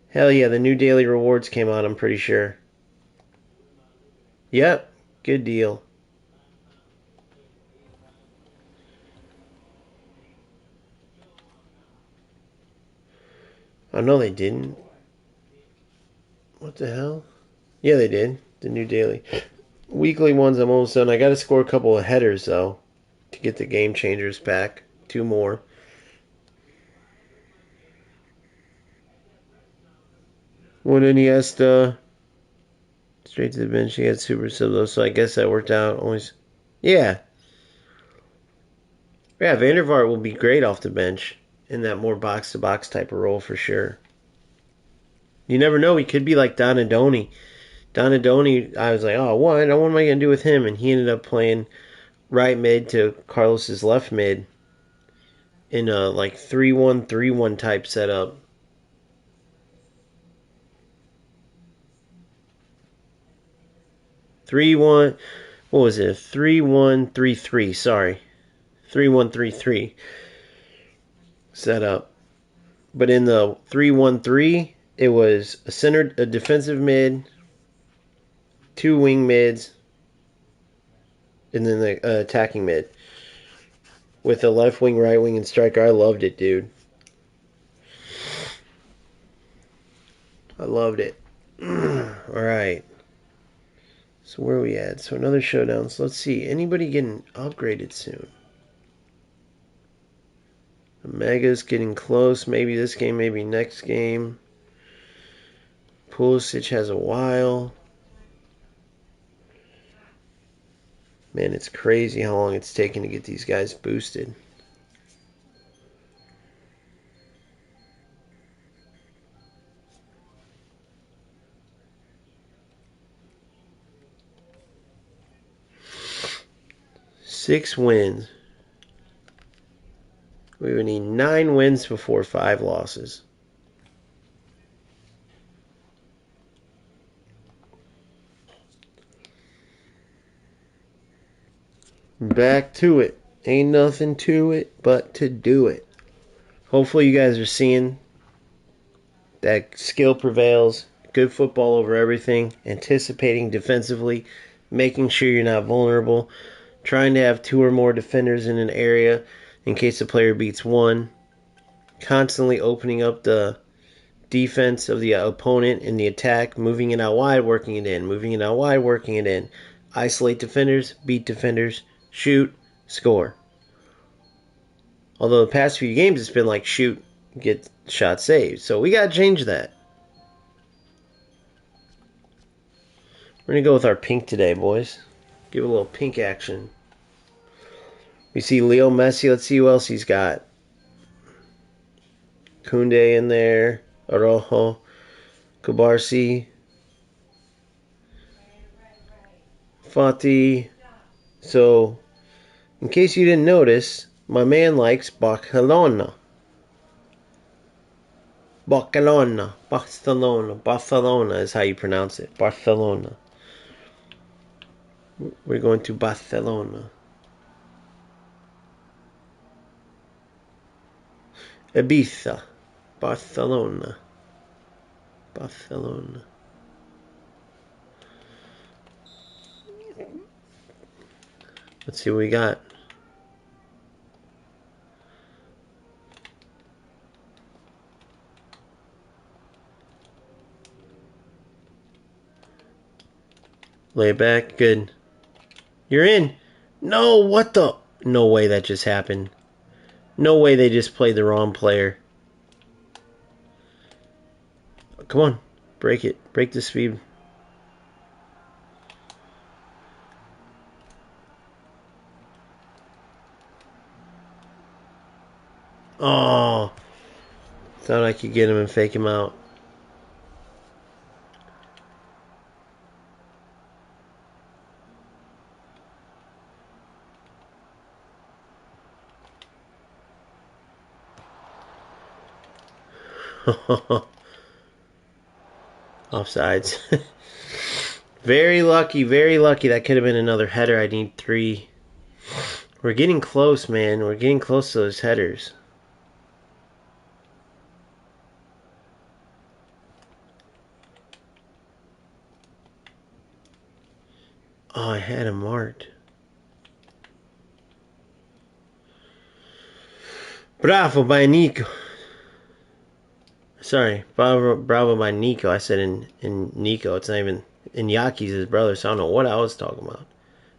Hell yeah, the new daily rewards came out, I'm pretty sure. Yep, good deal. Oh, no, they didn't. What the hell? Yeah, they did. The new daily. Weekly ones, I'm almost done. I got to score a couple of headers, though, to get the game changers back. 2 more. One Iniesta. Straight to the bench. He had super sub, though, so I guess that worked out. Always. Yeah. Yeah, Van der Vaart will be great off the bench in that more box-to-box type of role for sure. You never know. He could be like Donadoni. Donadoni, I was like, oh, what am I going to do with him? And he ended up playing right mid to Carlos's left mid in a like 3-1-3-1 type setup. 3-1, what was it? 3-1-3-3, sorry. 3-1-3-3 setup. But in the 3-1-3, it was a defensive mid, 2 wing mids, and then the attacking mid. With a left wing, right wing, and striker. I loved it, dude. I loved it. Alright. So where are we at? So another showdown. So let's see. Anybody getting upgraded soon? Omega's getting close. Maybe this game, maybe next game. Pulisic has a while. Man, it's crazy how long it's taken to get these guys boosted. Six wins. We would need 9 wins before 5 losses. Back to it. Ain't nothing to it but to do it. Hopefully you guys are seeing that skill prevails. Good football over everything. Anticipating defensively. Making sure you're not vulnerable. Trying to have 2 or more defenders in an area in case the player beats 1. Constantly opening up the defense of the opponent in the attack. Moving it out wide, working it in. Moving it out wide, working it in. Isolate defenders. Beat defenders. Shoot. Score. Although the past few games it's been like shoot, get shot saved. So we got to change that. We're going to go with our pink today, boys. Give it a little pink action. We see Leo Messi. Let's see who else he's got. Koundé in there. Araujo. Kubarsi. Fati. So, in case you didn't notice, my man likes Barcelona. Barcelona. Barcelona. Barcelona is how you pronounce it. Barcelona. We're going to Barcelona. Ibiza. Barcelona. Barcelona. Let's see what we got. Lay it back. Good. You're in. No, what the? No way that just happened. No way they just played the wrong player. Come on. Break it. Break the speed. Oh. Thought I could get him and fake him out. Offsides. Very lucky, very lucky. That could have been another header. I need 3. We're getting close, man. We're getting close to those headers. Oh, I had him marked. Bravo by Nico. Sorry, bravo by Nico. I said in Nico. It's not even... Inyaki's his brother, so I don't know what I was talking about.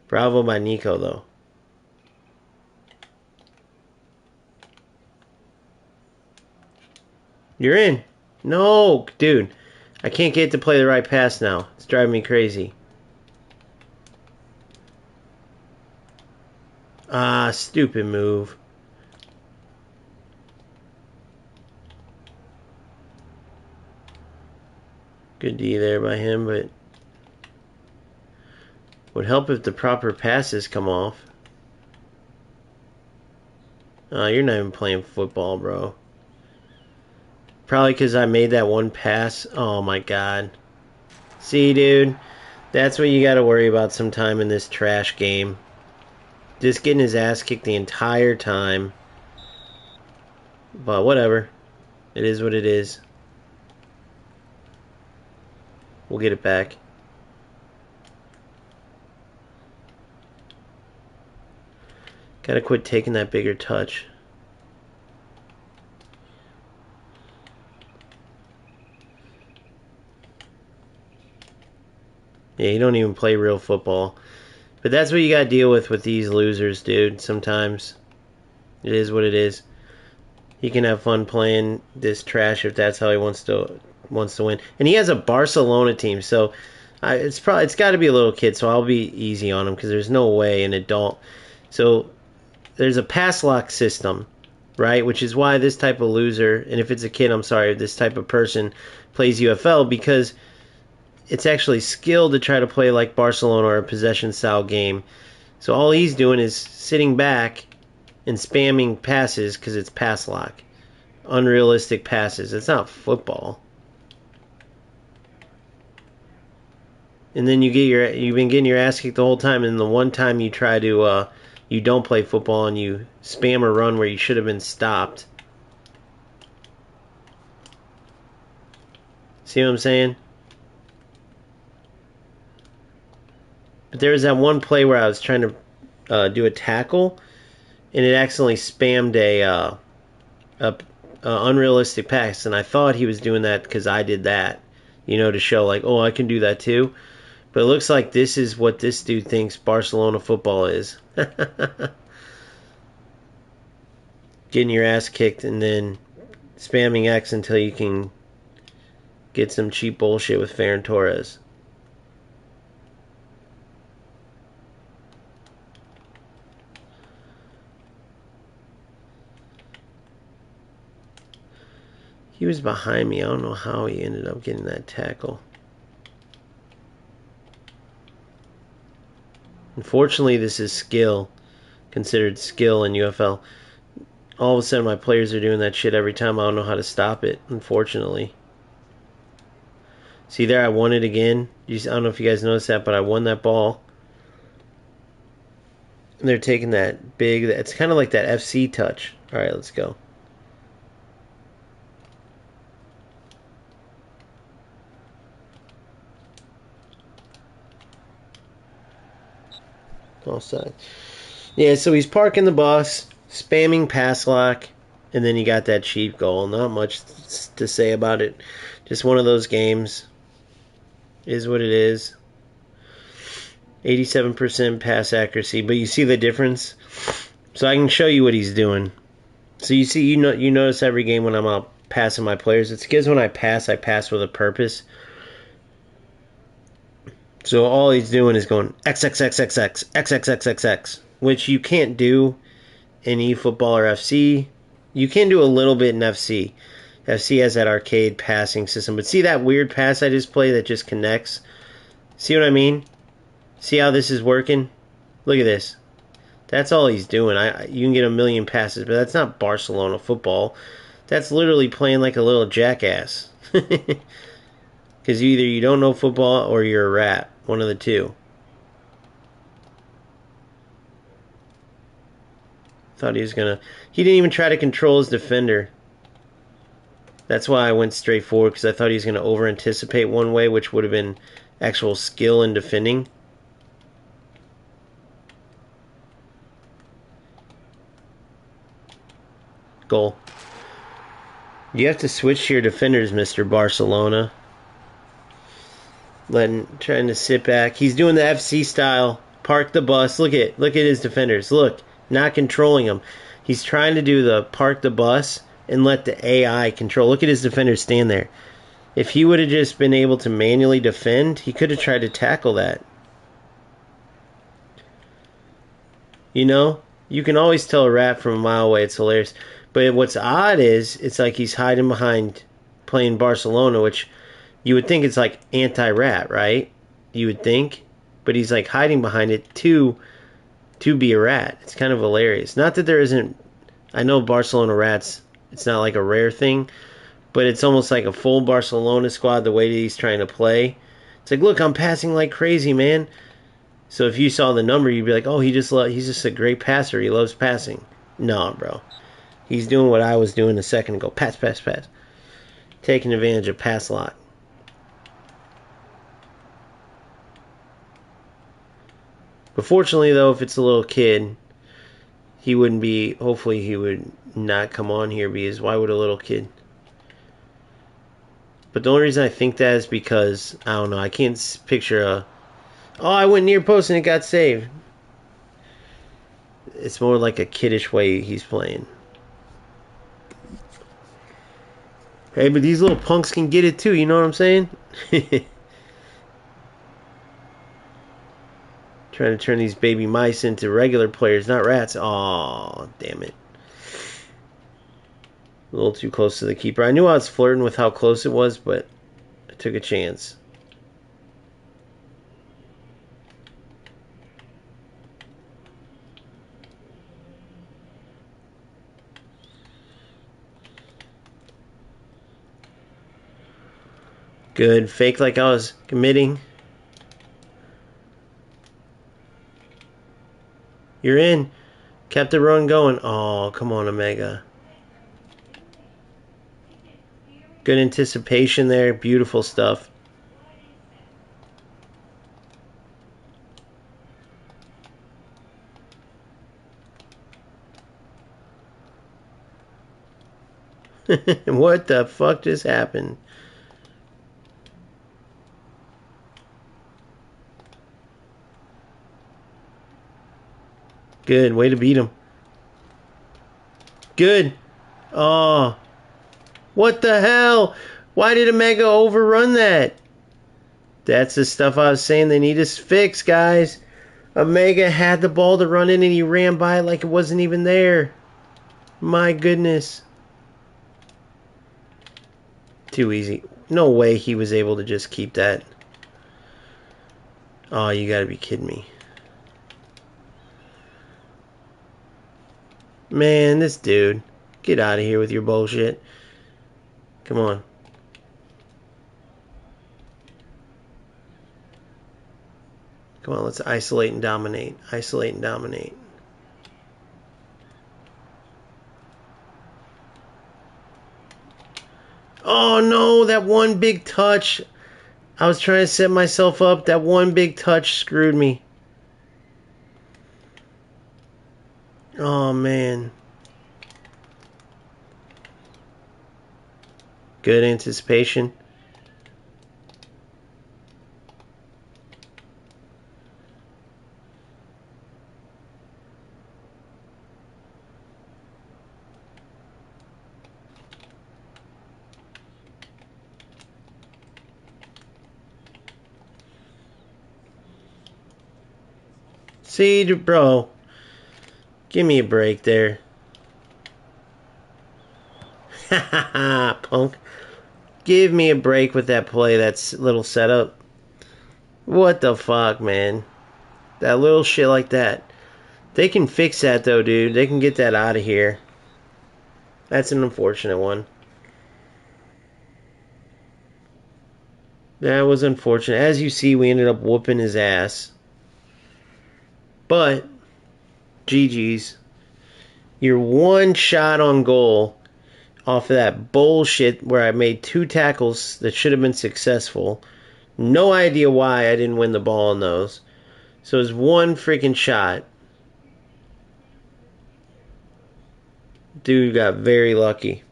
Bravo by Nico, though. You're in. No, dude. I can't get to play the right pass now. It's driving me crazy. Ah, stupid move. Good D there by him, but would help if the proper passes come off. You're not even playing football, bro. Probably because I made that one pass. Oh my god. See, dude? That's what you got to worry about sometime in this trash game. Just getting his ass kicked the entire time. But whatever. It is what it is. We'll get it back. Gotta quit taking that bigger touch. Yeah, you don't even play real football. But that's what you gotta deal with these losers, dude, sometimes. It is what it is. He can have fun playing this trash if that's how he wants to win. And he has a Barcelona team, so it's got to be a little kid, so I'll be easy on him because there's no way an adult. So there's a pass lock system, right? Which is why this type of loser, and if it's a kid, I'm sorry, this type of person plays UFL because it's actually skill to try to play like Barcelona or a possession style game. So all he's doing is sitting back and spamming passes because it's pass lock. Unrealistic passes. It's not football. And then you've been getting your ass kicked the whole time, and the one time you try to you don't play football and you spam a run where you should have been stopped. See what I'm saying? But there was that one play where I was trying to do a tackle, and it accidentally spammed a unrealistic pass, and I thought he was doing that because I did that, to show like, oh, I can do that too. But it looks like this is what this dude thinks Barcelona football is. Getting your ass kicked and then spamming X until you can get some cheap bullshit with Ferran Torres. He was behind me. I don't know how he ended up getting that tackle. Unfortunately, this is skill, considered skill in UFL. All of a sudden, my players are doing that shit every time. I don't know how to stop it, unfortunately. See there, I won it again. I don't know if you guys noticed that, but I won that ball. And they're taking that big, it's kind of like that FC touch. All right, let's go. Offside. Yeah, so he's parking the bus, spamming pass lock, and then he got that cheap goal. Not much to say about it. Just one of those games. Is what it is. 87% pass accuracy, but you see the difference? So I can show you what he's doing. So you see, you notice every game when I'm out passing my players, it's because when I pass with a purpose. So all he's doing is going XXXXX, XXXXX, which you can't do in eFootball or FC. You can do a little bit in FC. FC has that arcade passing system. But see that weird pass I just played that just connects? See what I mean? See how this is working? Look at this. That's all he's doing. You can get a million passes, but that's not Barcelona football. That's literally playing like a little jackass. Because either you don't know football or you're a rat. One of the two. Thought he was gonna... He didn't even try to control his defender. That's why I went straight forward, because I thought he was gonna over-anticipate one way, which would have been actual skill in defending. Goal. You have to switch to your defenders, Mr. Barcelona. Trying to sit back. He's doing the FC style. Park the bus. Look at his defenders. Look, not controlling them. He's trying to do the park the bus and let the AI control. Look at his defenders stand there. If he would have just been able to manually defend, he could have tried to tackle that. You can always tell a rat from a mile away. It's hilarious. But what's odd is, it's like he's hiding behind playing Barcelona, which you would think it's like anti-rat, right? You would think. But he's like hiding behind it to be a rat. It's kind of hilarious. Not that there isn't... I know Barcelona rats, it's not like a rare thing, but it's almost like a full Barcelona squad, the way that he's trying to play. It's like, look, I'm passing like crazy, man. So if you saw the number, you'd be like, oh, he's just a great passer. He loves passing. No, bro. He's doing what I was doing a second ago. Pass, pass, pass. Taking advantage of pass lock. But fortunately, though, if it's a little kid, he wouldn't be... Hopefully, he would not come on here, because why would a little kid? But the only reason I think that is because, I don't know, I can't picture a... Oh, I went near post and it got saved. It's more like a kiddish way he's playing. Hey, but these little punks can get it too, you know what I'm saying? Trying to turn these baby mice into regular players, not rats. Aw, damn it. A little too close to the keeper. I knew I was flirting with how close it was, but I took a chance. Good. Fake like I was committing. You're in. Kept the run going. Oh, come on, Omega. Good anticipation there. Beautiful stuff. What the fuck just happened? Good. Way to beat him. Good. Oh. What the hell? Why did Omega overrun that? That's the stuff I was saying they need to fix, guys. Omega had the ball to run in and he ran by it like it wasn't even there. My goodness. Too easy. No way he was able to just keep that. Oh, you gotta be kidding me. Man, this dude. Get out of here with your bullshit. Come on. Come on, let's isolate and dominate. Isolate and dominate. Oh no, that one big touch. I was trying to set myself up. That one big touch screwed me. Oh man. Good anticipation. See, bro. Give me a break there. Ha ha ha, punk. Give me a break with that play, that little setup. What the fuck, man? That little shit like that. They can fix that, though, dude. They can get that out of here. That's an unfortunate one. That was unfortunate. As you see, we ended up whooping his ass. But, GG's. You're one shot on goal off of that bullshit where I made 2 tackles that should have been successful. No idea why I didn't win the ball on those. So it was one freaking shot. Dude got very lucky.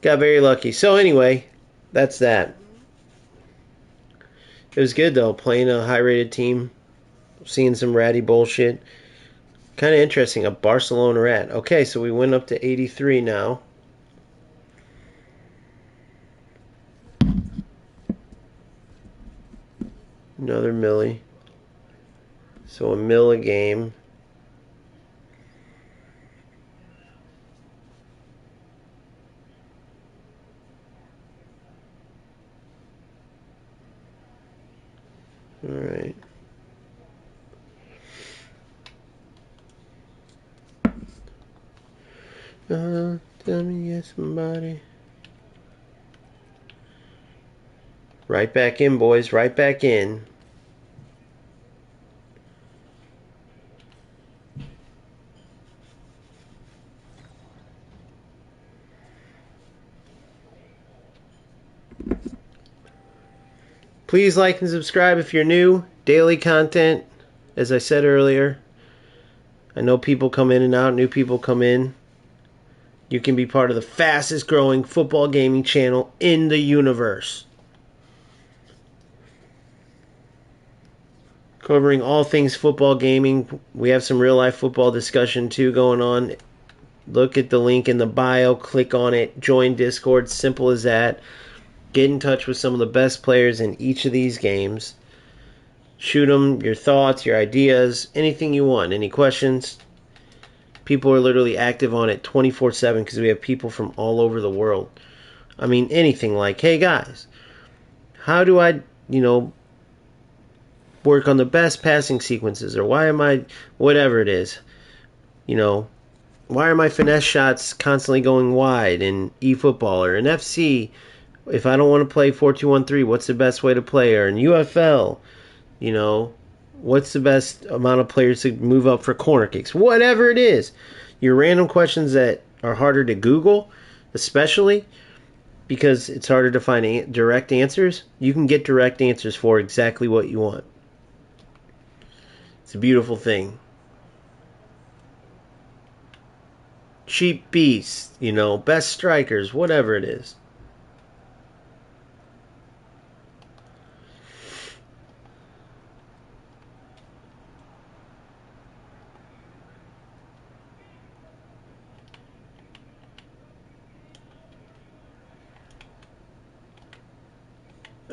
Got very lucky. So anyway, that's that. It was good though, playing a high-rated team. Seeing some ratty bullshit. Kind of interesting, a Barcelona rat. Okay, so we went up to 83 now. Another milli. So a mill a game. Alright. Tell me yes, somebody. Right back in, boys. Right back in. Please like and subscribe if you're new. Daily content, as I said earlier. I know people come in and out. New people come in. You can be part of the fastest growing football gaming channel in the universe. Covering all things football gaming. We have some real life football discussion too going on. Look at the link in the bio. Click on it. Join Discord. Simple as that. Get in touch with some of the best players in each of these games. Shoot them your thoughts, your ideas, anything you want. Any questions? People are literally active on it 24/7 because we have people from all over the world. I mean, anything like, hey guys, how do I, work on the best passing sequences? Or why am I, whatever it is, why are my finesse shots constantly going wide in eFootball or in FC If I don't want to play 4-2-1-3, what's the best way to play? Or in UFL, you know, what's the best amount of players to move up for corner kicks? Whatever it is. Your random questions that are harder to Google, especially because it's harder to find direct answers, you can get direct answers for exactly what you want. It's a beautiful thing. Cheap beasts, you know, best strikers, whatever it is.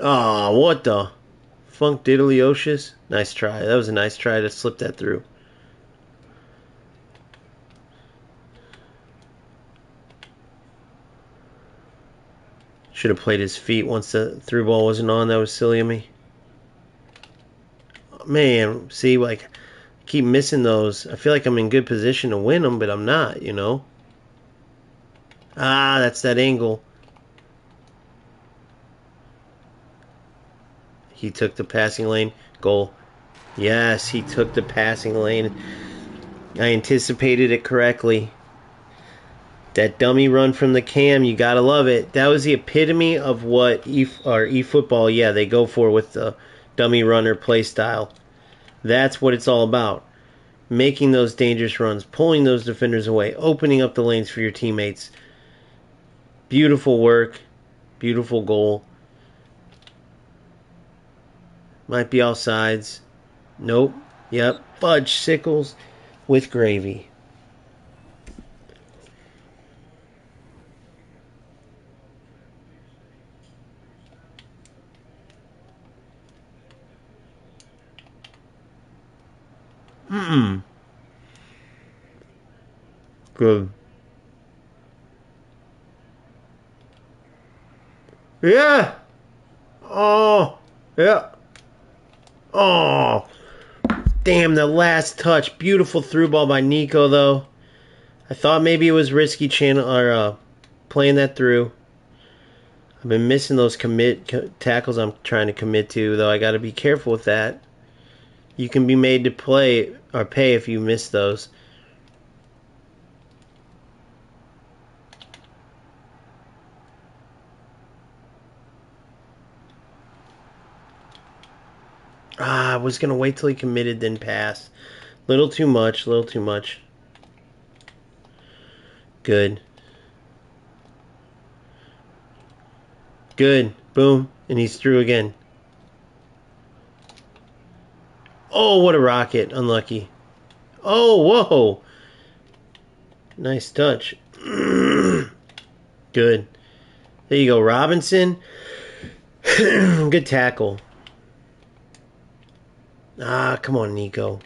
Aw, oh, what the? Funk Diddley-Oshus? Nice try. That was a nice try to slip that through. Should have played his feet once the through ball wasn't on. That was silly of me. Man, see, like, I keep missing those. I feel like I'm in good position to win them, but I'm not, you know? Ah, that's that angle. He took the passing lane. Goal. Yes, he took the passing lane. I anticipated it correctly. That dummy run from the cam, you gotta love it. That was the epitome of what eFootball, yeah, they go for with the dummy runner play style. That's what it's all about. Making those dangerous runs, pulling those defenders away, opening up the lanes for your teammates. Beautiful work. Beautiful goal. Might be offsides. Nope. Yep. Fudge Sickles with gravy. Good. Yeah. Oh. Yeah. Oh. Damn, the last touch. Beautiful through ball by Nico, though. I thought maybe it was risky playing that through. I've been missing those tackles I'm trying to commit to, though I got to be careful with that. You can be made to play or pay if you miss those. I was going to wait till he committed, then pass. Little too much, little too much. Good. Good. Boom. And he's through again. Oh, what a rocket. Unlucky. Oh, whoa. Nice touch. Good. There you go, Robinson. Good tackle. Ah, come on, Nico.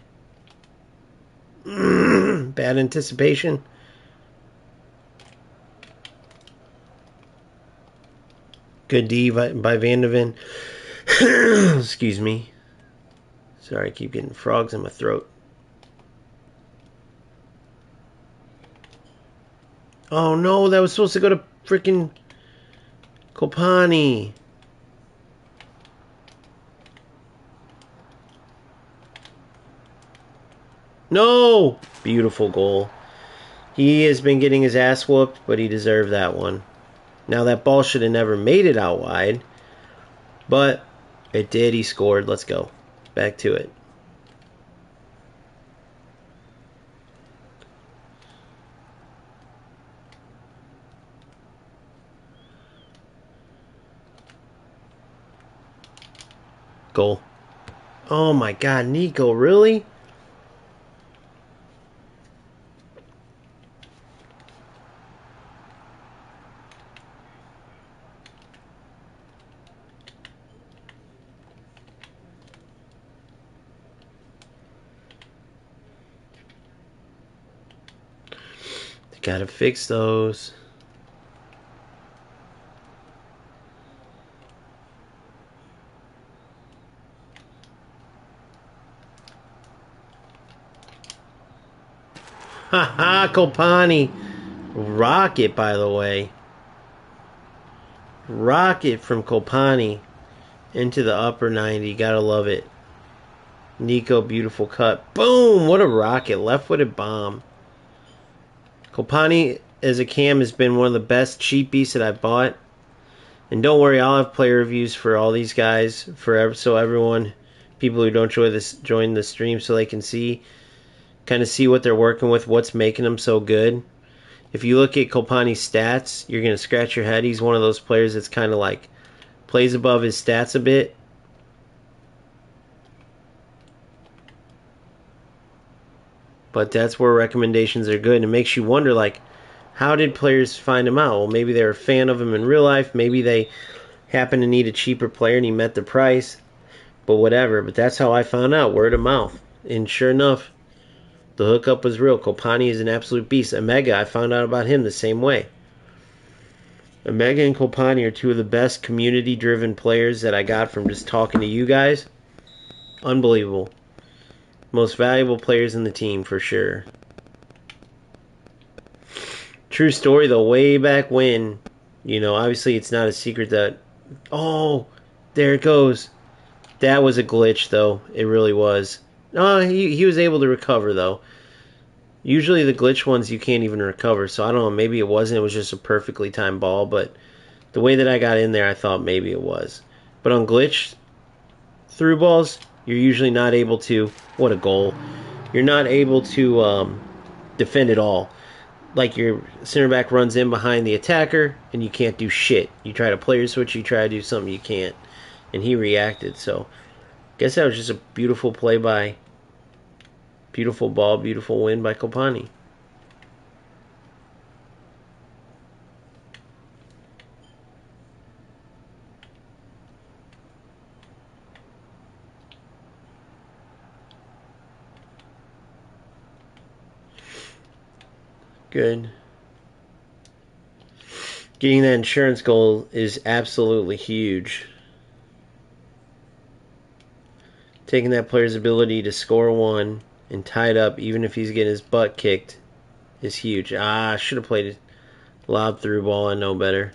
Bad anticipation. Good D by Van de Ven. Excuse me. Sorry, I keep getting frogs in my throat. Oh no, that was supposed to go to freaking Kopani. No! Beautiful goal. He has been getting his ass whooped, but he deserved that one. Now, that ball should have never made it out wide, but it did. He scored. Let's go. Back to it. Goal. Oh my God, Nico, really? Gotta fix those. Haha, Kopani. Rocket, by the way. Rocket from Kopani into the upper 90. Gotta love it. Nico, beautiful cut. Boom! What a rocket. Left-footed bomb. Kopani as a cam has been one of the best cheap beasts that I've bought. And don't worry, I'll have player reviews for all these guys, so everyone, people who don't join the stream, so they can kind of see what they're working with, what's making them so good. If you look at Kopani's stats, you're going to scratch your head. He's one of those players that's kind of like plays above his stats a bit. But that's where recommendations are good. And it makes you wonder, like, how did players find him out? Well, maybe they're a fan of him in real life. Maybe they happen to need a cheaper player and he met the price. But whatever. But that's how I found out, word of mouth. And sure enough, the hookup was real. Kopani is an absolute beast. Omega, I found out about him the same way. Omega and Kopani are two of the best community-driven players that I got from just talking to you guys. Unbelievable. Most valuable players in the team, for sure. True story, though, way back when, obviously it's not a secret that... Oh, there it goes. That was a glitch, though. It really was. No, he was able to recover, though. Usually the glitch ones you can't even recover, so I don't know, maybe it wasn't. It was just a perfectly timed ball, but the way that I got in there, I thought maybe it was. But on glitch through balls, you're usually not able to... What a goal. You're not able to defend at all. Like your center back runs in behind the attacker, and you can't do shit. You try to player switch, you try to do something, you can't. And he reacted, so... Guess that was just a beautiful play by... Beautiful ball, beautiful win by Kopani. Good. Getting that insurance goal is absolutely huge. Taking that player's ability to score one and tie it up, even if he's getting his butt kicked, is huge. I should have played a lob through ball. I know better.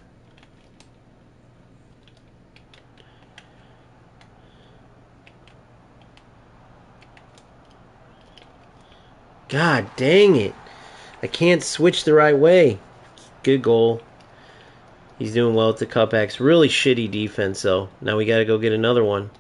God dang it. I can't switch the right way. Good goal. He's doing well at the cutbacks. Really shitty defense, though. Now we got to go get another one.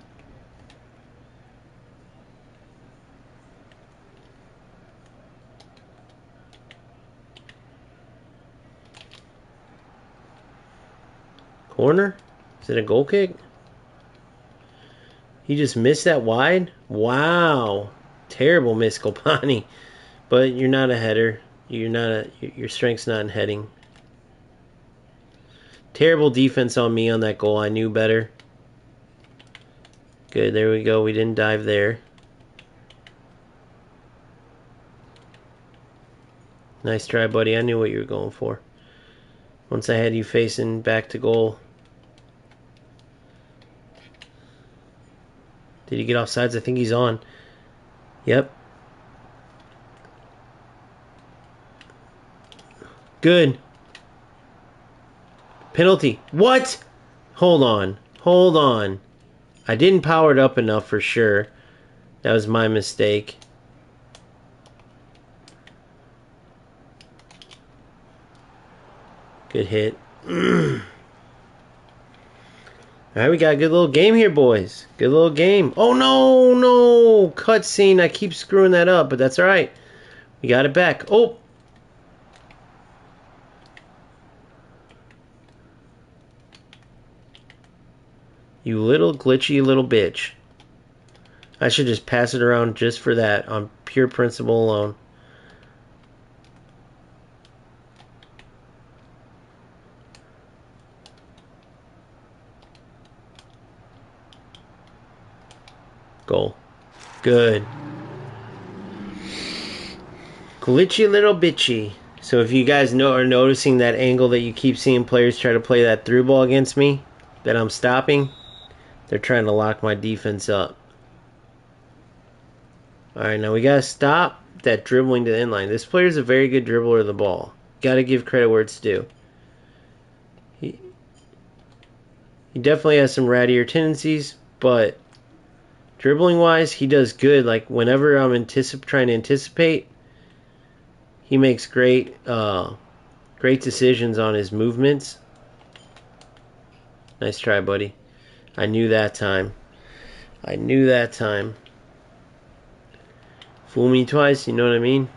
Corner? Is it a goal kick? He just missed that wide? Wow. Terrible miss, Kopani. But you're not a header. Your strength's not in heading. Terrible defense on me on that goal. I knew better. Good, there we go. We didn't dive there. Nice try, buddy. I knew what you were going for. Once I had you facing back to goal. Did he get offsides? I think he's on. Yep. Good. Penalty. What? Hold on. Hold on. I didn't power it up enough for sure. That was my mistake. Good hit. Alright, we got a good little game here, boys. Good little game. Oh, no. Cutscene. I keep screwing that up, but that's alright. We got it back. Oh. You little glitchy little bitch. I should just pass it around just for that, on pure principle alone. Goal. Good. Glitchy little bitchy. So if you guys are noticing that angle that you keep seeing players try to play that through ball against me, that I'm stopping, they're trying to lock my defense up. Alright, now we gotta stop that dribbling to the inline. This player's a very good dribbler of the ball. Gotta give credit where it's due. He definitely has some rattier tendencies, but dribbling-wise, he does good. Like, whenever I'm trying to anticipate, he makes great decisions on his movements. Nice try, buddy. I knew that time. I knew that time. Fool me twice, you know what I mean?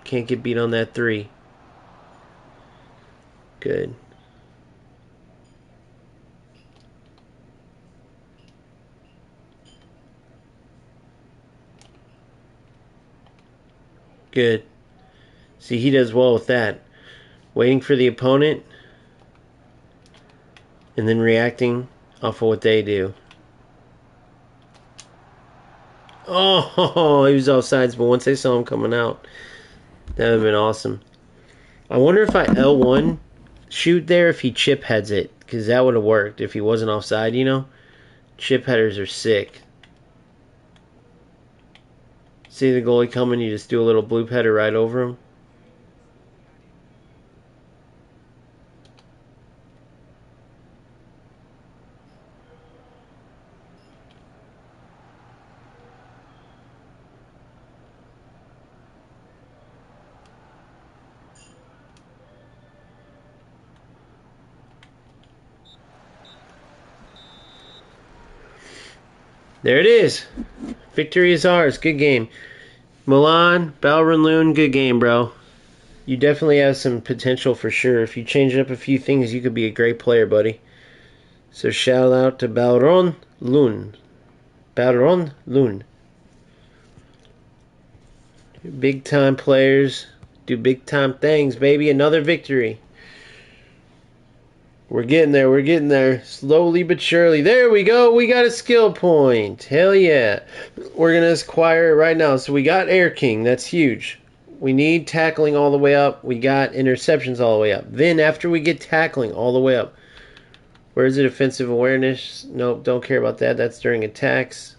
Can't get beat on that 3. Good. Good. See, he does well with that. Waiting for the opponent and then reacting off of what they do. Oh, he was offsides, but once I saw him coming out, that would have been awesome. I wonder if I L1 shoot there if he chip heads it, because that would have worked if he wasn't offside, you know? Chip headers are sick. See the goalie coming, you just do a little bloop header right over him. There it is. Victory is ours. Good game. Milan, Balron, good game, bro. You definitely have some potential for sure. If you change up a few things, you could be a great player, buddy. So shout out to Balron Lund. Balron Lund. Big time players do big time things, baby. Another victory. We're getting there. We're getting there. Slowly but surely. There we go. We got a skill point. Hell yeah. We're going to acquire it right now. So we got Air King. That's huge. We need tackling all the way up. We got interceptions all the way up. Then after we get tackling all the way up, where is it? Offensive awareness? Nope, don't care about that. That's during attacks.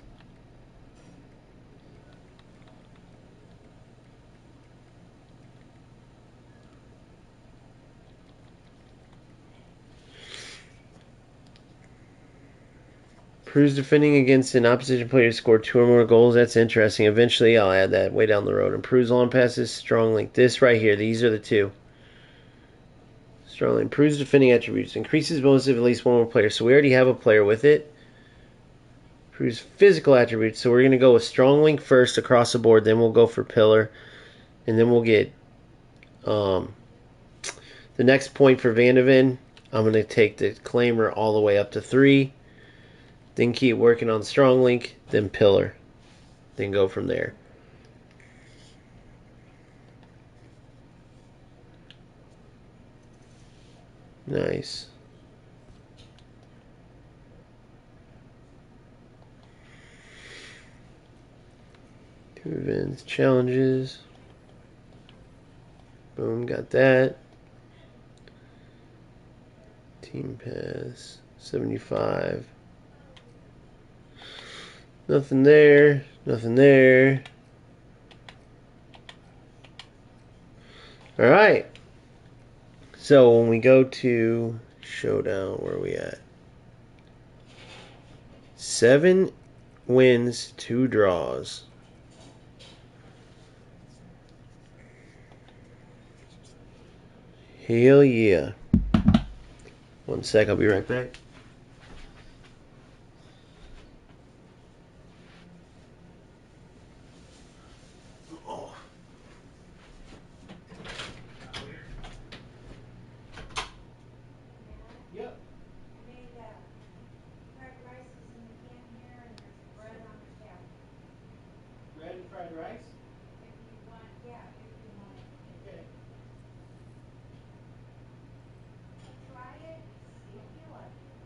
Improves defending against an opposition player to score 2 or more goals. That's interesting. Eventually, I'll add that way down the road. Improves long passes, strong link. This right here, these are the 2. Strongly improves defending attributes. Increases bonus of at least 1 more player. So we already have a player with it. Improves physical attributes. So we're going to go with strong link first across the board. Then we'll go for pillar. And then we'll get the next point for Van de Ven. I'm going to take the claimer all the way up to 3. Then keep working on strong link, then pillar. Then go from there. Nice. Two events, challenges. Boom, got that. Team pass, 75. Nothing there. Nothing there. Alright. So when we go to Showdown, where are we at? 7 wins, 2 draws. Hell yeah. 1 sec, I'll be right back. Fried rice? If you want, yeah, if you want. Okay. Try it, see if you like it.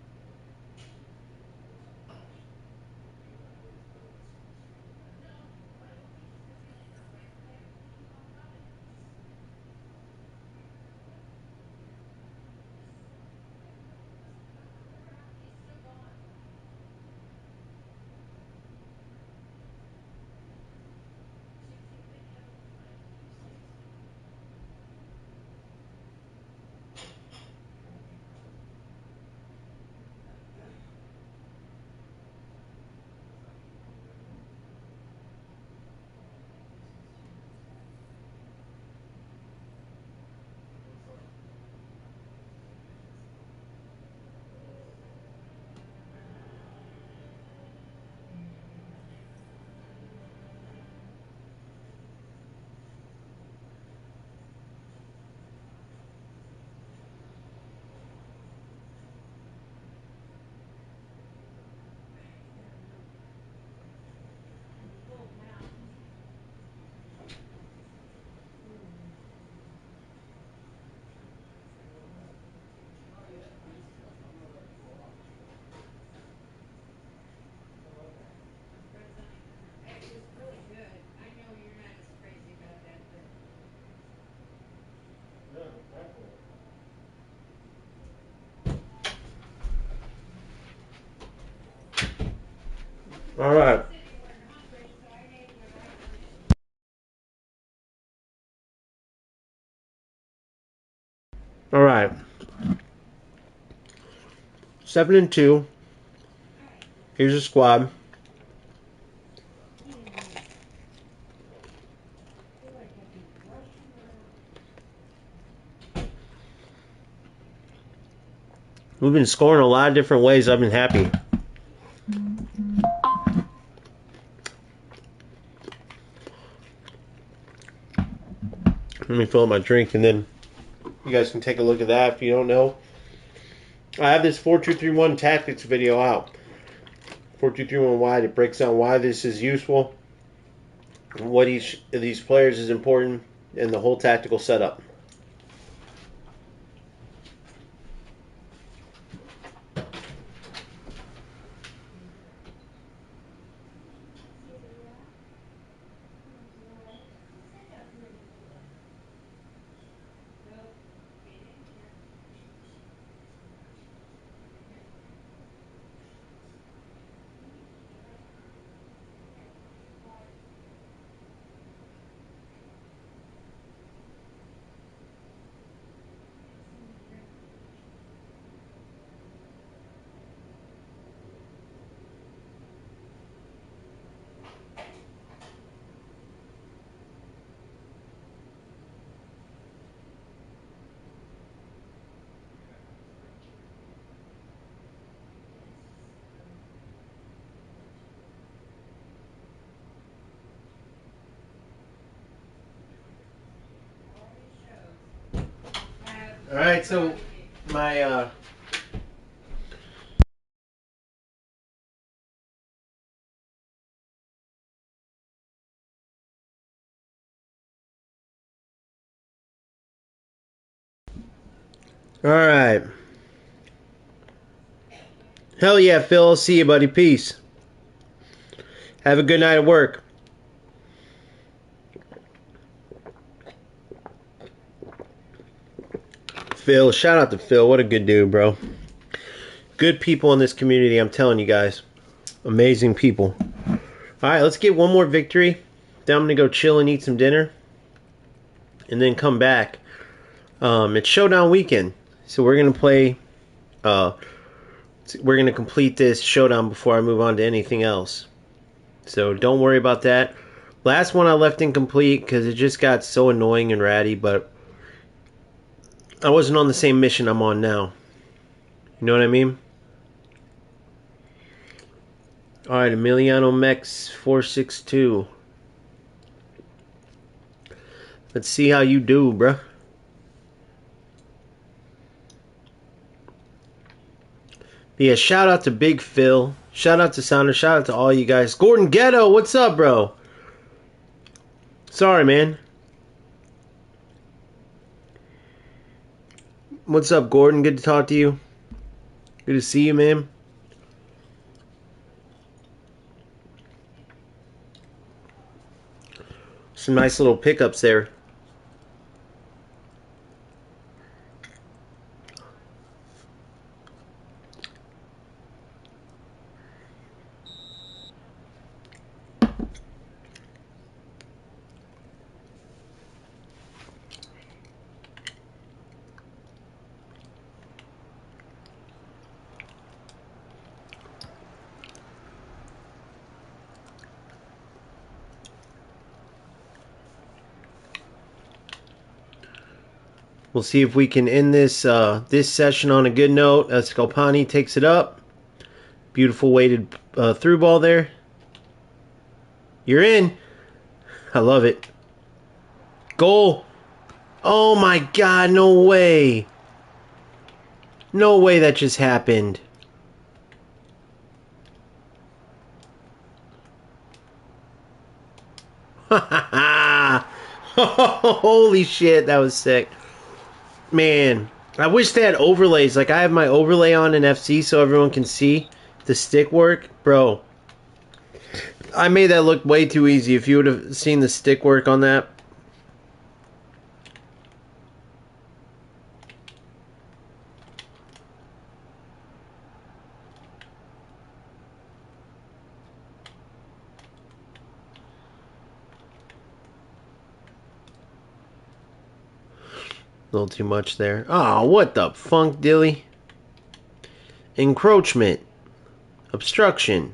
All right. All right. 7-2. Here's a squad. We've been scoring a lot of different ways. I've been happy. Let me fill up my drink, and then you guys can take a look at that if you don't know. I have this 4-2-3-1 tactics video out. 4-2-3-1 wide. It breaks down why this is useful, what each of these players is important, and the whole tactical setup. All right, so my all right. Hell yeah, Phil. I'll see you, buddy. Peace. Have a good night at work. Phil, shout out to Phil. What a good dude, bro. Good people in this community, I'm telling you guys. Amazing people. Alright, let's get one more victory. Then I'm going to go chill and eat some dinner. And then come back. It's Showdown weekend. So we're going to play... we're going to complete this Showdown before I move on to anything else. So don't worry about that. Last one I left incomplete because it just got so annoying and ratty. But I wasn't on the same mission I'm on now. You know what I mean? Alright, Emiliano Mex 462. Let's see how you do, bruh. Yeah, shout out to Big Phil. Shout out to Sounder. Shout out to all you guys. Gordon Ghetto, what's up, bro? Sorry, man. What's up, Gordon? Good to talk to you. Good to see you, man. Some nice little pickups there. We'll see if we can end this this session on a good note. Scalpani takes it up. Beautiful weighted through ball there. You're in. I love it. Goal. Oh my god, no way. No way that just happened. Holy shit, that was sick. Man, I wish they had overlays. Like, I have my overlay on in FC so everyone can see the stick work. Bro, I made that look way too easy. If you would have seen the stick work on that. little too much there. Oh, what the funk, dilly? Encroachment. Obstruction.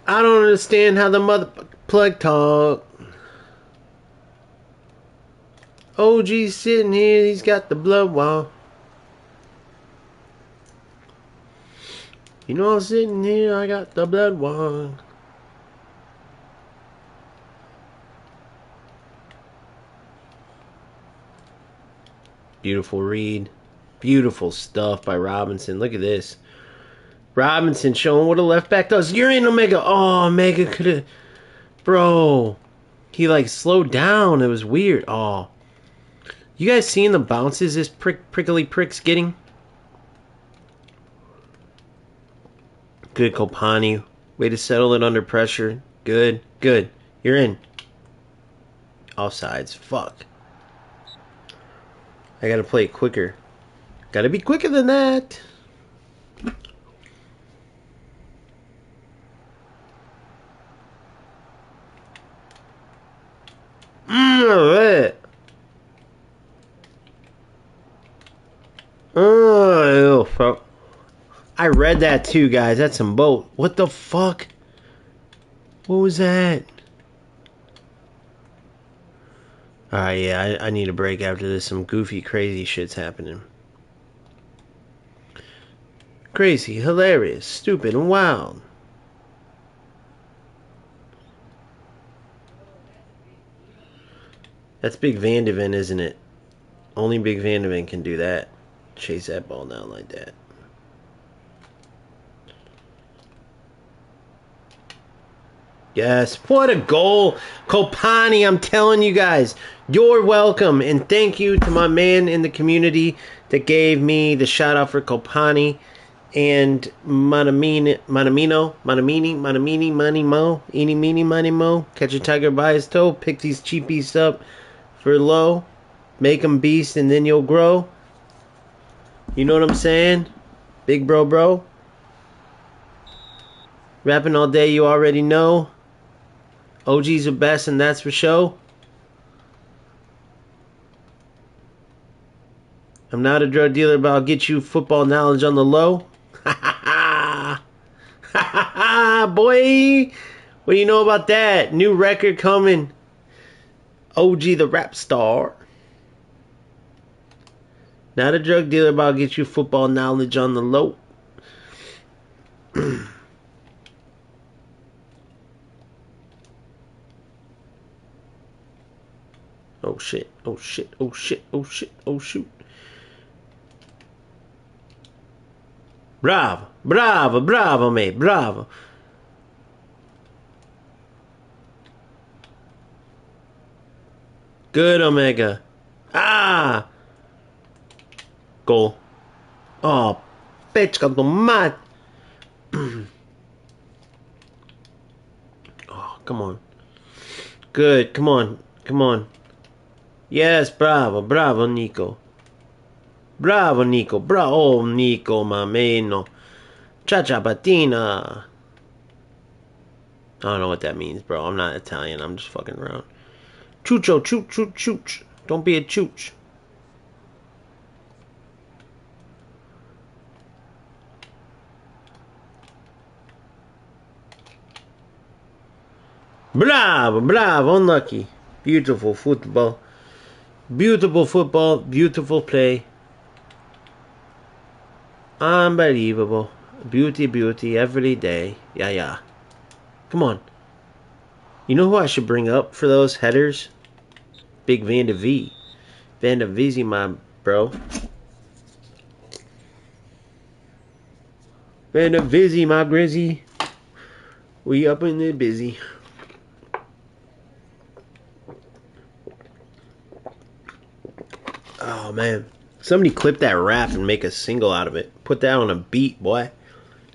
I don't understand how the mother plug talk. OG's sitting here, he's got the blood wall. You know I'm sitting here, I got the blood wall. Beautiful read. Beautiful stuff by Robinson. Look at this. Robinson showing what a left back does. You're in, Omega. Oh, Omega could have... Bro. He, like, slowed down. It was weird. Oh. You guys seeing the bounces this prickly prick's getting? Good, Kopani. Way to settle it under pressure. Good. Good. You're in. Offsides. Fuck. I gotta play it quicker. Gotta be quicker than that. Oh, fuck. I read that too, guys. That's some boat. What the fuck? What was that? Alright, yeah, I need a break after this. Some goofy, crazy shit's happening. Crazy, hilarious, stupid, and wild. That's Big Van de Ven, isn't it? Only Big Van de Ven can do that. Chase that ball down like that. Yes, what a goal. Kopani, I'm telling you guys, you're welcome. And thank you to my man in the community that gave me the shout out for Kopani and Manamini, Eeny, Meeny, Miny, Mo. Catch a tiger by his toe, pick these cheapies up for low, make them beast, and then you'll grow. You know what I'm saying? Big bro. Rapping all day, you already know. OG's are best, and that's for show. I'm not a drug dealer, but I'll get you football knowledge on the low. Ha ha ha, boy. What do you know about that? New record coming. OG the rap star. Not a drug dealer, but I'll get you football knowledge on the low. Oh shit, oh shit, oh shit, oh shit, oh shoot. Bravo, mate, bravo. Good, Omega. Ah! Goal. Oh, pechka tomate. Oh, come on. Good, come on. Yes, bravo, Nico. Bravo, Nico, mameno. Cha-cha patina. I don't know what that means, bro. I'm not Italian. I'm just fucking around. Chucho, chooch. Don't be a chooch. Bravo, unlucky. Beautiful football, beautiful play. Unbelievable. Beauty, every day. Yeah. Come on. You know who I should bring up for those headers? Big Van de V. Van de Vizzy, my bro. Van de Vizzy, my grizzy. We up in there busy. Oh, man. Somebody clip that rap and make a single out of it. Put that on a beat, boy.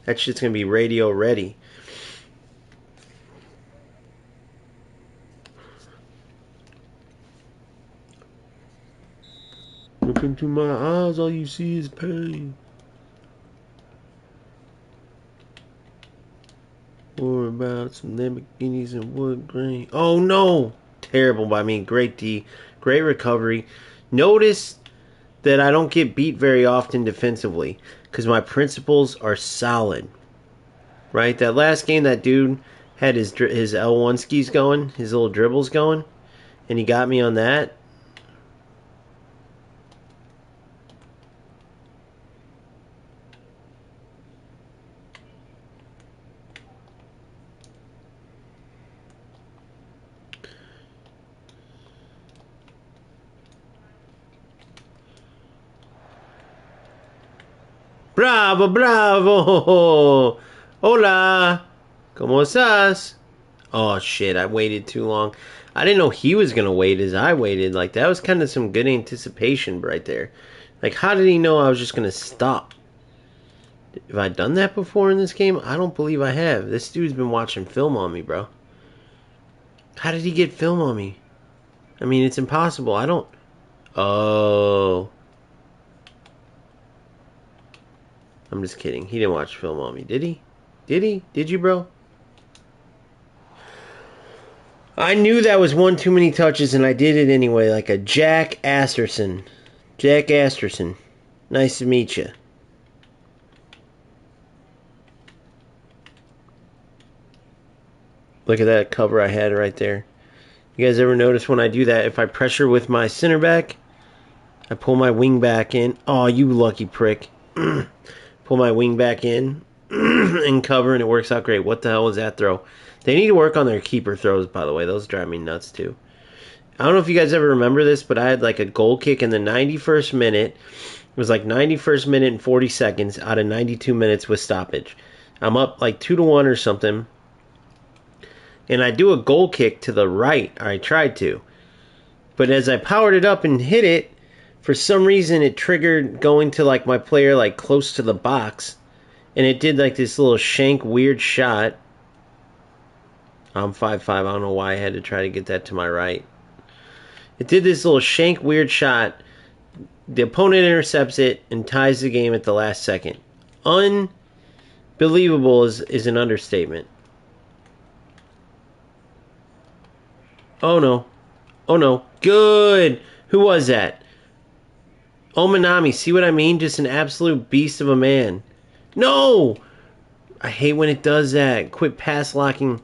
That shit's gonna be radio ready. Look into my eyes, all you see is pain. Or about some Lamborghinis and wood grain. Oh no! Terrible by me. Great D. Great recovery. Notice that I don't get beat very often defensively because my principles are solid. Right? That last game, that dude had his L1 skis going, his little dribbles going, and he got me on that. Bravo, bravo! Hola! ¿Cómo estás? Oh shit, I waited too long. I didn't know he was gonna wait as I waited. Like, that was kind of some good anticipation right there. Like, how did he know I was just gonna stop? Have I done that before in this game? I don't believe I have. This dude's been watching film on me, bro. How did he get film on me? I mean, it's impossible. I don't... Oh... I'm just kidding. He didn't watch film on me, did he? Did he? Did you, bro? I knew that was one too many touches, and I did it anyway, like a Jack Asterson. Jack Asterson. Nice to meet you. Look at that cover I had right there. You guys ever notice when I do that, if I pressure with my center back, I pull my wing back in. Oh, you lucky prick. Pull my wing back in and cover, and it works out great. What the hell was that throw? They need to work on their keeper throws, by the way. Those drive me nuts, too. I don't know if you guys ever remember this, but I had like a goal kick in the 91st minute. It was like 91st minute and 40 seconds out of 92 minutes with stoppage. I'm up like 2-1 or something. And I do a goal kick to the right. Or I tried to. But as I powered it up and hit it, for some reason it triggered going to like my player like close to the box. And it did like this little shank weird shot. I'm 5'5". I don't know why I had to try to get that to my right. It did this little shank weird shot. The opponent intercepts it and ties the game at the last second. Unbelievable is an understatement. Oh no. Oh no. Good. Who was that? Omanami. See what I mean? Just an absolute beast of a man. No! I hate when it does that. Quit pass locking.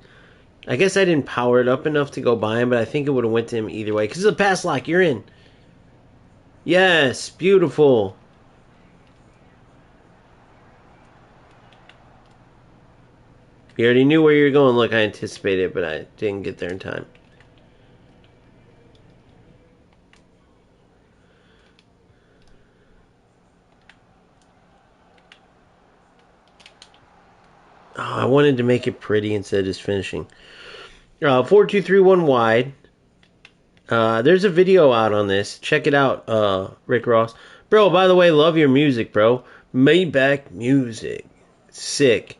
I guess I didn't power it up enough to go by him, but I think it would have went to him either way. Because it's a pass lock. You're in. Yes. Beautiful. You already knew where you were going. Look, I anticipated it, but I didn't get there in time. Oh, I wanted to make it pretty instead of just finishing. 4-2-3-1 wide. There's a video out on this. Check it out, Rick Ross. Bro, by the way, love your music, bro. Maybach music. Sick.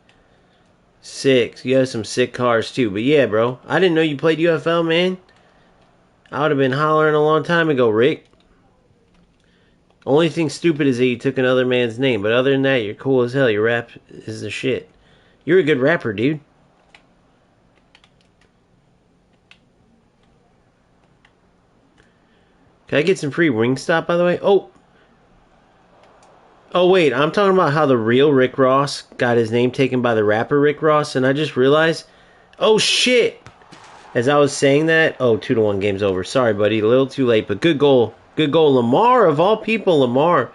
Sick. You have some sick cars, too. But yeah, bro. I didn't know you played UFL, man. I would have been hollering a long time ago, Rick. Only thing stupid is that you took another man's name. But other than that, you're cool as hell. Your rap is the shit. You're a good rapper, dude. Can I get some free Wingstop, by the way? Oh. Oh, wait. I'm talking about how the real Rick Ross got his name taken by the rapper Rick Ross. And I just realized. Oh, shit. As I was saying that. Oh, 2-1 game's over. Sorry, buddy. A little too late. But good goal. Good goal. Lamar, of all people, Lamar.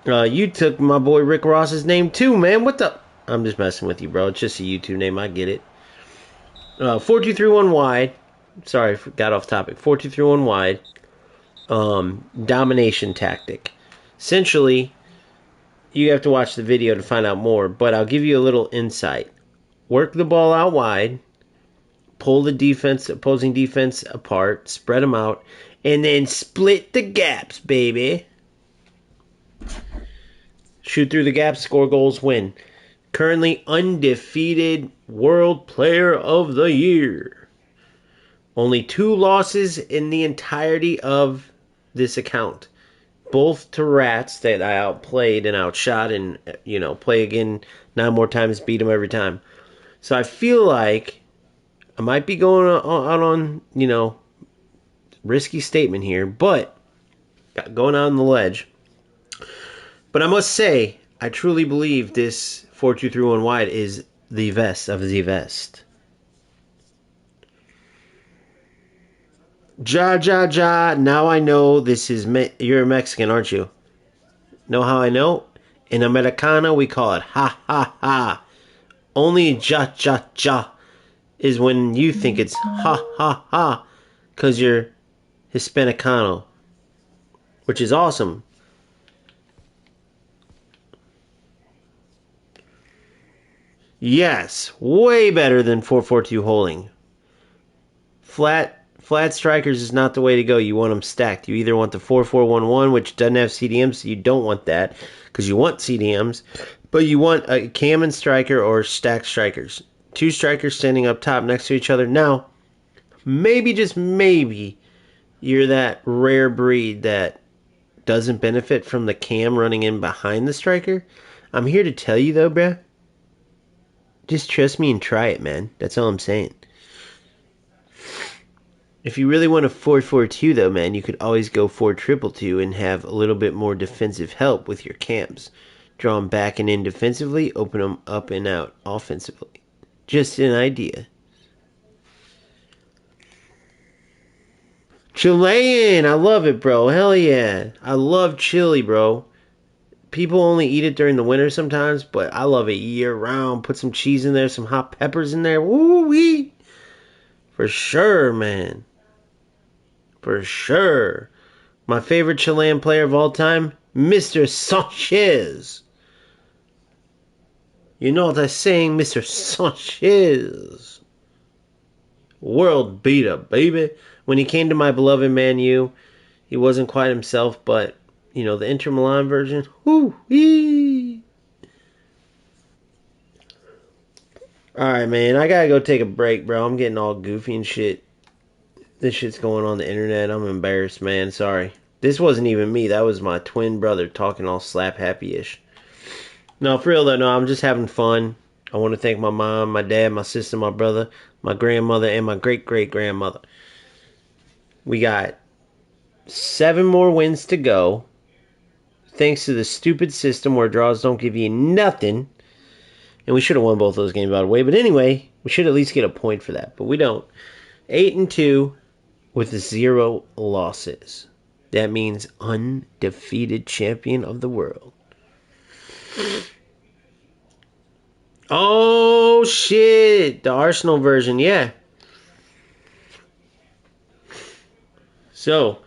You took my boy Rick Ross's name, too, man. What the... I'm just messing with you, bro. It's just a YouTube name. I get it. 4-2-3-1 wide. Sorry, got off topic. 4-2-3-1 wide. Domination tactic. Essentially, you have to watch the video to find out more, but I'll give you a little insight. Work the ball out wide. Pull the opposing defense apart. Spread them out. And then split the gaps, baby. Shoot through the gaps, score goals, win. Currently undefeated World Player of the Year. Only 2 losses in the entirety of this account. Both to rats that I outplayed and outshot and, play again 9 more times, beat them every time. So I feel like I might be going out on, risky statement here, but going out on the ledge. But I must say, I truly believe this 4-2-3-1 wide is the best of the best. Ja. Now I know this is you're a Mexican, aren't you? Know how I know? In Americana, we call it ha ha ha. Only ja is when you think it's ha ha ha, because you're Hispanicano, which is awesome. Yes, way better than 4-4-2 holding. Flat strikers is not the way to go. You want them stacked. You either want the 4-4-1-1, which doesn't have CDMs, so you don't want that because you want CDMs, but you want a cam and striker or stacked strikers. Two strikers standing up top next to each other. Now, maybe, just maybe, you're that rare breed that doesn't benefit from the cam running in behind the striker. I'm here to tell you, though, bruh. Just trust me and try it, man. That's all I'm saying. If you really want a 4-4-2, though, man, you could always go 4-2-2 and have a little bit more defensive help with your cams. Draw them back and in defensively, open them up and out offensively. Just an idea. Chilean, I love it, bro. Hell yeah. I love chili, bro. People only eat it during the winter sometimes, but I love it year round. Put some cheese in there, some hot peppers in there. Woo-wee. For sure, man. For sure. My favorite Chilean player of all time, Mr. Sanchez. You know what I'm saying, Mr. Sanchez. World beater, baby. When he came to my beloved Man U, he wasn't quite himself, but, the Inter Milan version, whoo-wee. Alright, man, I gotta go take a break, bro. I'm getting all goofy and shit. This shit's going on the internet. I'm embarrassed, man. Sorry. This wasn't even me. That was my twin brother talking all slap happy-ish. No, for real though, no, I'm just having fun. I want to thank my mom, my dad, my sister, my brother, my grandmother, and my great-great-grandmother. We got 7 more wins to go. Thanks to the stupid system where draws don't give you nothing. And we should have won both those games, by the way. But anyway, we should at least get a point for that. But we don't. 8-2 with 0 losses. That means undefeated champion of the world. Oh, shit. The Arsenal version, yeah. So,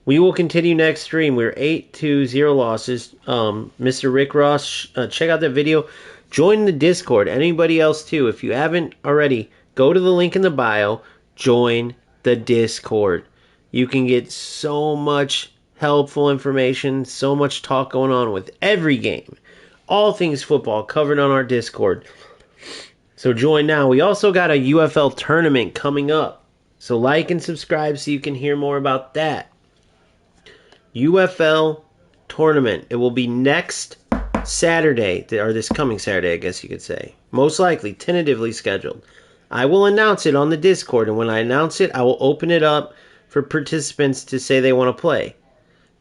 we will continue next stream. We're 8-0 losses. Mr. Rick Ross, check out that video. Join the Discord. Anybody else, too. If you haven't already, go to the link in the bio. Join the Discord. You can get so much helpful information, so much talk going on with every game. All things football covered on our Discord. So join now. We also got a UFL tournament coming up. So like and subscribe so you can hear more about that. UFL tournament. It will be next Saturday, or this coming Saturday, I guess you could say. Most likely, tentatively scheduled. I will announce it on the Discord, and when I announce it, I will open it up for participants to say they want to play.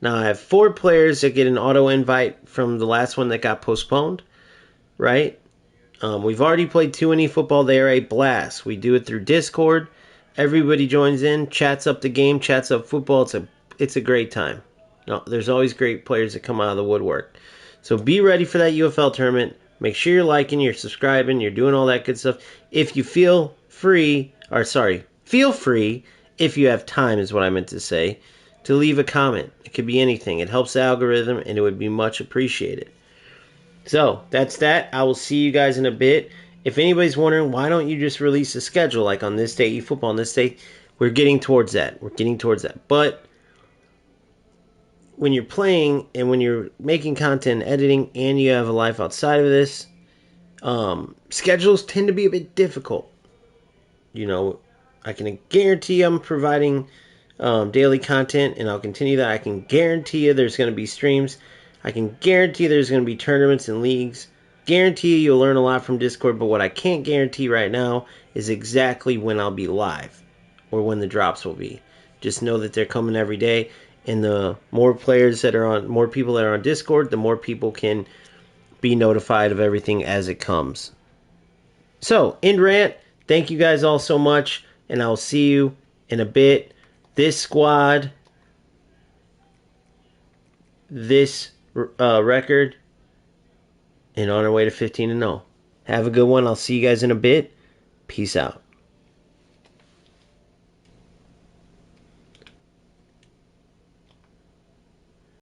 Now, I have 4 players that get an auto invite from the last one that got postponed, right? We've already played 2 football. They are a blast. We do it through Discord. Everybody joins in, chats up the game, chats up football. It's a great time. No, there's always great players that come out of the woodwork. So be ready for that UFL tournament. Make sure you're liking, you're subscribing, you're doing all that good stuff. If you feel free, if you have time is what I meant to say, to leave a comment. It could be anything. It helps the algorithm, and it would be much appreciated. So, that's that. I will see you guys in a bit. If anybody's wondering, why don't you just release a schedule like on this day, eFootball on this day? We're getting towards that. But when you're playing and when you're making content, editing, and you have a life outside of this, schedules tend to be a bit difficult. I can guarantee I'm providing daily content, and I'll continue that. I can guarantee you there's going to be streams. I can guarantee there's going to be tournaments and leagues. guarantee you'll learn a lot from Discord, but what I can't guarantee right now is exactly when I'll be live or when the drops will be. Just know that they're coming every day, and the more players that are on, more people that are on Discord, the more people can be notified of everything as it comes. So, end rant. Thank you guys all so much, and I'll see you in a bit. This squad, this record, and on our way to 15-0. Have a good one. I'll see you guys in a bit. Peace out.